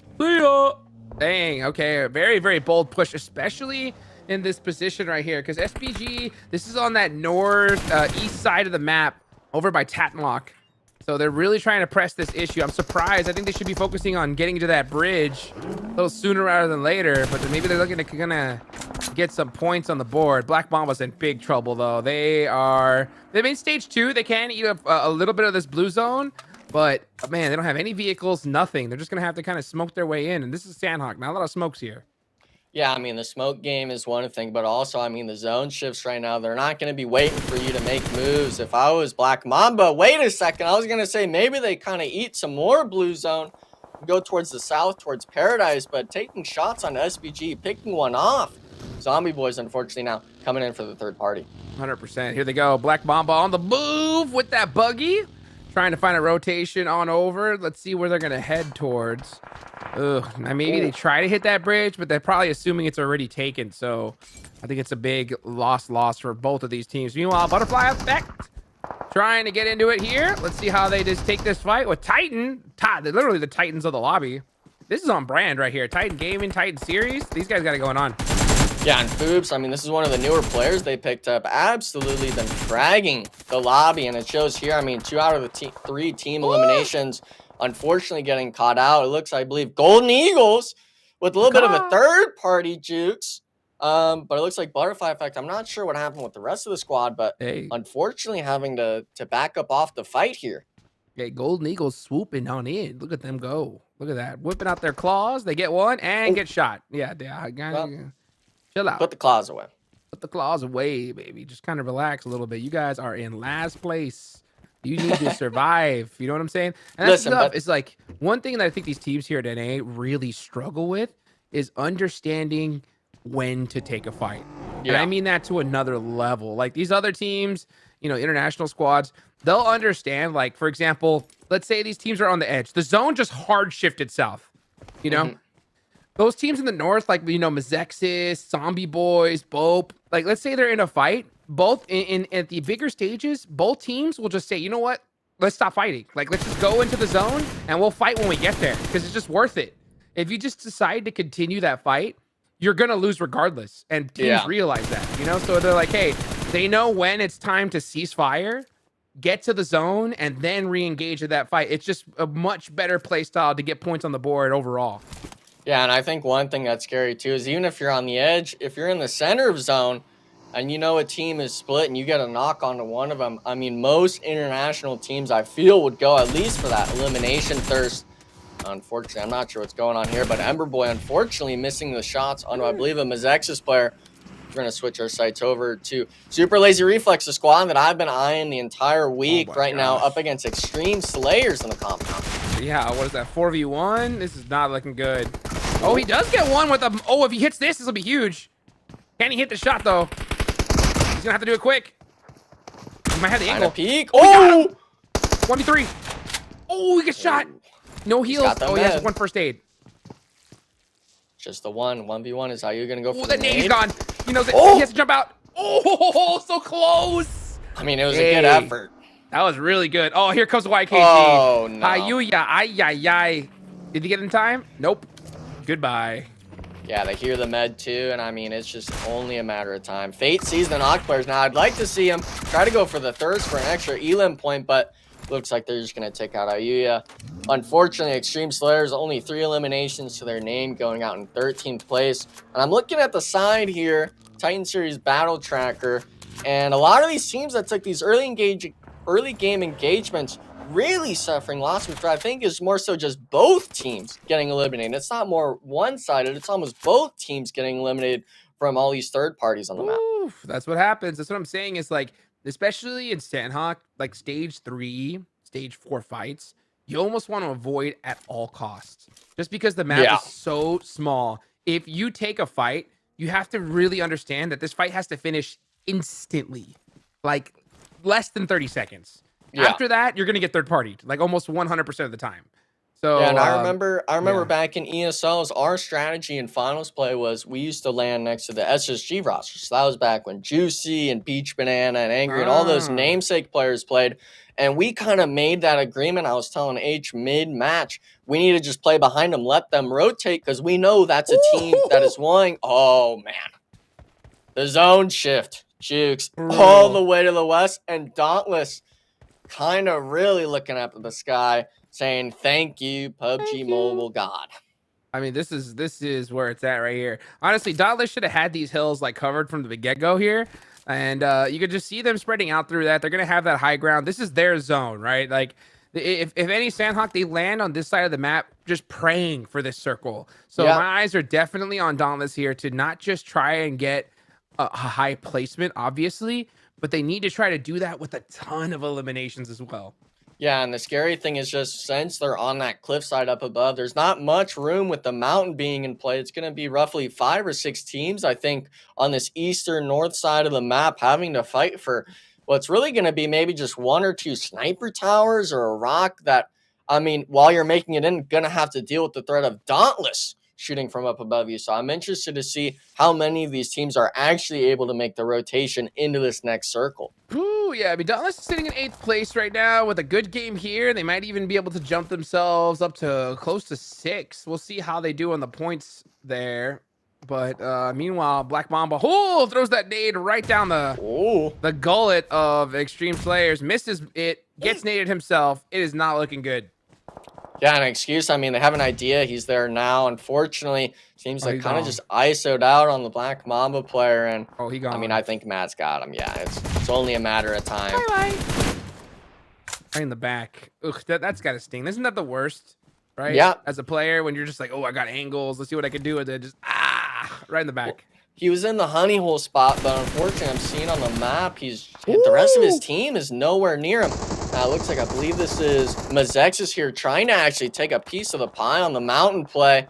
Speaker 17: Dang. Okay, a very, very bold push, especially in this position right here, because SBG, this is on that north east side of the map over by Tatlock. So they're really trying to press this issue. I'm surprised. I think they should be focusing on getting to that bridge a little sooner rather than later. But maybe they're looking to kind of get some points on the board. Black Mamba's in big trouble, though. They're in stage 2. They can eat up a little bit of this blue zone. But, man, they don't have any vehicles, nothing. They're just going to have to kind of smoke their way in. And this is Sandhawk. Not a lot of smokes here.
Speaker 6: Yeah, I mean, the smoke game is one thing, but also, I mean, the zone shifts right now, they're not going to be waiting for you to make moves. If I was Black Mamba, wait a second, I was going to say maybe they kind of eat some more blue zone, go towards the south, towards Paradise, but taking shots on SBG, picking one off. Zombie Boys, unfortunately, now coming in for the third party.
Speaker 17: 100%. Here they go. Black Mamba on the move with that buggy. Trying to find a rotation on over. Let's see where they're going to head towards. Ugh. Now maybe they try to hit that bridge, but they're probably assuming it's already taken. So I think it's a big loss for both of these teams. Meanwhile, Butterfly Effect trying to get into it here. Let's see how they just take this fight with Titan. They're literally the Titans of the lobby. This is on brand right here. Titan Gaming, Titan Series. These guys got it going on.
Speaker 6: Yeah, and Foobs, I mean, this is one of the newer players they picked up. Absolutely been dragging the lobby, and it shows here. I mean, 2 out of the 3 team eliminations, unfortunately getting caught out. It looks, I believe, Golden Eagles with a little bit of a third-party jukes. But it looks like Butterfly Effect. I'm not sure what happened with the rest of the squad, but unfortunately having to back up off the fight here.
Speaker 17: Okay, Golden Eagles swooping on in. Look at them go. Look at that. Whipping out their claws. They get one and get shot. Yeah, chill out.
Speaker 6: Put the claws away.
Speaker 17: Put the claws away, baby. Just kind of relax a little bit. You guys are in last place. You need to survive. You know what I'm saying? And that's stuff. It's like one thing that I think these teams here at NA really struggle with is understanding when to take a fight. Yeah. And I mean that to another level. Like these other teams, you know, international squads, they'll understand. Like, for example, let's say these teams are on the edge. The zone just hard shifted south, you know? those teams in the north, like, you know, Mazexis, Zombie Boys, Bope, like, let's say they're in a fight, both in at the bigger stages, both teams will just say, you know what, let's stop fighting. Like, let's just go into the zone and we'll fight when we get there, because it's just worth it. If you just decide to continue that fight, you're gonna lose regardless, and teams realize that, you know. So they're like, hey, they know when it's time to cease fire, get to the zone, and then re-engage in that fight. It's just a much better play style to get points on the board overall.
Speaker 6: Yeah, and I think one thing that's scary too is even if you're on the edge, if you're in the center of zone and you know a team is split and you get a knock onto one of them, I mean, most international teams I feel would go at least for that elimination thirst. Unfortunately, I'm not sure what's going on here, but Ember Boy unfortunately missing the shots onto, I believe, a Mazexis player. We're going to switch our sights over to Super Lazy Reflex, the squad that I've been eyeing the entire week now up against Extreme Slayers in the compound.
Speaker 17: Yeah, what is that, 4v1? This is not looking good. Oh, he does get one with a... Oh, if he hits this, this will be huge. Can he hit the shot, though? He's going to have to do it quick. He might have the angle.
Speaker 6: Peek.
Speaker 17: Oh! 1v3. Oh, he gets shot. No heals. Oh, he has one first aid.
Speaker 6: Just the 1v1 is how you're going to go for
Speaker 17: the nade. He's gone. He knows it.
Speaker 6: Oh!
Speaker 17: He has to jump out. Oh, so close.
Speaker 6: I mean, it was a good effort.
Speaker 17: That was really good. Oh, here comes YKG.
Speaker 6: Oh, no.
Speaker 17: Ayuya, ay. Did he get in time? Nope. Goodbye.
Speaker 6: Yeah, they hear the med too, and I mean, it's just only a matter of time. Fate sees the knock players. Now, I'd like to see him try to go for the thirst for an extra elim point, but looks like they're just going to take out Ayuya. Unfortunately, Extreme Slayers, only 3 eliminations to their name, going out in 13th place. And I'm looking at the side here, Titan Series Battle Tracker, and a lot of these teams that took these early game engagements really suffering loss, which I think is more so just both teams getting eliminated. It's not more one-sided. It's almost both teams getting eliminated from all these third parties on the map.
Speaker 17: Oof, that's what happens. That's what I'm saying is, like, especially in Sandhawk, like stage 3, stage 4 fights, you almost want to avoid at all costs. Just because the map is so small. If you take a fight, you have to really understand that this fight has to finish instantly. Like, less than 30 seconds. Yeah. After that, you're going to get third partied, like almost 100% of the time. So
Speaker 6: yeah, and I remember back in ESLs, our strategy in finals play was we used to land next to the SSG roster. So that was back when Juicy and Beach Banana and Angry and all those namesake players played. And we kind of made that agreement. I was telling H mid-match, we need to just play behind them, let them rotate, because we know that's a team that is willing. Oh, man. The zone shift. Jukes all the way to the west. And Dauntless kind of really looking up at the sky, saying, thank you, PUBG Mobile God.
Speaker 17: I mean, this is where it's at right here. Honestly, Dauntless should have had these hills like covered from the get-go here. And you could just see them spreading out through that. They're going to have that high ground. This is their zone, right? Like, if any Sandhawk, they land on this side of the map just praying for this circle. So my eyes are definitely on Dauntless here to not just try and get a high placement, obviously, but they need to try to do that with a ton of eliminations as well.
Speaker 6: Yeah, and the scary thing is just since they're on that cliffside up above, there's not much room with the mountain being in play. It's going to be roughly 5 or 6 teams, I think, on this eastern north side of the map having to fight for what's really going to be maybe just 1 or 2 sniper towers or a rock that, I mean, while you're making it in, going to have to deal with the threat of Dauntless shooting from up above you. So I'm interested to see how many of these teams are actually able to make the rotation into this next circle.
Speaker 17: Ooh, yeah, I mean, Dauntless is sitting in 8th place right now with a good game here. They might even be able to jump themselves up to close to 6. We'll see how they do on the points there. But meanwhile, Black Mamba throws that nade right down the gullet of Extreme Slayers. Misses it, gets naded himself. It is not looking good.
Speaker 6: Yeah, an excuse. I mean, they have an idea. He's there now. Unfortunately, seems like kind of just ISO'd out on the Black Mamba player. And
Speaker 17: he gone.
Speaker 6: I mean, I think Matt's got him. Yeah, it's only a matter of time.
Speaker 17: Bye-bye. Right in the back. Ugh, that's got to sting. Isn't that the worst? Right?
Speaker 6: Yeah.
Speaker 17: As a player, when you're just like, oh, I got angles. Let's see what I can do with it. Just, right in the back.
Speaker 6: Well, he was in the honey hole spot, but unfortunately, I'm seeing on the map, the rest of his team is nowhere near him. Now, it looks like I believe this is Mazexis here trying to actually take a piece of the pie on the mountain play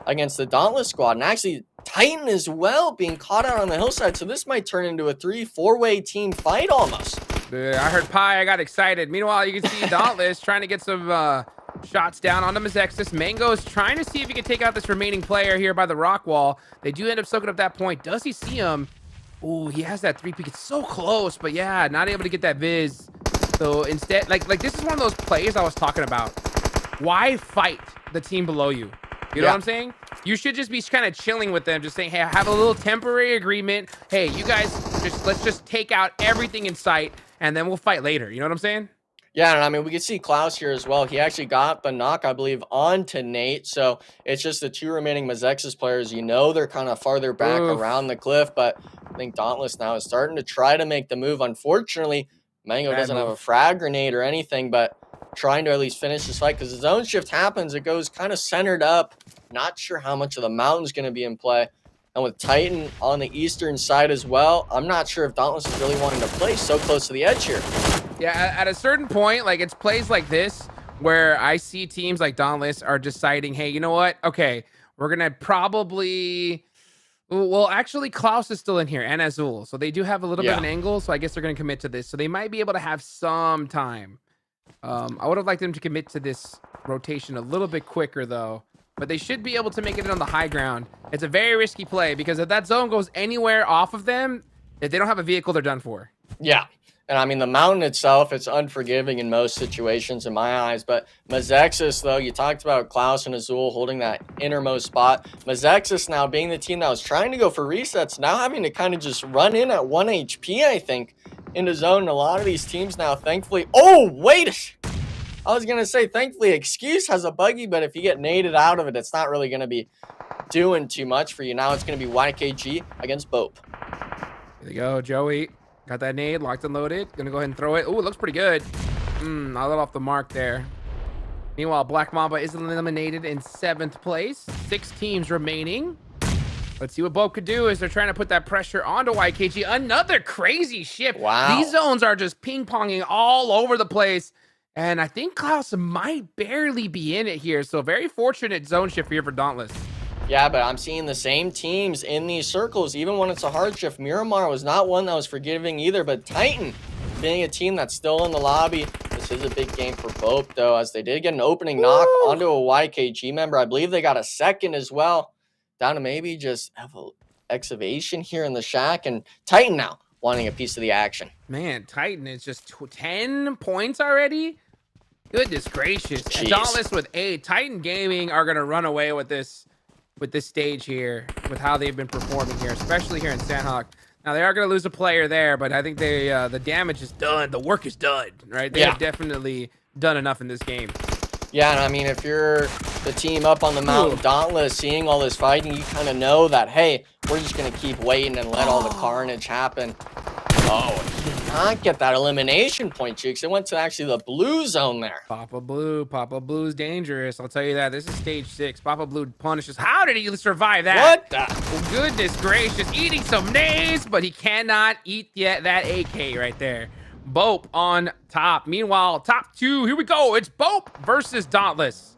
Speaker 6: against the Dauntless squad. And actually, Titan as well being caught out on the hillside. So this might turn into a 3-4-way team fight almost.
Speaker 17: I heard pie. I got excited. Meanwhile, you can see Dauntless trying to get some Shots down onto Mazexis. Mango's trying to see if he can take out this remaining player here by the rock wall. They do end up soaking up that point. Does he see him? Oh, he has that 3 peek. It's so close, but yeah, not able to get that viz. So instead, like this is one of those plays I was talking about. Why fight the team below you? You know what I'm saying? You should just be kind of chilling with them, just saying, hey, have a little temporary agreement. Hey, you guys, let's just take out everything in sight, and then we'll fight later. You know what I'm saying?
Speaker 6: Yeah, and I mean, we can see Klaus here as well. He actually got the knock, I believe, onto Nate. So it's just the 2 remaining Mazexis players. You know they're kind of farther back around the cliff, but I think Dauntless now is starting to try to make the move. Unfortunately, Mango doesn't have a frag grenade or anything, but trying to at least finish this fight because the zone shift happens. It goes kind of centered up. Not sure how much of the mountain's going to be in play. And with Titan on the eastern side as well, I'm not sure if Dauntless is really wanting to play so close to the edge here.
Speaker 17: Yeah, at a certain point, like it's plays like this where I see teams like Dauntless are deciding, hey, you know what? Okay, we're going to probably... Well, actually, Klaus is still in here and Azul. So they do have a little bit of an angle. So I guess they're going to commit to this. So they might be able to have some time. I would have liked them to commit to this rotation a little bit quicker, though. But they should be able to make it on the high ground. It's a very risky play because if that zone goes anywhere off of them, if they don't have a vehicle, they're done for.
Speaker 6: Yeah. And I mean, the mountain itself, it's unforgiving in most situations in my eyes. But Mazexis, though, you talked about Klaus and Azul holding that innermost spot. Mazexis now being the team that was trying to go for resets, now having to kind of just run in at 1 HP, I think, into zone. And a lot of these teams now, thankfully... Oh, wait! I was going to say, thankfully, Excuse has a buggy, but if you get naded out of it, it's not really going to be doing too much for you. Now it's going to be YKG against Bope.
Speaker 17: There you go, Joey. Got that nade, locked and loaded. Gonna go ahead and throw it. Ooh, it looks pretty good. A little off the mark there. Meanwhile, Black Mamba is eliminated in 7th place. 6 teams remaining. Let's see what Bope could do as they're trying to put that pressure onto YKG. Another crazy ship.
Speaker 6: Wow.
Speaker 17: These zones are just ping-ponging all over the place. And I think Klaus might barely be in it here. So very fortunate zone shift here for Dauntless.
Speaker 6: Yeah, but I'm seeing the same teams in these circles, even when it's a hard shift. Miramar was not one that was forgiving either, but Titan being a team that's still in the lobby. This is a big game for Bope, though, as they did get an opening knock onto a YKG member. I believe they got a second as well. Down to maybe just have an excavation here in the shack, and Titan now wanting a piece of the action.
Speaker 17: Man, Titan is just 10 points already. Goodness gracious. And Dauntless with 8. Titan Gaming are going to run away with this stage here, with how they've been performing here, especially here in Sandhawk. Now, they are going to lose a player there, but I think they the damage is done. The work is done, right? They have definitely done enough in this game.
Speaker 6: Yeah, and I mean, if you're the team up on the mountain, Dauntless, seeing all this fighting, you kind of know that, hey, we're just going to keep waiting and let all the carnage happen. Oh, he did not get that elimination point, Jukes. It went to actually the blue zone there.
Speaker 17: Papa Blue's dangerous. I'll tell you that. This is stage 6. Papa Blue punishes. How did he survive that?
Speaker 6: What the?
Speaker 17: Oh, goodness gracious. Eating some nades, but he cannot eat yet that AK right there. Bope on top. Meanwhile, top 2. Here we go. It's Bope versus Dauntless.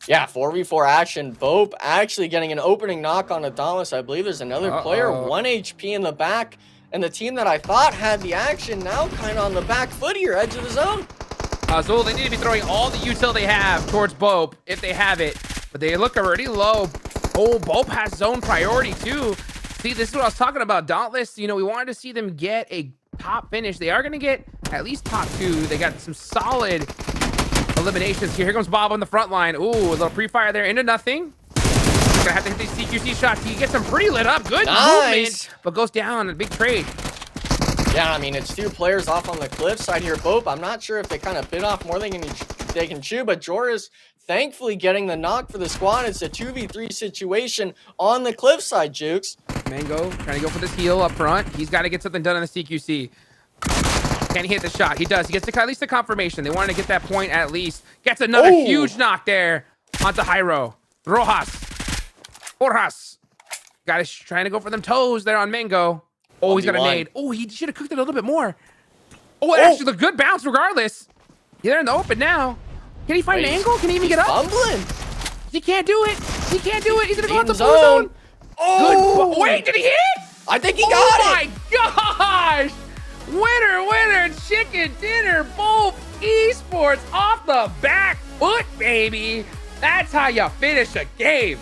Speaker 6: Yeah, 4v4 action. Bope actually getting an opening knock on a Dauntless. I believe there's another player, 1 HP in the back. And the team that I thought had the action now kind of on the back foot here, edge of the zone.
Speaker 17: So they need to be throwing all the util they have towards Bope, if they have it. But they look already low. Oh, Bope has zone priority too. See, this is what I was talking about. Dauntless, you know, we wanted to see them get a top finish. They are going to get at least top 2. They got some solid eliminations here. Here comes Bob on the front line. Ooh, a little pre-fire there into nothing. Gonna have to hit these CQC shots. He gets them pretty lit up. Good movement, but goes down. A big trade.
Speaker 6: Yeah, I mean, it's 2 players off on the cliff side here. Bope, I'm not sure if they kind of bit off more than they can chew, but Joris thankfully getting the knock for the squad. It's a 2v3 situation on the cliff side, Jukes.
Speaker 17: Mango trying to go for this heal up front. He's got to get something done on the CQC. Can he hit the shot? He does. He gets at least the confirmation. They wanted to get that point at least. Gets another huge knock there onto Hyro. Rojas. Got trying to go for them toes there on Mango. Oh, he's got a nade. Oh, he should have cooked it a little bit more. Oh, it actually looked good bounce regardless. They're in the open now. Can he find an angle? Can he even get up?
Speaker 6: Fumbling.
Speaker 17: He can't do it. He can't do it. He's going to go out the blue zone. Oh, good. Wait, did he hit?
Speaker 6: I think he got it.
Speaker 17: Oh, my gosh. Winner, chicken dinner, Bope Esports off the back foot, baby. That's how you finish a game.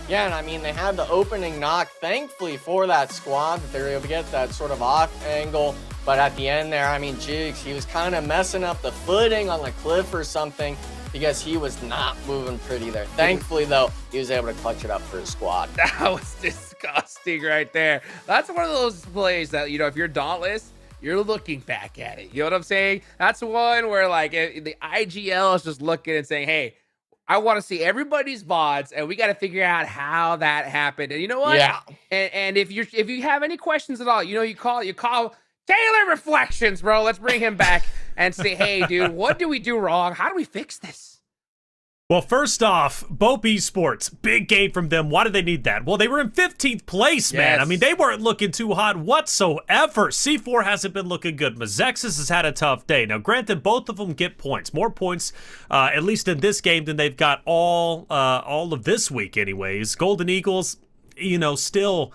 Speaker 6: Yeah, and I mean, they had the opening knock, thankfully, for that squad, that they were able to get that sort of off angle. But at the end there, I mean, Jigs, he was kind of messing up the footing on the cliff or something because he was not moving pretty there. Thankfully, though, he was able to clutch it up for his squad.
Speaker 17: That was disgusting right there. That's one of those plays that, if you're Dauntless, you're looking back at it. You know what I'm saying? That's one where, like, the IGL is just looking and saying, hey, I want to see everybody's VODs, and we got to figure out how that happened. And you know what?
Speaker 6: Yeah.
Speaker 17: And if you have any questions at all, you call Taylor Reflections, bro. Let's bring him back and say, hey, dude, what do we do wrong? How do we fix this?
Speaker 5: Well, first off, Bope Esports, big game from them. Why did they need that? Well, they were in 15th place, man.
Speaker 17: Yes.
Speaker 5: I mean, they weren't looking too hot whatsoever. C4 hasn't been looking good. Mazexis has had a tough day. Now, granted, both of them get points. More points, at least in this game, than they've got all of this week anyways. Golden Eagles, still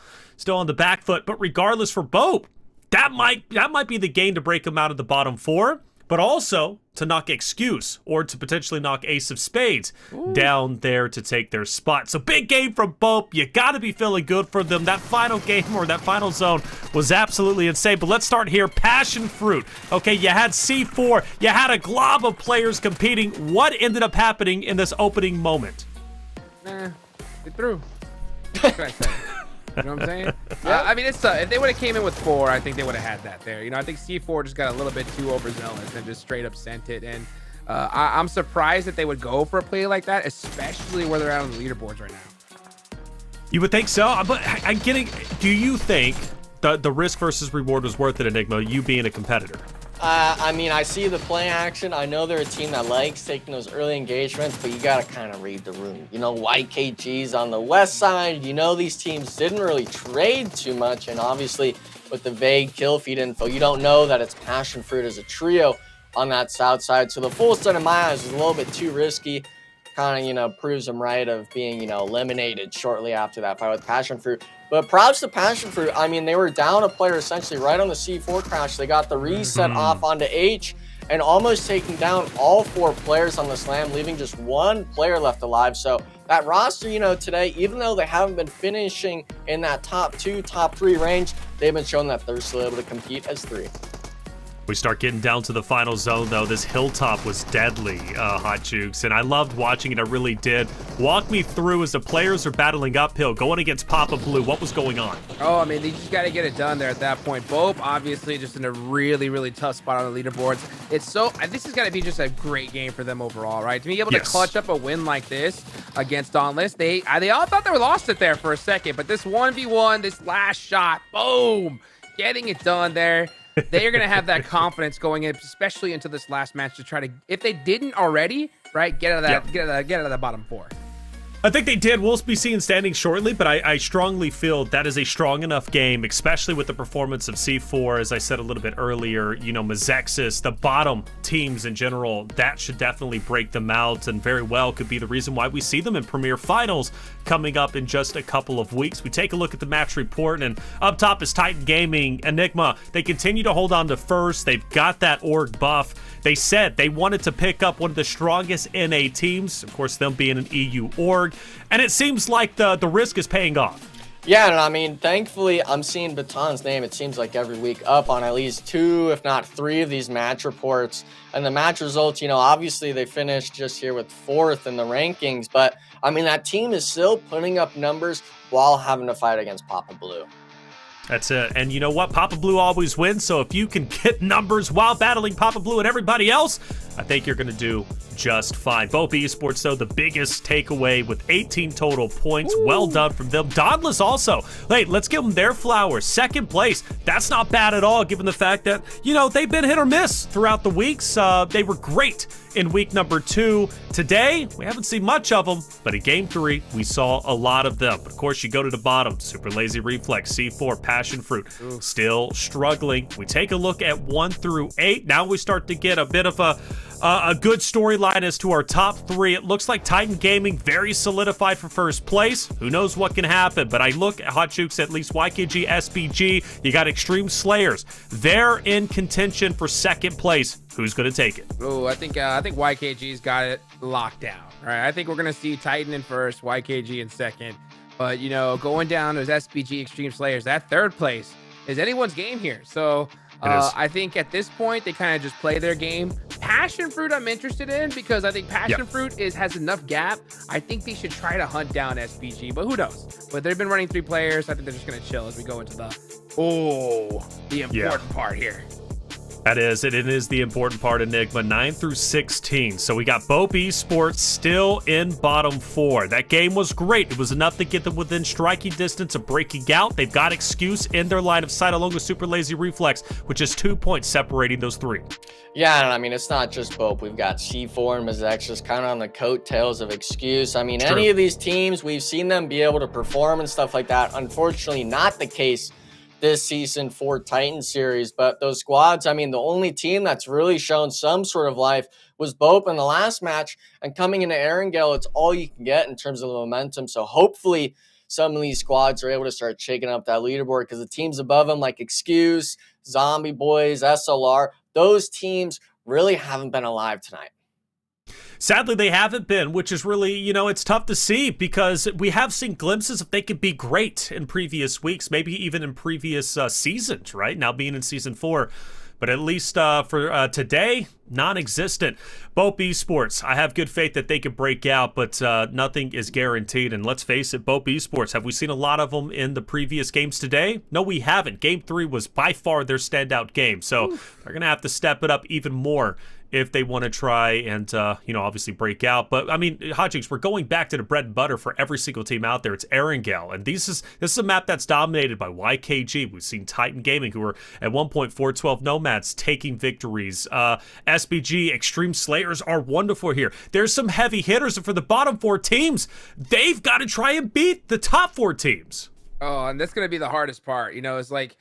Speaker 5: on the back foot. But regardless for Bope, that might be the game to break them out of the bottom four. But also to knock Excuse or to potentially knock Ace of Spades down there to take their spot. So big game from Bope. You got to be feeling good for them. That final game or that final zone was absolutely insane. But let's start here. Passion Fruit. Okay, you had C4. You had a glob of players competing. What ended up happening in this opening moment?
Speaker 17: They threw. What can I say? You know what I'm saying? I mean, it's if they would have came in with 4, I think they would have had that there. I think C4 just got a little bit too overzealous and just straight up sent it. And I'm surprised that they would go for a play like that, especially where they're at on the leaderboards right now.
Speaker 5: You would think so, but I'm getting. Do you think the risk versus reward was worth it, Enigma? You being a competitor.
Speaker 6: I mean, I see the play action. I know they're a team that likes taking those early engagements, but you got to kind of read the room. YKG's on the west side. These teams didn't really trade too much. And obviously, with the vague kill feed info, you don't know that it's Passion Fruit as a trio on that south side. So the full set in my eyes is a little bit too risky. Kind of, proves them right of being, eliminated shortly after that fight with Passion Fruit. But props to Passion Fruit. I mean, they were down a player essentially right on the C4 crash. They got the reset off onto H and almost taking down all 4 players on the slam, leaving just 1 player left alive. So that roster, today, even though they haven't been finishing in that top 2, top 3 range, they've been showing that they're still able to compete as 3.
Speaker 5: We start getting down to the final zone, though. This hilltop was deadly, Hot Jukes, and I loved watching it. I really did. Walk me through as the players are battling uphill, going against Papa Blue. What was going on?
Speaker 17: Oh, I mean, they just got to get it done there at that point. Bope, obviously, just in a really, really tough spot on the leaderboards. This has got to be just a great game for them overall, right? To be able to clutch up a win like this against Dauntless, they all thought they were lost it there for a second, but this 1v1, this last shot, boom, getting it done there. They are going to have that confidence going in, especially into this last match to try to, if they didn't already, right, get out of that bottom 4.
Speaker 5: I think they did. We'll be seeing standings shortly, but I strongly feel that is a strong enough game, especially with the performance of C4, as I said a little bit earlier. Mazexis, the bottom teams in general, that should definitely break them out and very well could be the reason why we see them in Premier Finals coming up in just a couple of weeks. We take a look at the match report, and up top is Titan Gaming. Enigma, they continue to hold on to first. They've got that org buff. They said they wanted to pick up one of the strongest NA teams, of course, them being an EU org, and it seems like the risk is paying off.
Speaker 6: Yeah, and I mean, thankfully, I'm seeing Baton's name, it seems like every week, up on at least 2, if not 3 of these match reports. And the match results, obviously they finished just here with 4th in the rankings, but I mean, that team is still putting up numbers while having to fight against Papa Blue.
Speaker 5: That's it. And you know what? Papa Blue always wins, so if you can get numbers while battling Papa Blue and everybody else, I think you're going to do just fine. Bope Esports, though, the biggest takeaway with 18 total points. Ooh. Well done from them. Dauntless also. Hey, let's give them their flowers. 2nd place. That's not bad at all, given the fact that, they've been hit or miss throughout the weeks. They were great in week number 2. Today, we haven't seen much of them, but in game 3, we saw a lot of them. Of course, you go to the bottom. Super Lazy Reflex, C4, Passion Fruit, still struggling. We take a look at 1 through 8. Now we start to get a bit of a a good storyline as to our top 3. It looks like Titan Gaming very solidified for first place. Who knows what can happen? But I look at Hot Jukes, at least YKG, SBG. You got Extreme Slayers. They're in contention for second place. Who's going to take it?
Speaker 17: Oh, I think YKG's got it locked down. All right, I think we're going to see Titan in first, YKG in second. But, you know, going down as SBG Extreme Slayers, that third place is anyone's game here. So I think at this point, they kind of just play their game. Passion Fruit I'm interested in because I think Passion Fruit has enough gap. I think they should try to hunt down SBG, but who knows? But they've been running 3 players. I think they're just going to chill as we go into the important part here.
Speaker 5: It is the important part, Enigma, 9 through 16. So we got Bope Esports still in bottom 4. That game was great. It was enough to get them within striking distance of breaking out. They've got Excuse in their line of sight along with Super Lazy Reflex, which is 2 points separating those 3.
Speaker 6: Yeah, and I mean, it's not just Bope. We've got C4 and Mazex just kind of on the coattails of Excuse. I mean, any of these teams, we've seen them be able to perform and stuff like that. Unfortunately, not the case this season for Titan series, but those squads, I mean, the only team that's really shown some sort of life was Bope in the last match, and coming into Erangel, it's all you can get in terms of the momentum. So hopefully some of these squads are able to start shaking up that leaderboard, because the teams above them like Excuse, Zombie Boys, SLR, those teams really haven't been alive tonight.
Speaker 5: Sadly, they haven't been, which is really, it's tough to see, because we have seen glimpses if they could be great in previous weeks, maybe even in previous seasons, right? Now being in season 4. But at least for today, non-existent. Bope Esports, I have good faith that they could break out, but nothing is guaranteed. And let's face it, Bope Esports, have we seen a lot of them in the previous games today? No, we haven't. Game 3 was by far their standout game. So they're going to have to step it up even more if they want to try and, obviously break out. But, I mean, Hot Jukes, we're going back to the bread and butter for every single team out there. It's Erangel. And this is a map that's dominated by YKG. We've seen Titan Gaming, who were at one point 412 Nomads taking victories. SBG, Extreme Slayers are wonderful here. There's some heavy hitters. And for the bottom 4 teams, they've got to try and beat the top 4 teams.
Speaker 17: Oh, and that's going to be the hardest part. It's like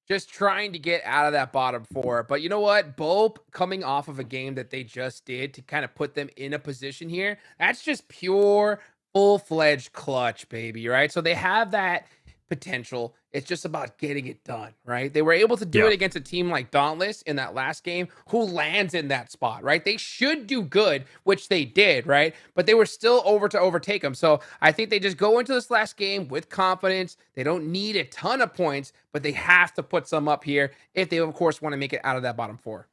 Speaker 17: just trying to get out of that bottom 4. But you know what? Bope coming off of a game that they just did to kind of put them in a position here, that's just pure, full-fledged clutch, baby, right? So they have that potential. It's just about getting it done, right? They were able to do it against a team like Dauntless in that last game, who lands in that spot, right? They should do good, which they did, right? But they were still over to overtake them. So I think they just go into this last game with confidence. They don't need a ton of points, but they have to put some up here if they, of course, want to make it out of that bottom 4.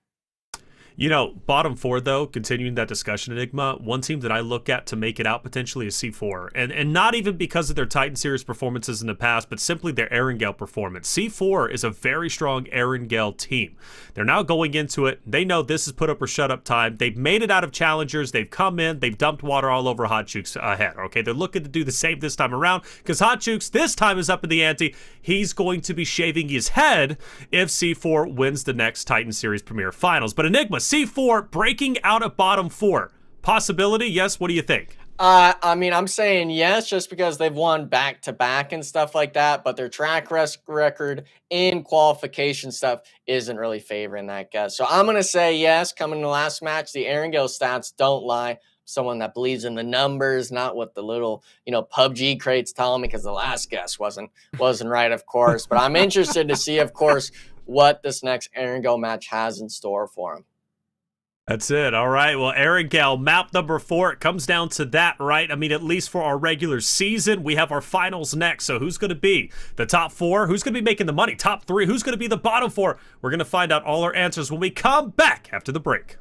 Speaker 5: Bottom 4, though, continuing that discussion, Enigma, one team that I look at to make it out potentially is C4. And not even because of their Titan Series performances in the past, but simply their Erangel performance. C4 is a very strong Erangel team. They're now going into it. They know this is put up or shut up time. They've made it out of challengers. They've come in. They've dumped water all over Hot Jukes' head. Okay, they're looking to do the same this time around, because Hot Jukes this time is up in the ante. He's going to be shaving his head if C4 wins the next Titan Series Premier Finals. But Enigma, C4 breaking out of bottom 4. Possibility? Yes. What do you think?
Speaker 6: I mean, I'm saying yes, just because they've won back-to-back and stuff like that, but their track record in qualification stuff isn't really favoring that guess. So I'm going to say yes. Coming to the last match, the Erangel stats don't lie. Someone that believes in the numbers, not what the little, PUBG crates tell me, because the last guess wasn't right, of course. But I'm interested to see, of course, what this next Erangel match has in store for him.
Speaker 5: That's it. All right. Well, Erangel, map number 4. It comes down to that, right? I mean, at least for our regular season, we have our finals next. So who's going to be the top 4? Who's going to be making the money? Top 3? Who's going to be the bottom 4? We're going to find out all our answers when we come back after the break.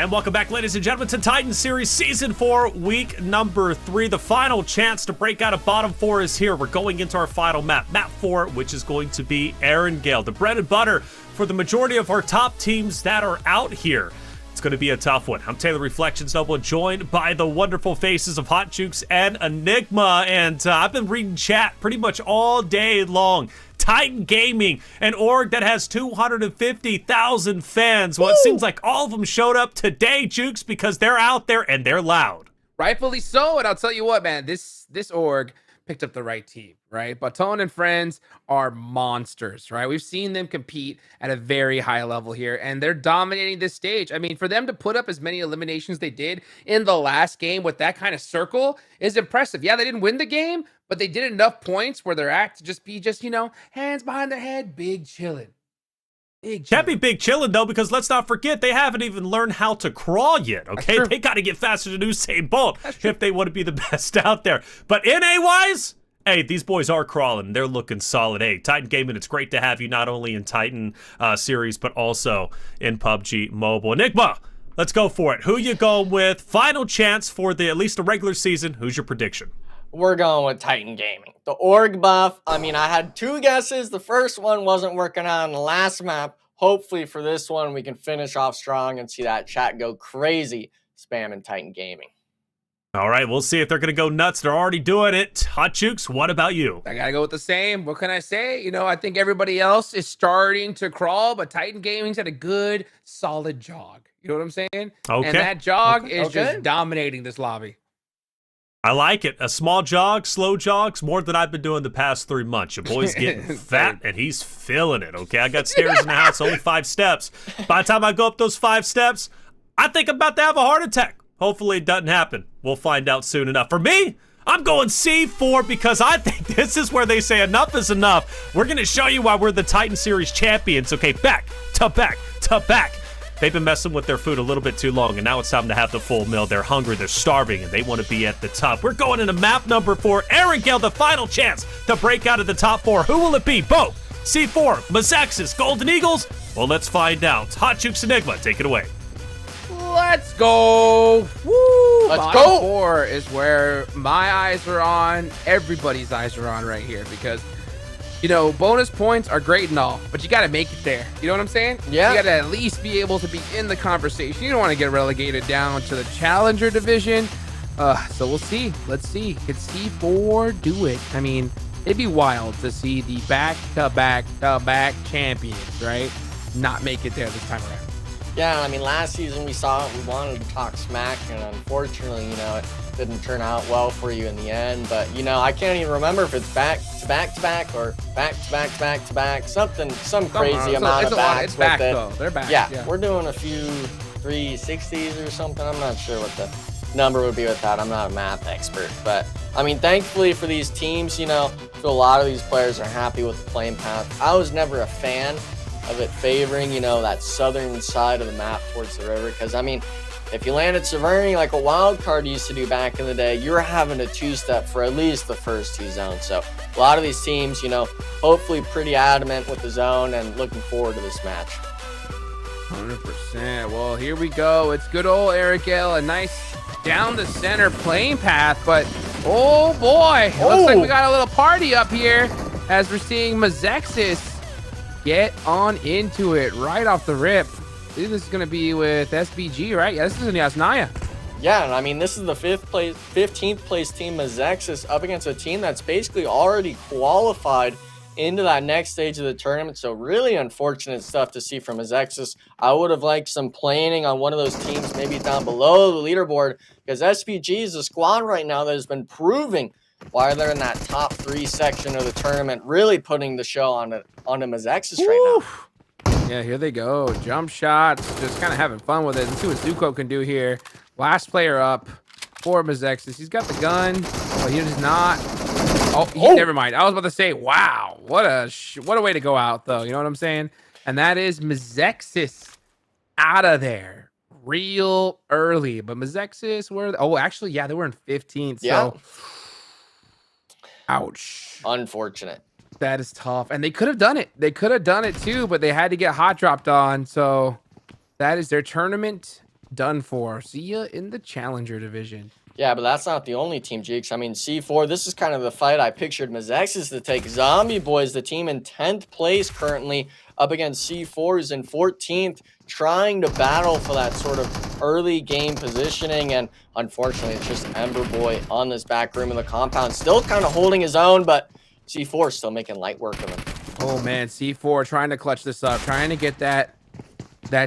Speaker 5: And welcome back, ladies and gentlemen, to Titan Series Season 4, Week number 3. The final chance to break out of bottom 4 is here. We're going into our final map, Map 4, which is going to be Erangel, the bread and butter for the majority of our top teams that are out here. It's going to be a tough one. I'm Taylor Reflections Noble, joined by the wonderful faces of Hot Jukes and Enigma, and I've been reading chat pretty much all day long. Titan Gaming, an org that has 250,000 fans. Well, it seems like all of them showed up today, Jukes, because they're out there and they're loud.
Speaker 17: Rightfully so, and I'll tell you what, man, this org picked up the right team, right? Baton and friends are monsters, right? We've seen them compete at a very high level here, and they're dominating this stage. I mean, for them to put up as many eliminations they did in the last game with that kind of circle is impressive. Yeah, they didn't win the game, but they did enough points where they're at to just be you know, hands behind their head, big chilling.
Speaker 5: Can't be big chilling, though, because let's not forget, they haven't even learned how to crawl yet, okay? They got to get faster than Usain Bolt if they want to be the best out there. But NA-wise, hey, these boys are crawling. They're looking solid. Hey, Titan Gaming, it's great to have you not only in Titan series, but also in PUBG Mobile. Enigma, let's go for it. Who you going with? Final chance for at least the regular season. Who's your prediction?
Speaker 6: We're going with Titan Gaming. The org buff, I mean, I had 2 guesses. The first one wasn't working out on the last map. Hopefully for this one, we can finish off strong and see that chat go crazy spamming Titan Gaming.
Speaker 5: All right, we'll see if they're going to go nuts. They're already doing it. Hot Jukes, what about you?
Speaker 17: I got to go with the same. What can I say? You know, I think everybody else is starting to crawl, but Titan Gaming's had a good, solid jog. You know what I'm saying?
Speaker 5: Okay.
Speaker 17: And that jog is just dominating this lobby.
Speaker 5: I like it. A small jog, slow jogs, more than I've been doing the past 3 months. Your boy's getting fat, and he's feeling it, okay? I got stairs in the house, only 5 steps. By the time I go up those 5 steps, I think I'm about to have a heart attack. Hopefully it doesn't happen. We'll find out soon enough. For me, I'm going C4 because I think this is where they say enough is enough. We're going to show you why we're the Titan Series champions, okay? Back to back to back. They've been messing with their food a little bit too long, and now it's time to have the full meal. They're hungry, they're starving, and they want to be at the top. We're going into map number 4. Erangel, the final chance to break out of the top 4. Who will it be? Bo, C4, Mazaxis, Golden Eagles? Well, let's find out. Hot Jukes Enigma, take it away.
Speaker 17: Let's go. Woo!
Speaker 6: Let's
Speaker 17: Bottom
Speaker 6: go.
Speaker 17: 4 is where my eyes are on. Everybody's eyes are on right here because, you know, bonus points are great and all, but you got to make it there. You know what I'm saying?
Speaker 6: Yeah.
Speaker 17: You got to at least be able to be in the conversation. You don't want to get relegated down to the challenger division. So we'll see. Let's see. Could C4 do it? I mean, it'd be wild to see the back-to-back-to-back champions, right? Not make it there this time around.
Speaker 6: Yeah, I mean, last season we saw it. We wanted to talk smack, and unfortunately, you know, it didn't turn out well for you in the end. But, you know, I can't even remember if it's back-to-back-to-back or back-to-back-to-back-to-back. Some crazy amount of backs
Speaker 17: it's back,
Speaker 6: with it.
Speaker 17: though. They're back.
Speaker 6: Yeah, we're doing a few 360s or something. I'm not sure what the number would be with that. I'm not a math expert. But, I mean, thankfully for these teams, you know, a lot of these players are happy with the playing path. I was never a fan of it favoring, you know, that southern side of the map towards the river. Because, I mean, if you land at Severny like a wild card used to do back in the day, you're having a 2-step for at least the first 2 zones. So a lot of these teams, you know, hopefully pretty adamant with the zone and looking forward to this match.
Speaker 17: 100%. Well, here we go. It's good old Erangel, a nice down the center playing path, but oh boy, it looks like we got a little party up here as we're seeing Mazaxis get on into it right off the rip. This is going to be with SBG, right? Yeah, this is in Yasnaya.
Speaker 6: Yeah, and I mean, this is the 15th place team, Mazaxis, up against a team that's basically already qualified into that next stage of the tournament. So really unfortunate stuff to see from Mazaxis. I would have liked some planning on one of those teams, maybe down below the leaderboard, because SBG is a squad right now that has been proving why they're in that top 3 section of the tournament, really putting the show onto Mazaxis right now.
Speaker 17: Yeah, here they go. Jump shots, just kind of having fun with it. Let's see what Zuko can do here. Last player up for Mazaxis. He's got the gun, but he does not. Never mind. I was about to say, wow, what a way to go out, though. You know what I'm saying? And that is Mazaxis out of there real early. But Mazaxis were, actually, yeah, they were in 15th.
Speaker 6: Yeah.
Speaker 17: So, ouch.
Speaker 6: Unfortunate.
Speaker 17: That is tough. And they could have done it. They could have done it too, but they had to get hot dropped on. So that is their tournament done for. See ya in the Challenger division.
Speaker 6: Yeah, but that's not the only team, Jeeks. I mean, C4, this is kind of the fight I pictured Mazexes to take. Zombie Boys, the team in 10th place currently, up against C4, who's in 14th, trying to battle for that sort of early game positioning. And unfortunately, it's just Ember Boy on this back room of the compound, still kind of holding his own, but C4 is still making light work of him.
Speaker 17: Oh, man, C4 trying to clutch this up, trying to get that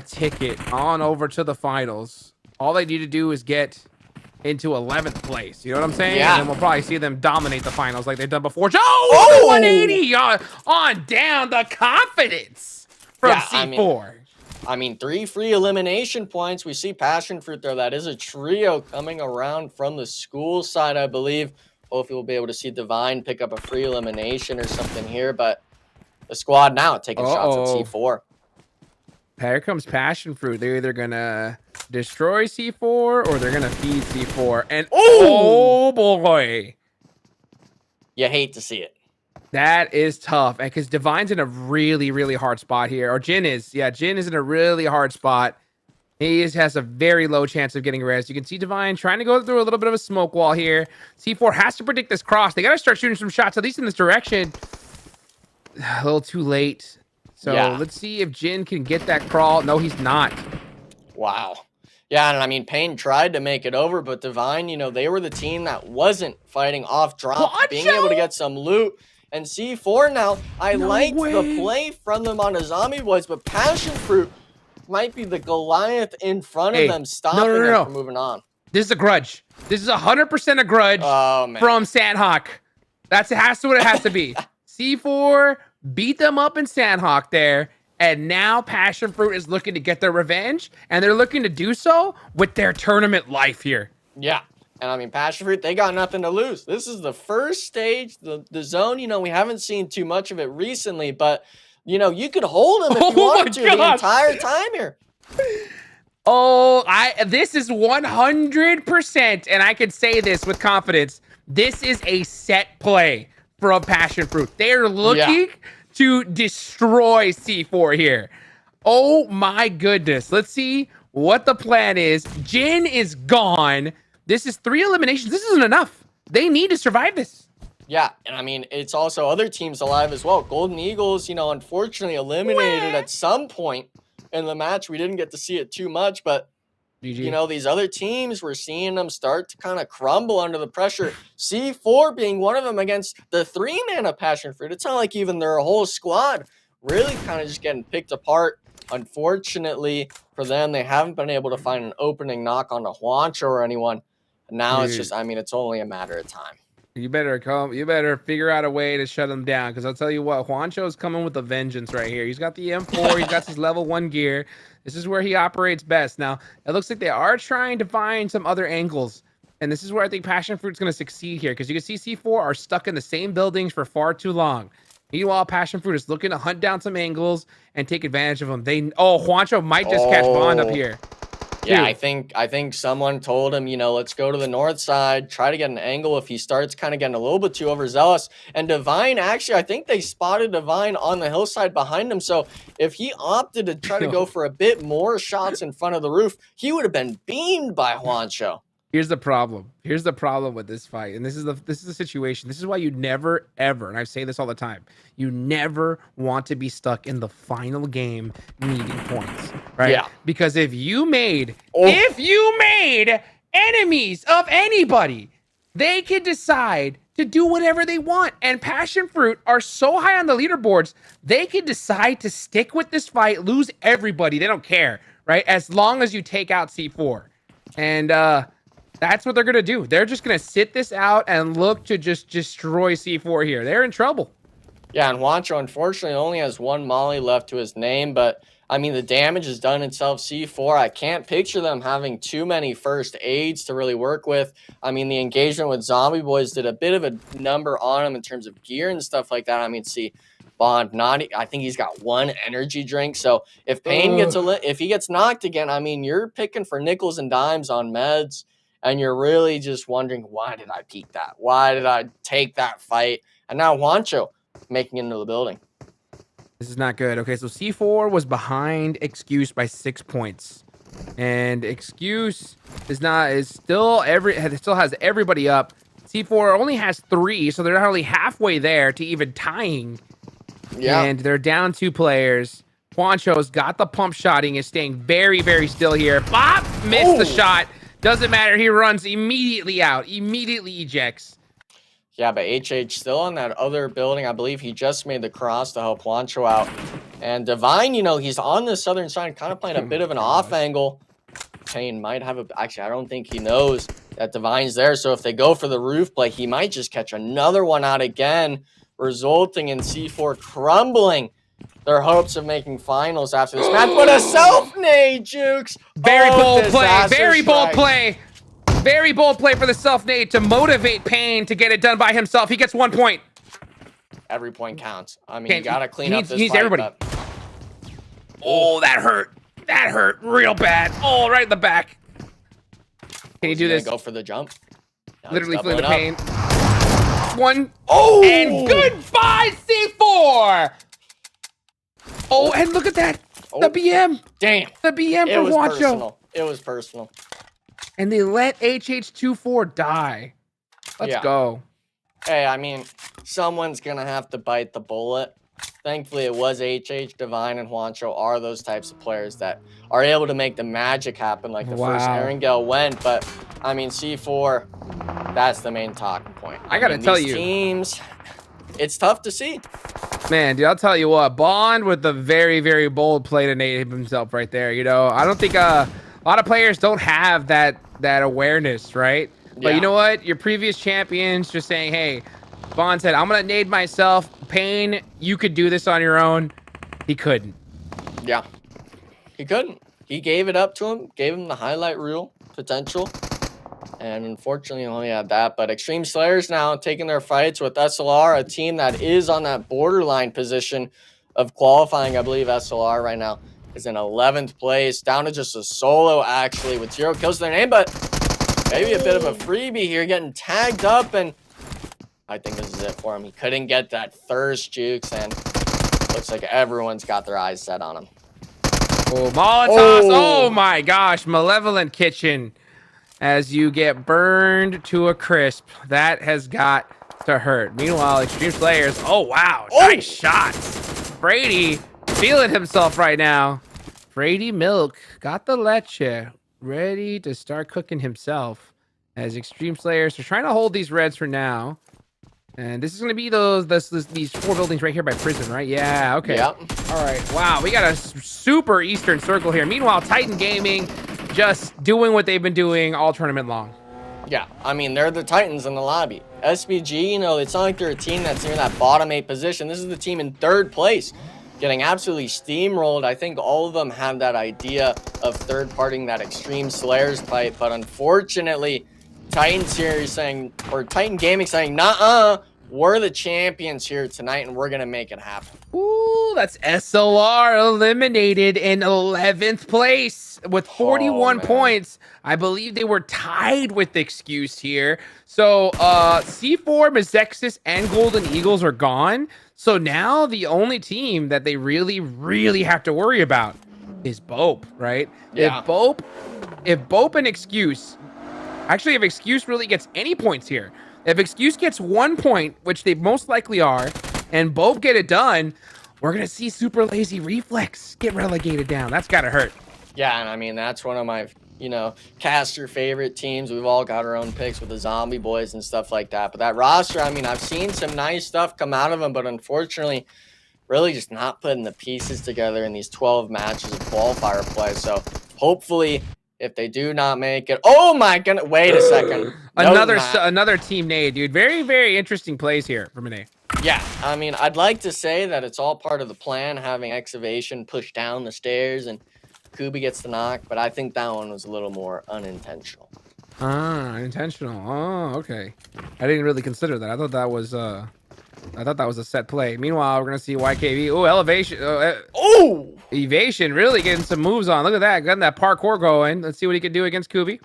Speaker 17: ticket on over to the finals. All they need to do is get into 11th place. You know what I'm saying?
Speaker 6: Yeah.
Speaker 17: And then we'll probably see them dominate the finals like they've done before. Oh, the 180 on down. The confidence from C4.
Speaker 6: I mean, 3 free elimination points. We see Passion Fruit there. That is a trio coming around from the school side, I believe. Hopefully we'll be able to see Divine pick up a free elimination or something here. But the squad now taking shots at C4.
Speaker 17: Here comes Passion Fruit. They're either going to destroy C4 or they're going to feed C4. And oh boy.
Speaker 6: You hate to see it.
Speaker 17: That is tough. And because Divine's in a really, really hard spot here. Or Jin is. Yeah, Jin is in a really hard spot. He has a very low chance of getting res. You can see Divine trying to go through a little bit of a smoke wall here. C4 has to predict this cross. They got to start shooting some shots, at least in this direction. A little too late. So let's see if Jin can get that crawl. No, he's not.
Speaker 6: Wow. Yeah, and I mean, Payne tried to make it over, but Divine, you know, they were the team that wasn't fighting off drop, being able to get some loot. And C4 now, I liked the play from them on the Zombie Boys, but Passion Fruit might be the Goliath in front of them, stopping them from moving on.
Speaker 17: This is a grudge. This is 100% a grudge from Sandhawk. That's what it has to be. C4 beat them up in Sandhawk there, and now Passion Fruit is looking to get their revenge, and they're looking to do so with their tournament life here.
Speaker 6: Yeah. And I mean, Passion Fruit, they got nothing to lose. This is the first stage, the zone. You know, we haven't seen too much of it recently, but, you know, you could hold them if you wanted to the entire time here.
Speaker 17: This is 100%, and I can say this with confidence. This is a set play from Passion Fruit. They're looking to destroy C4 here. Oh my goodness. Let's see what the plan is. Jin is gone. This is 3 eliminations. This isn't enough. They need to survive this.
Speaker 6: Yeah, and I mean, it's also other teams alive as well. Golden Eagles, you know, unfortunately eliminated at some point in the match. We didn't get to see it too much, but, you know, these other teams, we're seeing them start to kind of crumble under the pressure. C4 being one of them against the 3-man of Passion Fruit. It's not like even their whole squad really kind of just getting picked apart. Unfortunately for them, they haven't been able to find an opening knock on the Juancho or anyone. Now it's just, I mean, it's only a matter of time.
Speaker 17: You better figure out a way to shut them down, because I'll tell you what, Juancho's coming with a vengeance right here. He's got the M4, he's got his level 1 gear. This is where he operates best. Now, it looks like they are trying to find some other angles, and this is where I think Passion Fruit's going to succeed here, because you can see C4 are stuck in the same buildings for far too long. Meanwhile, Passion Fruit is looking to hunt down some angles and take advantage of them. Juancho might just catch Bond up here.
Speaker 6: Yeah, I think someone told him, you know, let's go to the north side, try to get an angle if he starts kind of getting a little bit too overzealous. And Divine, actually, I think they spotted Divine on the hillside behind him. So if he opted to try to go for a bit more shots in front of the roof, he would have been beamed by Juancho.
Speaker 17: Here's the problem. Here's the problem with this fight. And this is the situation. This is why you never, ever, and I say this all the time, you never want to be stuck in the final game needing points, right? Yeah. Because if you made enemies of anybody, they can decide to do whatever they want. And Passion Fruit are so high on the leaderboards, they can decide to stick with this fight, lose everybody. They don't care, right? As long as you take out C4. And, that's what they're going to do. They're just going to sit this out and look to just destroy C4 here. They're in trouble.
Speaker 6: Yeah, and Juancho, unfortunately, only has 1 molly left to his name. But, I mean, the damage is done itself. C4, I can't picture them having too many first aids to really work with. I mean, the engagement with Zombie Boys did a bit of a number on him in terms of gear and stuff like that. I mean, see, Bond, I think he's got 1 energy drink. So if Payne if he gets knocked again, I mean, you're picking for nickels and dimes on meds. And you're really just wondering, why did I peek that? Why did I take that fight? And now Juancho making it into the building.
Speaker 17: This is not good. Okay, so C4 was behind Excuse by 6 points. And Excuse still has everybody up. C4 only has 3, so they're not only halfway there to even tying.
Speaker 6: Yeah.
Speaker 17: And they're down 2 players. Juancho's got the pump shotting, is staying very, very still here. Bop! Missed the shot. Doesn't matter. He runs immediately out. Immediately ejects.
Speaker 6: Yeah, but HH still on that other building. I believe he just made the cross to help Juancho out. And Divine, you know, he's on the southern side, kind of playing a bit of an off angle. Payne might have a... Actually, I don't think he knows that Divine's there. So if they go for the roof play, he might just catch another one out again, resulting in C4 crumbling their hopes of making finals after this match. But a self-nade, Jukes!
Speaker 17: Very bold play.
Speaker 6: Disaster
Speaker 17: Very bold
Speaker 6: strike.
Speaker 17: play. Very bold play for the self-nade to motivate Payne to get it done by himself. He gets 1 point.
Speaker 6: Every point counts. I mean, you gotta clean up this
Speaker 17: He's
Speaker 6: fight,
Speaker 17: everybody.
Speaker 6: but-
Speaker 17: Oh, that hurt. That hurt real bad. Oh, right in the back. Can you do this?
Speaker 6: Go for the jump. Now
Speaker 17: Literally
Speaker 6: he's
Speaker 17: feeling the
Speaker 6: doubling
Speaker 17: pain.
Speaker 6: up.
Speaker 17: 1.
Speaker 6: Oh!
Speaker 17: And goodbye, C4. Oh, and look at that. The BM.
Speaker 6: Damn.
Speaker 17: The BM
Speaker 6: It
Speaker 17: for
Speaker 6: was
Speaker 17: Juancho.
Speaker 6: personal. It was personal.
Speaker 17: And they let HH24 die. Let's
Speaker 6: Yeah.
Speaker 17: go.
Speaker 6: Hey, I mean, someone's gonna have to bite the bullet. Thankfully, it was HH, Divine, and Juancho are those types of players that are able to make the magic happen like the first
Speaker 17: Wow.
Speaker 6: Erangel went. But, I mean, C4, that's the main talking point.
Speaker 17: I gotta
Speaker 6: mean,
Speaker 17: tell
Speaker 6: these
Speaker 17: you.
Speaker 6: teams, it's tough to see.
Speaker 17: Man, dude, I'll tell you what. Bond with the very, very bold play to nade himself right there. You know, I don't think a lot of players don't have that awareness, right? But
Speaker 6: Yeah.
Speaker 17: you know what? Your previous champions just saying, hey, Bond said, I'm going to nade myself. Payne, you could do this on your own. He couldn't.
Speaker 6: Yeah. He couldn't. He gave it up to him, gave him the highlight reel potential. And unfortunately, he only had that. But Extreme Slayers now taking their fights with SLR, a team that is on that borderline position of qualifying. I believe SLR right now is in 11th place, down to just a solo, actually, with 0 kills to their name. But maybe a bit of a freebie here, getting tagged up. And I think this is it for him. He couldn't get that thirst, Jukes. And looks like everyone's got their eyes set on him.
Speaker 17: Oh, Molotovs. Oh, my gosh. Malevolent Kitchen. As you get burned to a crisp. That has got to hurt. Meanwhile, Extreme Slayers. Oh, wow. Nice shots. Brady feeling himself right now. Brady Milk got the leche. Ready to start cooking himself. As Extreme Slayers are trying to hold these reds for now. And this is going to be these 4 buildings right here by prison, right? Yeah, okay.
Speaker 6: Yep.
Speaker 17: All right. Wow, we got a super Eastern Circle here. Meanwhile, Titan Gaming just doing what they've been doing all tournament long.
Speaker 6: Yeah, I mean, they're the Titans in the lobby. SBG, you know, it's not like they're a team that's near that bottom 8 position. This is the team in 3rd place, getting absolutely steamrolled. I think all of them have that idea of third-partying that Extreme Slayers type, but unfortunately, Titans here is saying, or Titan Gaming saying, nuh-uh, we're the champions here tonight, and we're going to make it happen.
Speaker 17: Ooh, that's SLR eliminated in 11th place with 41 points. I believe they were tied with Excuse here. So C4, Mazexis, and Golden Eagles are gone. So now the only team that they really, really have to worry about is Bope, right?
Speaker 6: Yeah.
Speaker 17: If Bope and Excuse, actually if Excuse really gets any points here, if Excuse gets 1 point, which they most likely are, and both get it done, we're going to see Super Lazy Reflex get relegated down. That's got to hurt.
Speaker 6: Yeah, and I mean, that's one of my, you know, caster favorite teams. We've all got our own picks with the Zombie Boys and stuff like that. But that roster, I mean, I've seen some nice stuff come out of them, but unfortunately, really just not putting the pieces together in these 12 matches of qualifier play. So hopefully, if they do not make it, oh my goodness, wait a second.
Speaker 17: Another team nade, dude. Very, very interesting plays here from an A.
Speaker 6: Yeah, I mean, I'd like to say that it's all part of the plan, having Excavation push down the stairs and Kubi gets the knock, but I think that one was a little more unintentional.
Speaker 17: Ah, intentional. Oh, okay. I didn't really consider that. I thought that was a set play. Meanwhile, we're gonna see YKV. Oh, elevation.
Speaker 6: Oh,
Speaker 17: evasion. Really getting some moves on. Look at that. Getting that parkour going. Let's see what he can do against Kubi.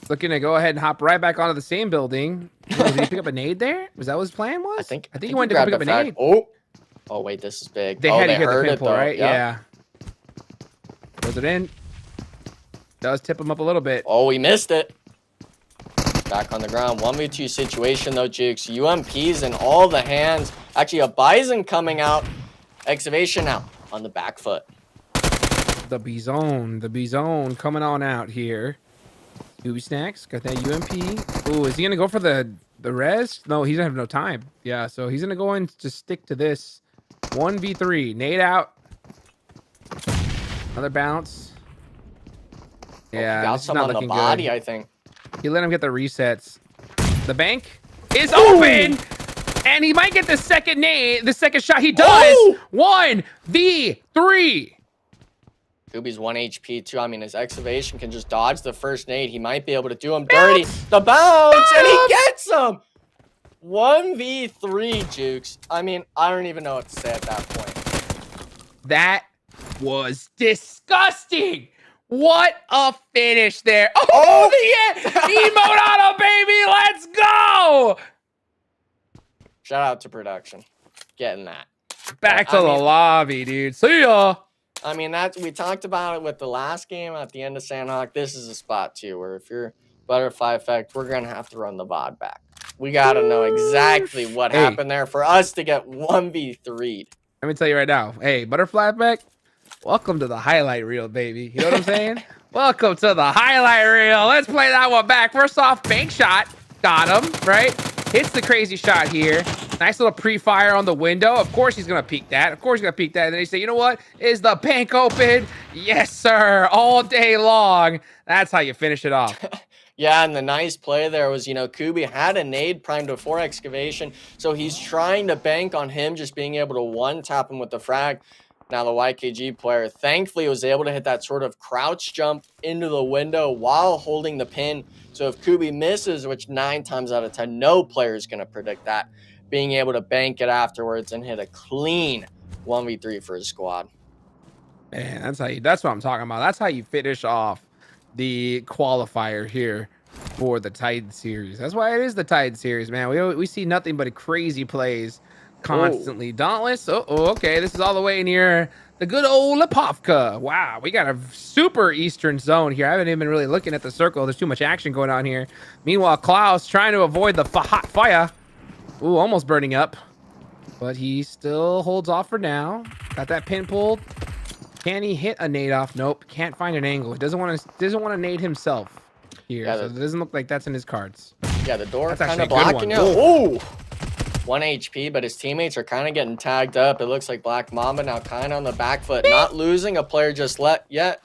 Speaker 17: Looking to go ahead and hop right back onto the same building. Did he pick up a nade there? Was that what his plan was?
Speaker 6: I think
Speaker 17: he wanted to go pick up a nade.
Speaker 6: Oh, wait, this is big.
Speaker 17: They had to hit the pinpoint, right?
Speaker 6: Yep.
Speaker 17: Yeah. Throws it in. Does tip him up a little bit.
Speaker 6: Oh, we missed it. Back on the ground. 1v2 situation, though, Jukes. UMP's in all the hands. Actually, a Bison coming out. Excavation now on the back foot.
Speaker 17: The B-Zone coming on out here. Scooby Snacks got that UMP. Ooh, is he gonna go for the res? No, he doesn't have no time. Yeah, so he's gonna go in to stick to this 1v3. Nade out. Another bounce. Yeah,
Speaker 6: got
Speaker 17: this is
Speaker 6: some
Speaker 17: not
Speaker 6: on the
Speaker 17: looking
Speaker 6: body,
Speaker 17: good.
Speaker 6: I think.
Speaker 17: He let him get the resets. The bank is open, and he might get the second nade. The second shot, he does. 1v3.
Speaker 6: Kubi's 1 HP too. I mean, his excavation can just dodge the first nade. He might be able to do him dirty. The bounce, and he gets him. 1v3, Jukes. I mean, I don't even know what to say at that point.
Speaker 17: That was disgusting. What a finish there. Oh, the emote auto, baby. Let's go.
Speaker 6: Shout out to production. Getting that.
Speaker 17: Back to the lobby, dude. See ya.
Speaker 6: I mean, we talked about it with the last game at the end of Sandhawk. This is a spot, too, where if you're Butterfly Effect, we're going to have to run the VOD back. We got to know exactly what happened there for us to get 1v3'd.
Speaker 17: Let me tell you right now. Hey, Butterfly Effect, welcome to the highlight reel, baby. You know what I'm saying? Welcome to the highlight reel. Let's play that one back. First off, bank shot. Got him, right? Hits the crazy shot here. Nice little pre-fire on the window. Of course he's going to peek that. Of course he's going to peek that. And then he say, you know what? Is the bank open? Yes, sir. All day long. That's how you finish it off.
Speaker 6: Yeah, and the nice play there was, Kubi had a nade primed before excavation, so he's trying to bank on him just being able to one-tap him with the frag. Now the YKG player thankfully was able to hit that sort of crouch jump into the window while holding the pin. So if Kubi misses, which 9 times out of 10, no player is going to predict that, being able to bank it afterwards and hit a clean 1v3 for his squad.
Speaker 17: Man, that's what I'm talking about. That's how you finish off the qualifier here for the Titan series. That's why it is the Titan series, man. We see nothing but crazy plays constantly. Dauntless. Okay. This is all the way near the good old Lipovka. Wow, we got a super eastern zone here. I haven't even been really looking at the circle. There's too much action going on here. Meanwhile, Klaus trying to avoid the hot fire. Ooh, almost burning up, but he still holds off for now. Got that pin pulled. Can he hit a nade off? Nope. Can't find an angle. He doesn't want to nade himself here. Yeah, so it doesn't look like that's in his cards.
Speaker 6: Yeah, the door
Speaker 17: That's
Speaker 6: kind of
Speaker 17: actually a good
Speaker 6: blocking
Speaker 17: one.
Speaker 6: you. Ooh. 1 HP, but his teammates are kind of getting tagged up. It looks like Black Mamba now kind of on the back foot, not losing a player just yet.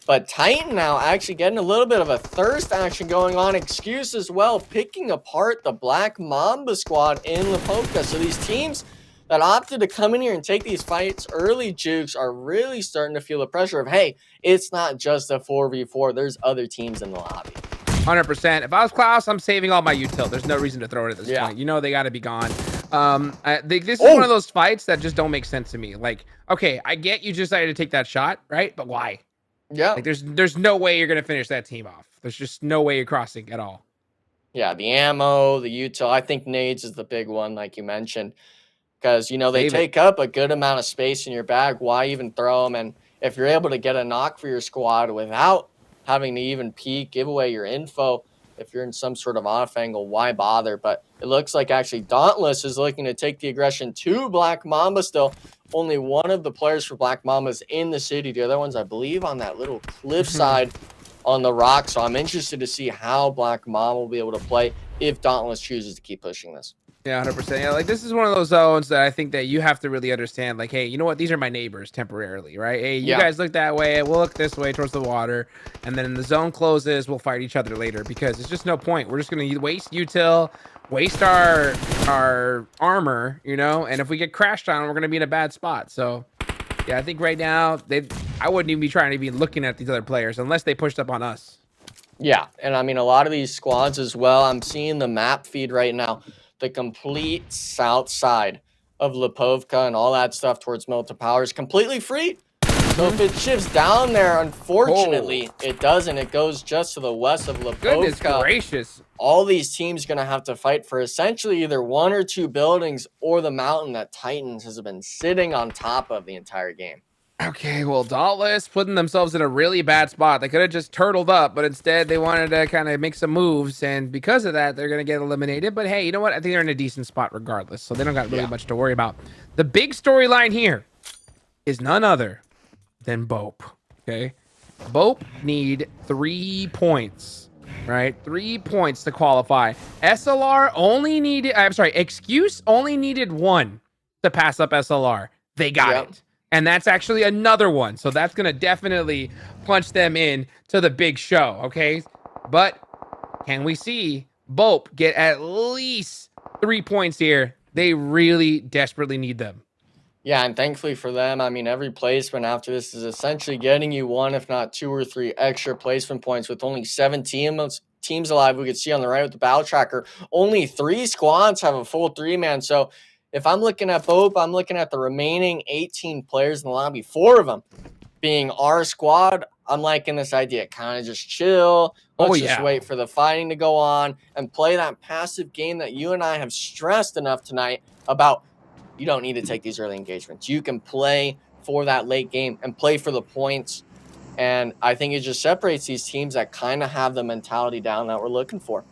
Speaker 6: But Titan now actually getting a little bit of a thirst action going on. Excuse as well, picking apart the Black Mamba squad in Lipovka. So these teams that opted to come in here and take these fights early, Jukes, are really starting to feel the pressure of, hey, it's not just a 4v4. There's other teams in the lobby.
Speaker 17: 100%. If I was Klaus, I'm saving all my util. There's no reason to throw it at this point. You know they got to be gone. This is one of those fights that just don't make sense to me. Like, okay, I get you decided to take that shot, right? But why?
Speaker 6: Yeah.
Speaker 17: Like, there's no way you're going to finish that team off. There's just no way you're crossing at all.
Speaker 6: Yeah, the ammo, the util. I think nades is the big one, like you mentioned. Because, they take up a good amount of space in your bag. Why even throw them? And if you're able to get a knock for your squad without having to even peek, give away your info, if you're in some sort of off angle, why bother? But it looks like actually Dauntless is looking to take the aggression to Black Mamba still. Only one of the players for Black Mamba is in the city. The other one's, I believe, on that little cliffside on the rock. So I'm interested to see how Black Mamba will be able to play if Dauntless chooses to keep pushing this.
Speaker 17: Yeah, 100%. Yeah, like this is one of those zones that I think that you have to really understand. Like, hey, you know what? These are my neighbors temporarily, right? Hey, you guys look that way. We'll look this way towards the water. And then the zone closes, we'll fight each other later because it's just no point. We're just going to waste util, waste our armor, and if we get crashed on, we're going to be in a bad spot. So, yeah, I think right now, I wouldn't even be trying to be looking at these other players unless they pushed up on us.
Speaker 6: Yeah, and I mean, a lot of these squads as well, I'm seeing the map feed right now. The complete south side of Lipovka and all that stuff towards Milton Power is completely free. So if it shifts down there, unfortunately, it doesn't. It goes just to the west of Lipovka.
Speaker 17: Goodness gracious.
Speaker 6: All these teams going to have to fight for essentially either 1 or 2 buildings or the mountain that Titans has been sitting on top of the entire game.
Speaker 17: Okay, well, Dauntless putting themselves in a really bad spot. They could have just turtled up, but instead they wanted to kind of make some moves, and because of that, they're going to get eliminated. But hey, you know what? I think they're in a decent spot regardless, so they don't got really much to worry about. The big storyline here is none other than Bope, okay? Bope need 3 points, right? 3 points to qualify. SLR only needed, Excuse only needed 1 to pass up SLR. They got it. And that's actually another one. So that's going to definitely punch them in to the big show, okay? But can we see Bope get at least 3 points here? They really desperately need them.
Speaker 6: Yeah, and thankfully for them, I mean, every placement after this is essentially getting you 1, if not 2 or 3 extra placement points with only 7 teams alive. We could see on the right with the battle tracker, only 3 squads have a full 3-man. So if I'm looking at Bope, I'm looking at the remaining 18 players in the lobby, 4 of them being our squad. I'm liking this idea. Kind of just chill. Let's just wait for the fighting to go on and play that passive game that you and I have stressed enough tonight about. You don't need to take these early engagements. You can play for that late game and play for the points. And I think it just separates these teams that kind of have the mentality down that we're looking for.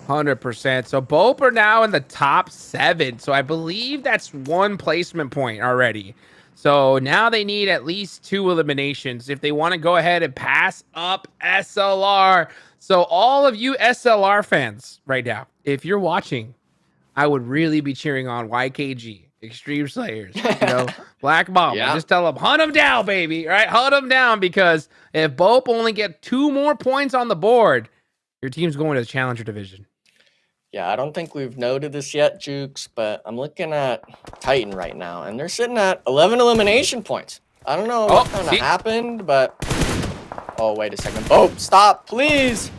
Speaker 17: 100%. So Bope are now in the top 7. So I believe that's 1 placement point already. So now they need at least 2 eliminations if they want to go ahead and pass up SLR. So all of you SLR fans right now, if you're watching, I would really be cheering on YKG, Extreme Slayers, Black Mamba. Just tell them, hunt them down, baby. All right, hunt them down, because if Bope only get 2 more points on the board, your team's going to the Challenger Division.
Speaker 6: Yeah, I don't think we've noted this yet, Jukes, but I'm looking at Titan right now, and they're sitting at 11 elimination points. I don't know what kind of happened, but... Oh, wait a second. Bope, stop, please!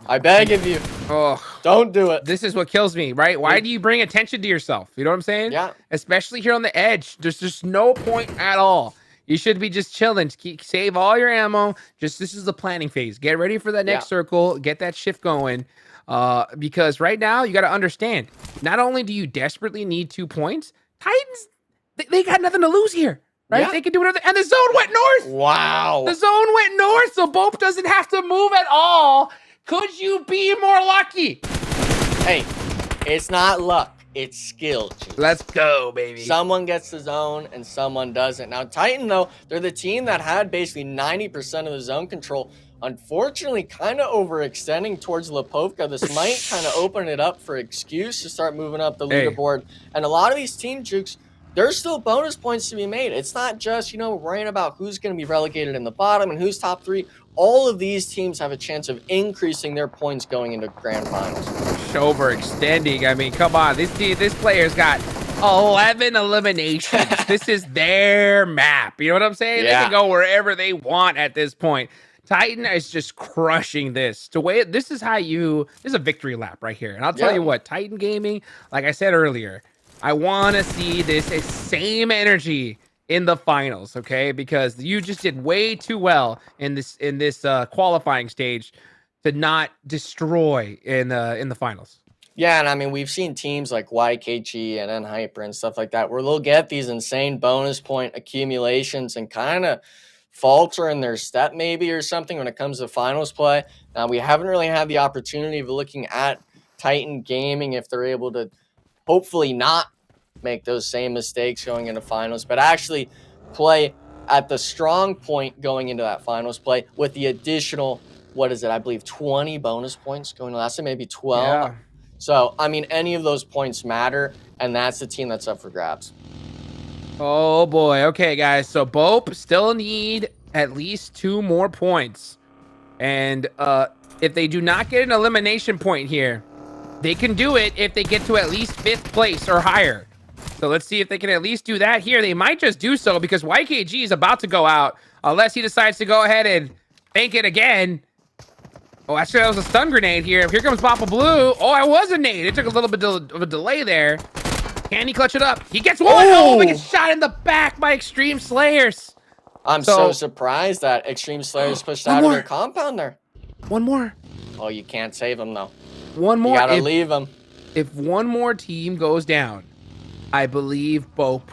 Speaker 6: I beg of you.
Speaker 17: Oh,
Speaker 6: don't do it.
Speaker 17: This is what kills me, right? Why do you bring attention to yourself? You know what I'm saying?
Speaker 6: Yeah.
Speaker 17: Especially here on the edge. There's just no point at all. You should be just chilling. Save all your ammo. This is the planning phase. Get ready for that next circle. Get that shift going. Because right now, you got to understand, not only do you desperately need 2 points, Titans, they got nothing to lose here. Right? Yeah. They can do whatever. And the zone went north.
Speaker 6: Wow.
Speaker 17: The zone went north, so Bope doesn't have to move at all. Could you be more lucky?
Speaker 6: Hey, it's not luck. It's skill.
Speaker 17: Let's go, baby.
Speaker 6: Someone gets the zone and someone doesn't. Now, Titan, though, they're the team that had basically 90% of the zone control. Unfortunately, kind of overextending towards Lipovka. This might kind of open it up for Excuse to start moving up the leaderboard. And a lot of these team Jukes, there's still bonus points to be made. It's not just, worrying about who's going to be relegated in the bottom and who's top 3. All of these teams have a chance of increasing their points going into grand finals.
Speaker 17: Overextending. I mean, come on. This player's got 11 eliminations. This is their map. You know what I'm saying? Yeah. They can go wherever they want at this point. Titan is just crushing this. This is a victory lap right here. And I'll tell you what, Titan Gaming, like I said earlier, I want to see this same energy in the finals, okay? Because you just did way too well in this qualifying stage to not destroy in the finals.
Speaker 6: Yeah, and I mean, we've seen teams like YKG and NHyper and stuff like that where they'll get these insane bonus point accumulations and kind of falter in their step maybe or something when it comes to finals play. Now, we haven't really had the opportunity of looking at Titan Gaming if they're able to hopefully not make those same mistakes going into finals, but actually play at the strong point going into that finals play with the additional, I believe 20 bonus points going to last time, maybe 12. Yeah. So, I mean, any of those points matter, and that's the team that's up for grabs.
Speaker 17: Oh boy. Okay, guys. So Bope still need at least 2 more points. And if they do not get an elimination point here, they can do it if they get to at least 5th place or higher. So let's see if they can at least do that here. They might just do so because YKG is about to go out unless he decides to go ahead and bank it again. Oh, actually, that was a stun grenade here. Here comes Papa Blue. Oh, I was a nade. It took a little bit of a delay there. Can he clutch it up? He gets one. Oh, he gets shot in the back by Extreme Slayers.
Speaker 6: I'm so surprised that Extreme Slayers pushed out of their compound there.
Speaker 17: One more.
Speaker 6: Oh, you can't save him, though.
Speaker 17: One more.
Speaker 6: You gotta leave him.
Speaker 17: If one more team goes down, I believe Bope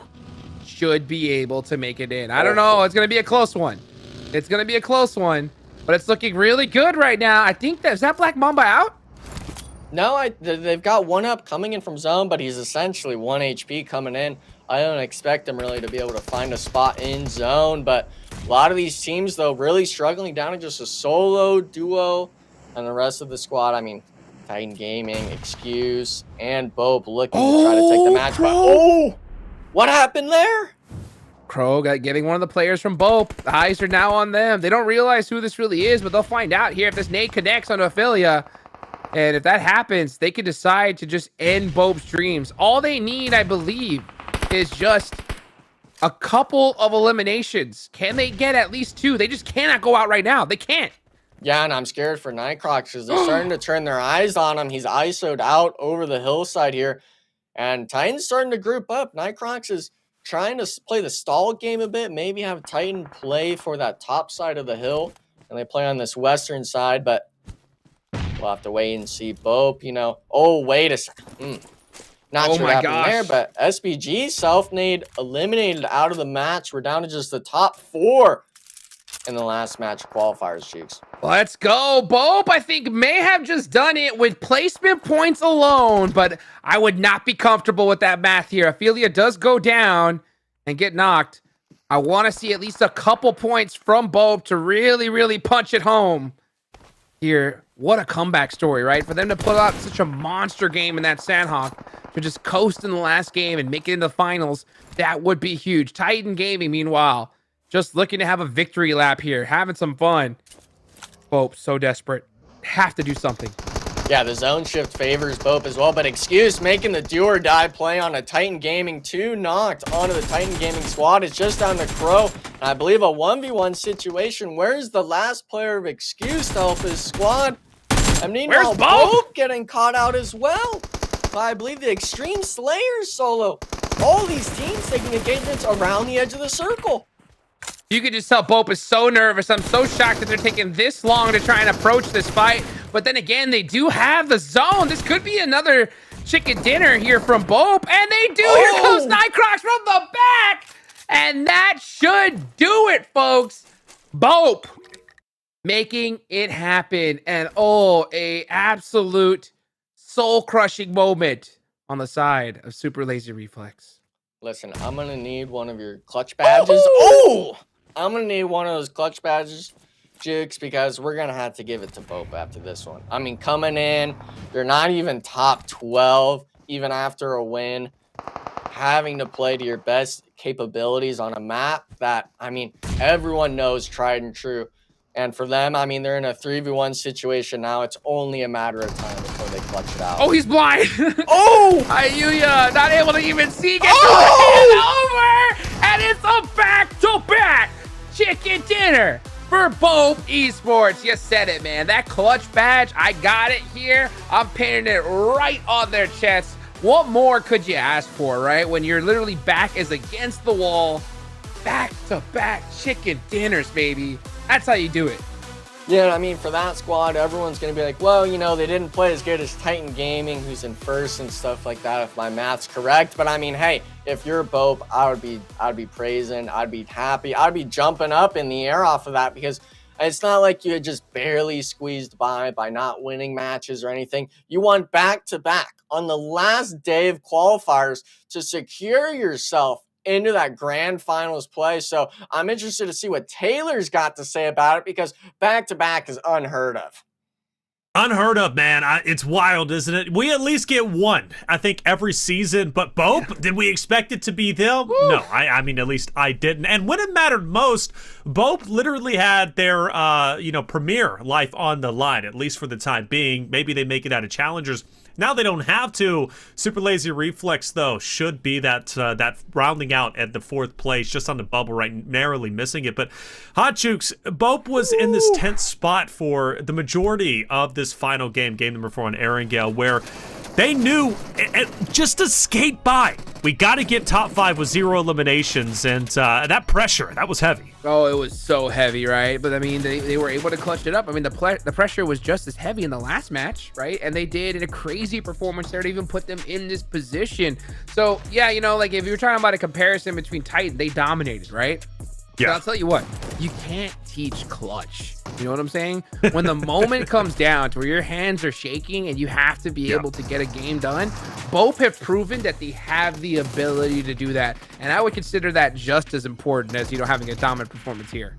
Speaker 17: should be able to make it in. I don't know. It's going to be a close one. It's going to be a close one, but it's looking really good right now. I think is that Black Mamba out?
Speaker 6: No, they've got one up coming in from zone, but he's essentially 1 HP coming in. I don't expect him really to be able to find a spot in zone, but a lot of these teams, though, really struggling down to just a solo, duo, and the rest of the squad. I mean, Titan Gaming, Excuse, and Bope looking to try to take the match. But, what happened there?
Speaker 17: Crow getting one of the players from Bope. The eyes are now on them. They don't realize who this really is, but they'll find out here if this nade connects on Ophelia. And if that happens, they can decide to just end Bope's dreams. All they need, I believe, is just a couple of eliminations. Can they get at least 2? They just cannot go out right now. They can't.
Speaker 6: Yeah, and I'm scared for Nightcrocs because they're starting to turn their eyes on him. He's ISO'd out over the hillside here. And Titan's starting to group up. Nightcrocs is trying to play the stall game a bit. Maybe have Titan play for that top side of the hill. And they play on this western side, but we'll have to wait and see. Bope, you know. Oh, wait a second. Not sure what happened there, but SBG self-nade eliminated out of the match. We're down to just the top 4 in the last match of qualifiers, Cheeks.
Speaker 17: Let's go. Bope, I think, may have just done it with placement points alone, but I would not be comfortable with that math here. Ophelia does go down and get knocked. I want to see at least a couple points from Bope to really, really punch it home here. What a comeback story, right? For them to put out such a monster game in that Sandhawk, to just coast in the last game and make it in the finals, that would be huge. Titan Gaming, meanwhile, just looking to have a victory lap here, having some fun. Bope, so desperate. Have to do something.
Speaker 6: Yeah, the zone shift favors Bope as well, but Excuse making the do or die play on a Titan Gaming. 2 knocked onto the Titan Gaming squad. It's just down to Crow. And I believe a 1v1 situation. Where's the last player of Excuse to help his squad? I mean, now Bope getting caught out as well. I believe the Extreme Slayers solo. All these teams taking engagements around the edge of the circle.
Speaker 17: You can just tell Bope is so nervous. I'm so shocked that they're taking this long to try and approach this fight. But then again, they do have the zone. This could be another chicken dinner here from Bope. And they do. Here comes Nightcrocs from the back. And that should do it, folks. Bope making it happen. And a absolute soul-crushing moment on the side of Super Lazy Reflex.
Speaker 6: Listen, I'm going to need one of your clutch badges. I'm going to need one of those clutch badges, Jukes, because we're going to have to give it to Bope after this one. I mean, coming in, you're not even top 12, even after a win. Having to play to your best capabilities on a map that, I mean, everyone knows tried and true. And for them, I mean, they're in a 3v1 situation now. It's only a matter of time before they clutch it out.
Speaker 17: Oh, he's blind. Ayuya, not able to even see. Gets over. And it's a back-to-back chicken dinner for Bope Esports. You said it, man. That clutch badge, I got it here. I'm painting it right on their chest. What more could you ask for, right? When your literally back is against the wall. Back-to-back chicken dinners, baby. That's how you do it.
Speaker 6: Yeah, I mean, for that squad, everyone's going to be like, well, you know, they didn't play as good as Titan Gaming, who's in first and stuff like that, if my math's correct. But I mean, hey, if you're Bope, I'd be praising, I'd be happy, I'd be jumping up in the air off of that, because it's not like you had just barely squeezed by not winning matches or anything. You won back-to-back on the last day of qualifiers to secure yourself into that grand finals play. So I'm interested to see what Taylor's got to say about it, because back-to-back is unheard of.
Speaker 5: Unheard of, man. It's wild, isn't it? We at least get one, I think, every season. But Bope, did we expect it to be them? Woo. No, I mean, at least I didn't. And when it mattered most, Bope literally had their, premier life on the line, at least for the time being. Maybe they make it out of challengers. Now they don't have to. Super Lazy Reflex, though, should be that rounding out at the 4th place, just on the bubble, right, narrowly missing it. But Hot Jukes, Bope was in this 10th spot for the majority of this final game number 4 on Erangel, where They knew just to skate by. We got to get top 5 with 0 eliminations, and that pressure, that was heavy.
Speaker 17: Oh, it was so heavy, right? But I mean, they were able to clutch it up. I mean, the pressure was just as heavy in the last match, right? And they did in a crazy performance there to even put them in this position. So yeah, you know, like if you're talking about a comparison between Titan, they dominated, right?
Speaker 5: Yeah.
Speaker 17: But I'll tell you what, you can't teach clutch. You know what I'm saying? When the moment comes down to where your hands are shaking and you have to be able to get a game done, both have proven that they have the ability to do that. And I would consider that just as important as, you know, having a dominant performance here.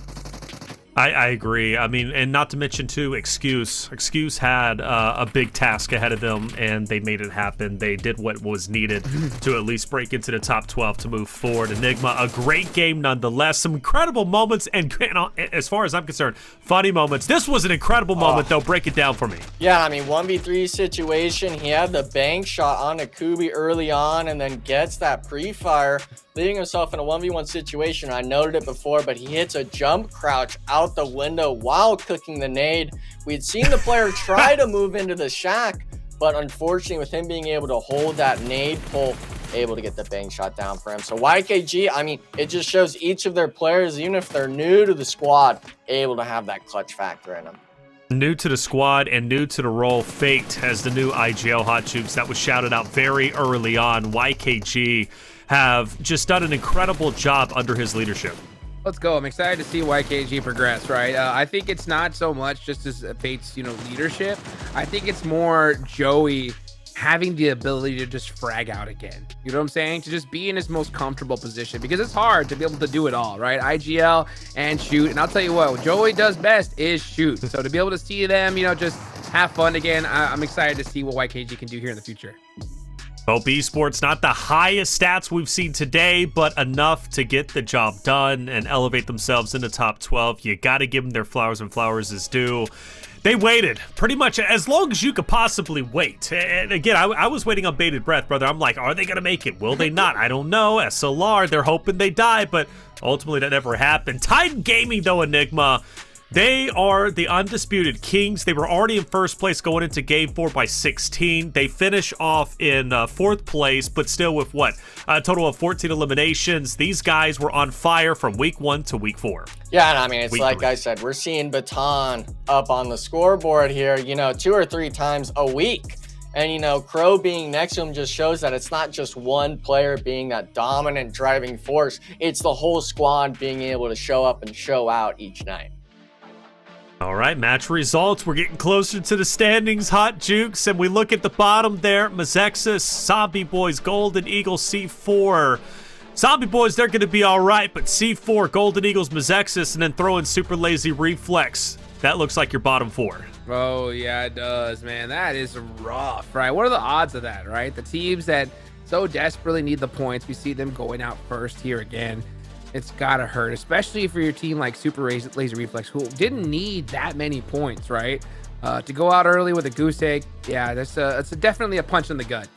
Speaker 5: I agree. I mean, and not to mention too, Excuse had a big task ahead of them, and they made it happen. They did what was needed to at least break into the top 12 to move forward. Enigma, a great game nonetheless. Some incredible moments, and as far as I'm concerned, funny moments. This was an incredible moment, though. Break it down for me.
Speaker 6: Yeah, I mean, 1v3 situation. He had the bank shot on Akubi early on, and then gets that pre-fire, leaving himself in a 1v1 situation. I noted it before, but he hits a jump crouch out the window while cooking the nade. We'd seen the player try to move into the shack, but unfortunately with him being able to hold that nade pull, able to get the bang shot down for him. So YKG, I mean, it just shows each of their players, even if they're new to the squad, able to have that clutch factor in them.
Speaker 5: New to the squad and new to the role, Fate as the new IGL Hot Jukes. That was shouted out very early on. YKG have just done an incredible job under his leadership.
Speaker 17: Let's go. I'm excited to see YKG progress, right? I think it's not so much just as Fate's, you know, leadership. I think it's more Joey having the ability to just frag out again. You know what I'm saying? To just be in his most comfortable position, because it's hard to be able to do it all, right? IGL and shoot. And I'll tell you what Joey does best is shoot. So to be able to see them, you know, just have fun again, I'm excited to see what YKG can do here in the future.
Speaker 5: Hope Esports, not the highest stats we've seen today, but enough to get the job done and elevate themselves in the top 12. You got to give them their flowers and flowers is due. They waited pretty much as long as you could possibly wait. And again, I was waiting on bated breath, brother. I'm like, are they going to make it? Will they not? I don't know. SLR, they're hoping they die, but ultimately that never happened. Titan Gaming, though, Enigma, they are the undisputed kings. They were already in first place going into game 4 by 16. They finish off in 4th place, but still with what? A total of 14 eliminations. These guys were on fire from week 1 to week 4.
Speaker 6: Yeah, and I mean, it's
Speaker 5: Week
Speaker 6: like
Speaker 5: 3.
Speaker 6: I said, we're seeing Baton up on the scoreboard here, you know, 2 or 3 times a week. And, you know, Crow being next to him just shows that it's not just one player being that dominant driving force. It's the whole squad being able to show up and show out each night.
Speaker 5: All right, match results. We're getting closer to the standings, Hot Jukes, and we look at the bottom there. Mazexus, Zombie Boys, Golden Eagles, C4. Zombie Boys, they're going to be all right, but C4, Golden Eagles, Mazexus, and then throw in Super Lazy Reflex. That looks like your bottom 4.
Speaker 17: Oh, yeah, it does, man. That is rough, right? What are the odds of that, right? The teams that so desperately need the points, we see them going out first here again. It's gotta hurt, especially for your team like Super Lazy Reflex, who didn't need that many points, right? To go out early with a goose egg, yeah, that's definitely a punch in the gut.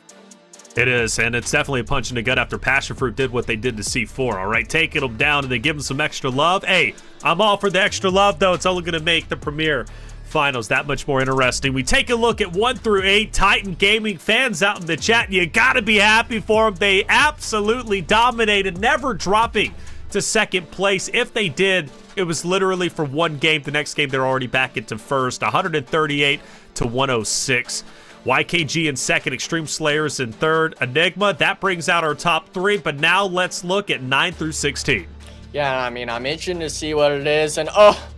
Speaker 5: It is, and it's definitely a punch in the gut after Passion Fruit did what they did to C4, all right? Taking them down and then give them some extra love. Hey, I'm all for the extra love, though. It's only going to make the Premier Finals that much more interesting. We take a look at 1 through 8. Titan Gaming fans out in the chat, you got to be happy for them. They absolutely dominated, never dropping to 2nd place. If they did, it was literally for 1 game. The next game, they're already back into 1st, 138 to 106. YKG in 2nd, Extreme Slayers in 3rd. Enigma, that brings out our top 3, but now let's look at 9 through 16.
Speaker 6: Yeah, I mean, I'm itching to see what it is, and oh,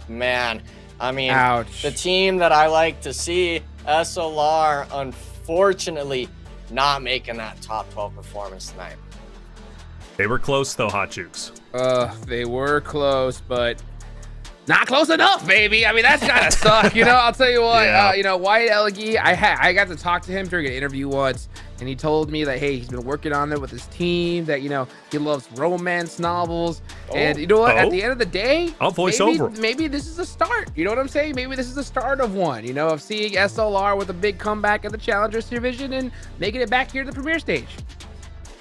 Speaker 6: man. I mean,
Speaker 17: ouch.
Speaker 6: The team that I like to see, SLR, unfortunately, not making that top 12 performance tonight.
Speaker 5: They were close, though, Hot Jukes.
Speaker 17: They were close, but not close enough, baby. I mean, that's gotta suck. You know, I'll tell you what,
Speaker 5: Yeah.
Speaker 17: you know, Wyatt Elgi, I got to talk to him during an interview once, and he told me that, hey, he's been working on it with his team, that, you know, he loves romance novels. And you know what? At the end of the day,
Speaker 5: I'll voice over.
Speaker 17: Maybe this is a start. You know what I'm saying? Maybe this is the start of one, you know, of seeing SLR with a big comeback in the Challengers Division and making it back here to the Premier stage.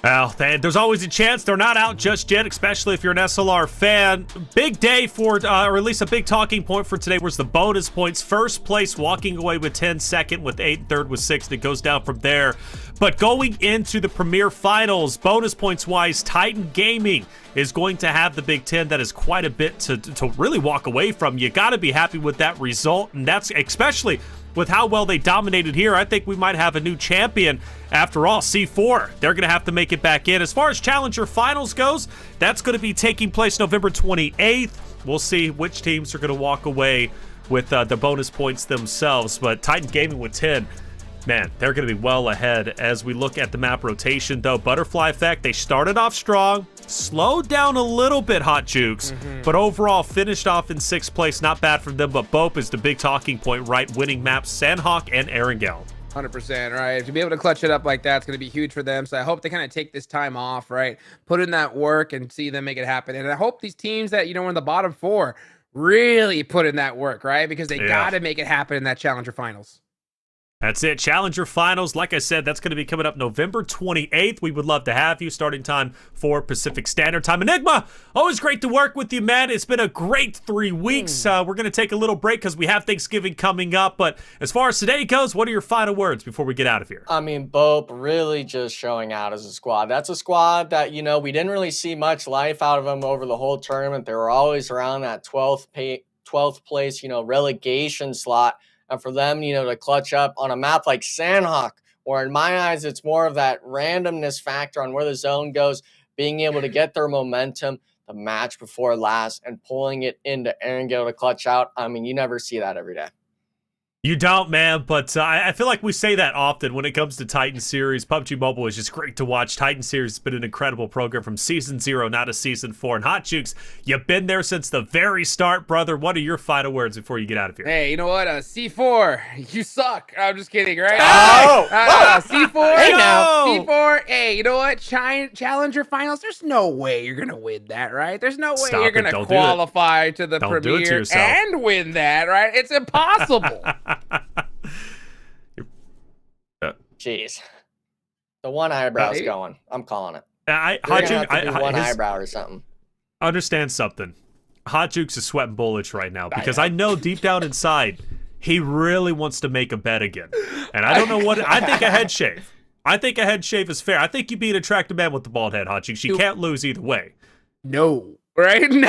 Speaker 5: Well, there's always a chance they're not out just yet, especially if you're an SLR fan. Big day for, or at least a big talking point for today was the bonus points. First place walking away with 10, second with 8, third with 6, and it goes down from there. But going into the Premier Finals, bonus points-wise, Titan Gaming is going to have the Big 10. That is quite a bit to really walk away from. You got to be happy with that result, and that's especially with how well they dominated here. I think we might have a new champion. After all, C4, they're going to have to make it back in. As far as Challenger Finals goes, that's going to be taking place November 28th. We'll see which teams are going to walk away with the bonus points themselves. But Titan Gaming with 10, man, they're going to be well ahead as we look at the map rotation, though. Butterfly Effect, they started off strong, slowed down a little bit, Hot Jukes, but overall finished off in 6th place. Not bad for them, but Bope is the big talking point, right? Winning maps, Sandhawk and Erangel.
Speaker 17: 100%, right? To be able to clutch it up like that, it's going to be huge for them. So I hope they kind of take this time off, right? Put in that work and see them make it happen. And I hope these teams that, are in the bottom 4 really put in that work, right? Because they got to make it happen in that Challenger Finals.
Speaker 5: That's it. Challenger Finals, like I said, that's going to be coming up November 28th. We would love to have you. Starting time for Pacific Standard Time. Enigma, always great to work with you, man. It's been a great 3 weeks. We're going to take a little break because we have Thanksgiving coming up. But as far as today goes, what are your final words before we get out of here?
Speaker 6: I mean, Bope really just showing out as a squad. That's a squad that, we didn't really see much life out of them over the whole tournament. They were always around that 12th place, relegation slot. And for them, to clutch up on a map like Sandhawk, where in my eyes, it's more of that randomness factor on where the zone goes, being able to get their momentum, the match before last, and pulling it into Erangel to clutch out. I mean, you never see that every day.
Speaker 5: You don't, man, but I feel like we say that often when it comes to Titan Series. PUBG Mobile is just great to watch. Titan Series has been an incredible program from Season 0 now to Season 4. And Hot Jukes, you've been there since the very start, brother. What are your final words before you get out of here?
Speaker 17: Hey, you know what? C4, you suck. I'm just kidding, right? C4,
Speaker 6: hey, now.
Speaker 17: C4, hey, you know what? Challenger Finals, there's no way you're going to win that, right? There's no way you're going to qualify to the Premier and win that, right? It's impossible.
Speaker 6: Jeez, the one eyebrow's going. I'm calling it.
Speaker 5: Hot Jukes,
Speaker 6: one eyebrow or something.
Speaker 5: Understand something. Hot Jukes is sweating bullets right now because I know deep down inside he really wants to make a bet again, and I don't know what. I think a head shave. I think a head shave is fair. I think you'd be an attractive man with the bald head, Hot Jukes. You can't lose either way.
Speaker 17: No. Right? No,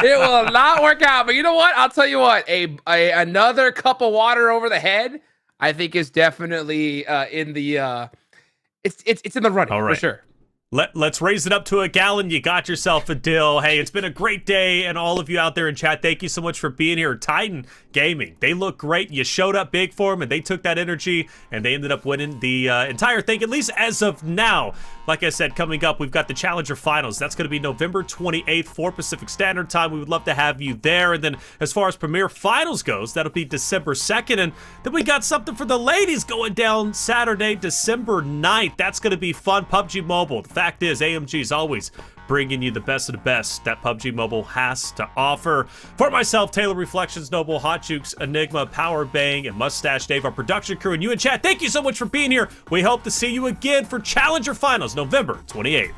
Speaker 17: it will not work out. But you know what? I'll tell you what. Another cup of water over the head, I think, is definitely in the. It's in the running for sure.
Speaker 5: Let's raise it up to a gallon. You got yourself a deal. Hey, it's been a great day, and all of you out there in chat, thank you so much for being here. Titan Gaming, they look great. You showed up big for them, and they took that energy, and they ended up winning the entire thing, at least as of now. Like I said, coming up, we've got the Challenger Finals. That's going to be November 28th for Pacific Standard Time. We would love to have you there. And then as far as Premier Finals goes, that'll be December 2nd. And then we got something for the ladies going down Saturday, December 9th. That's going to be fun. PUBG Mobile. The fact is, AMG is always bringing you the best of the best that PUBG Mobile has to offer. For myself, Taylor Reflections, Noble, Hot Jukes, Enigma, Power Bang, and Mustache Dave, our production crew, and you in chat, thank you so much for being here. We hope to see you again for Challenger Finals, November 28th.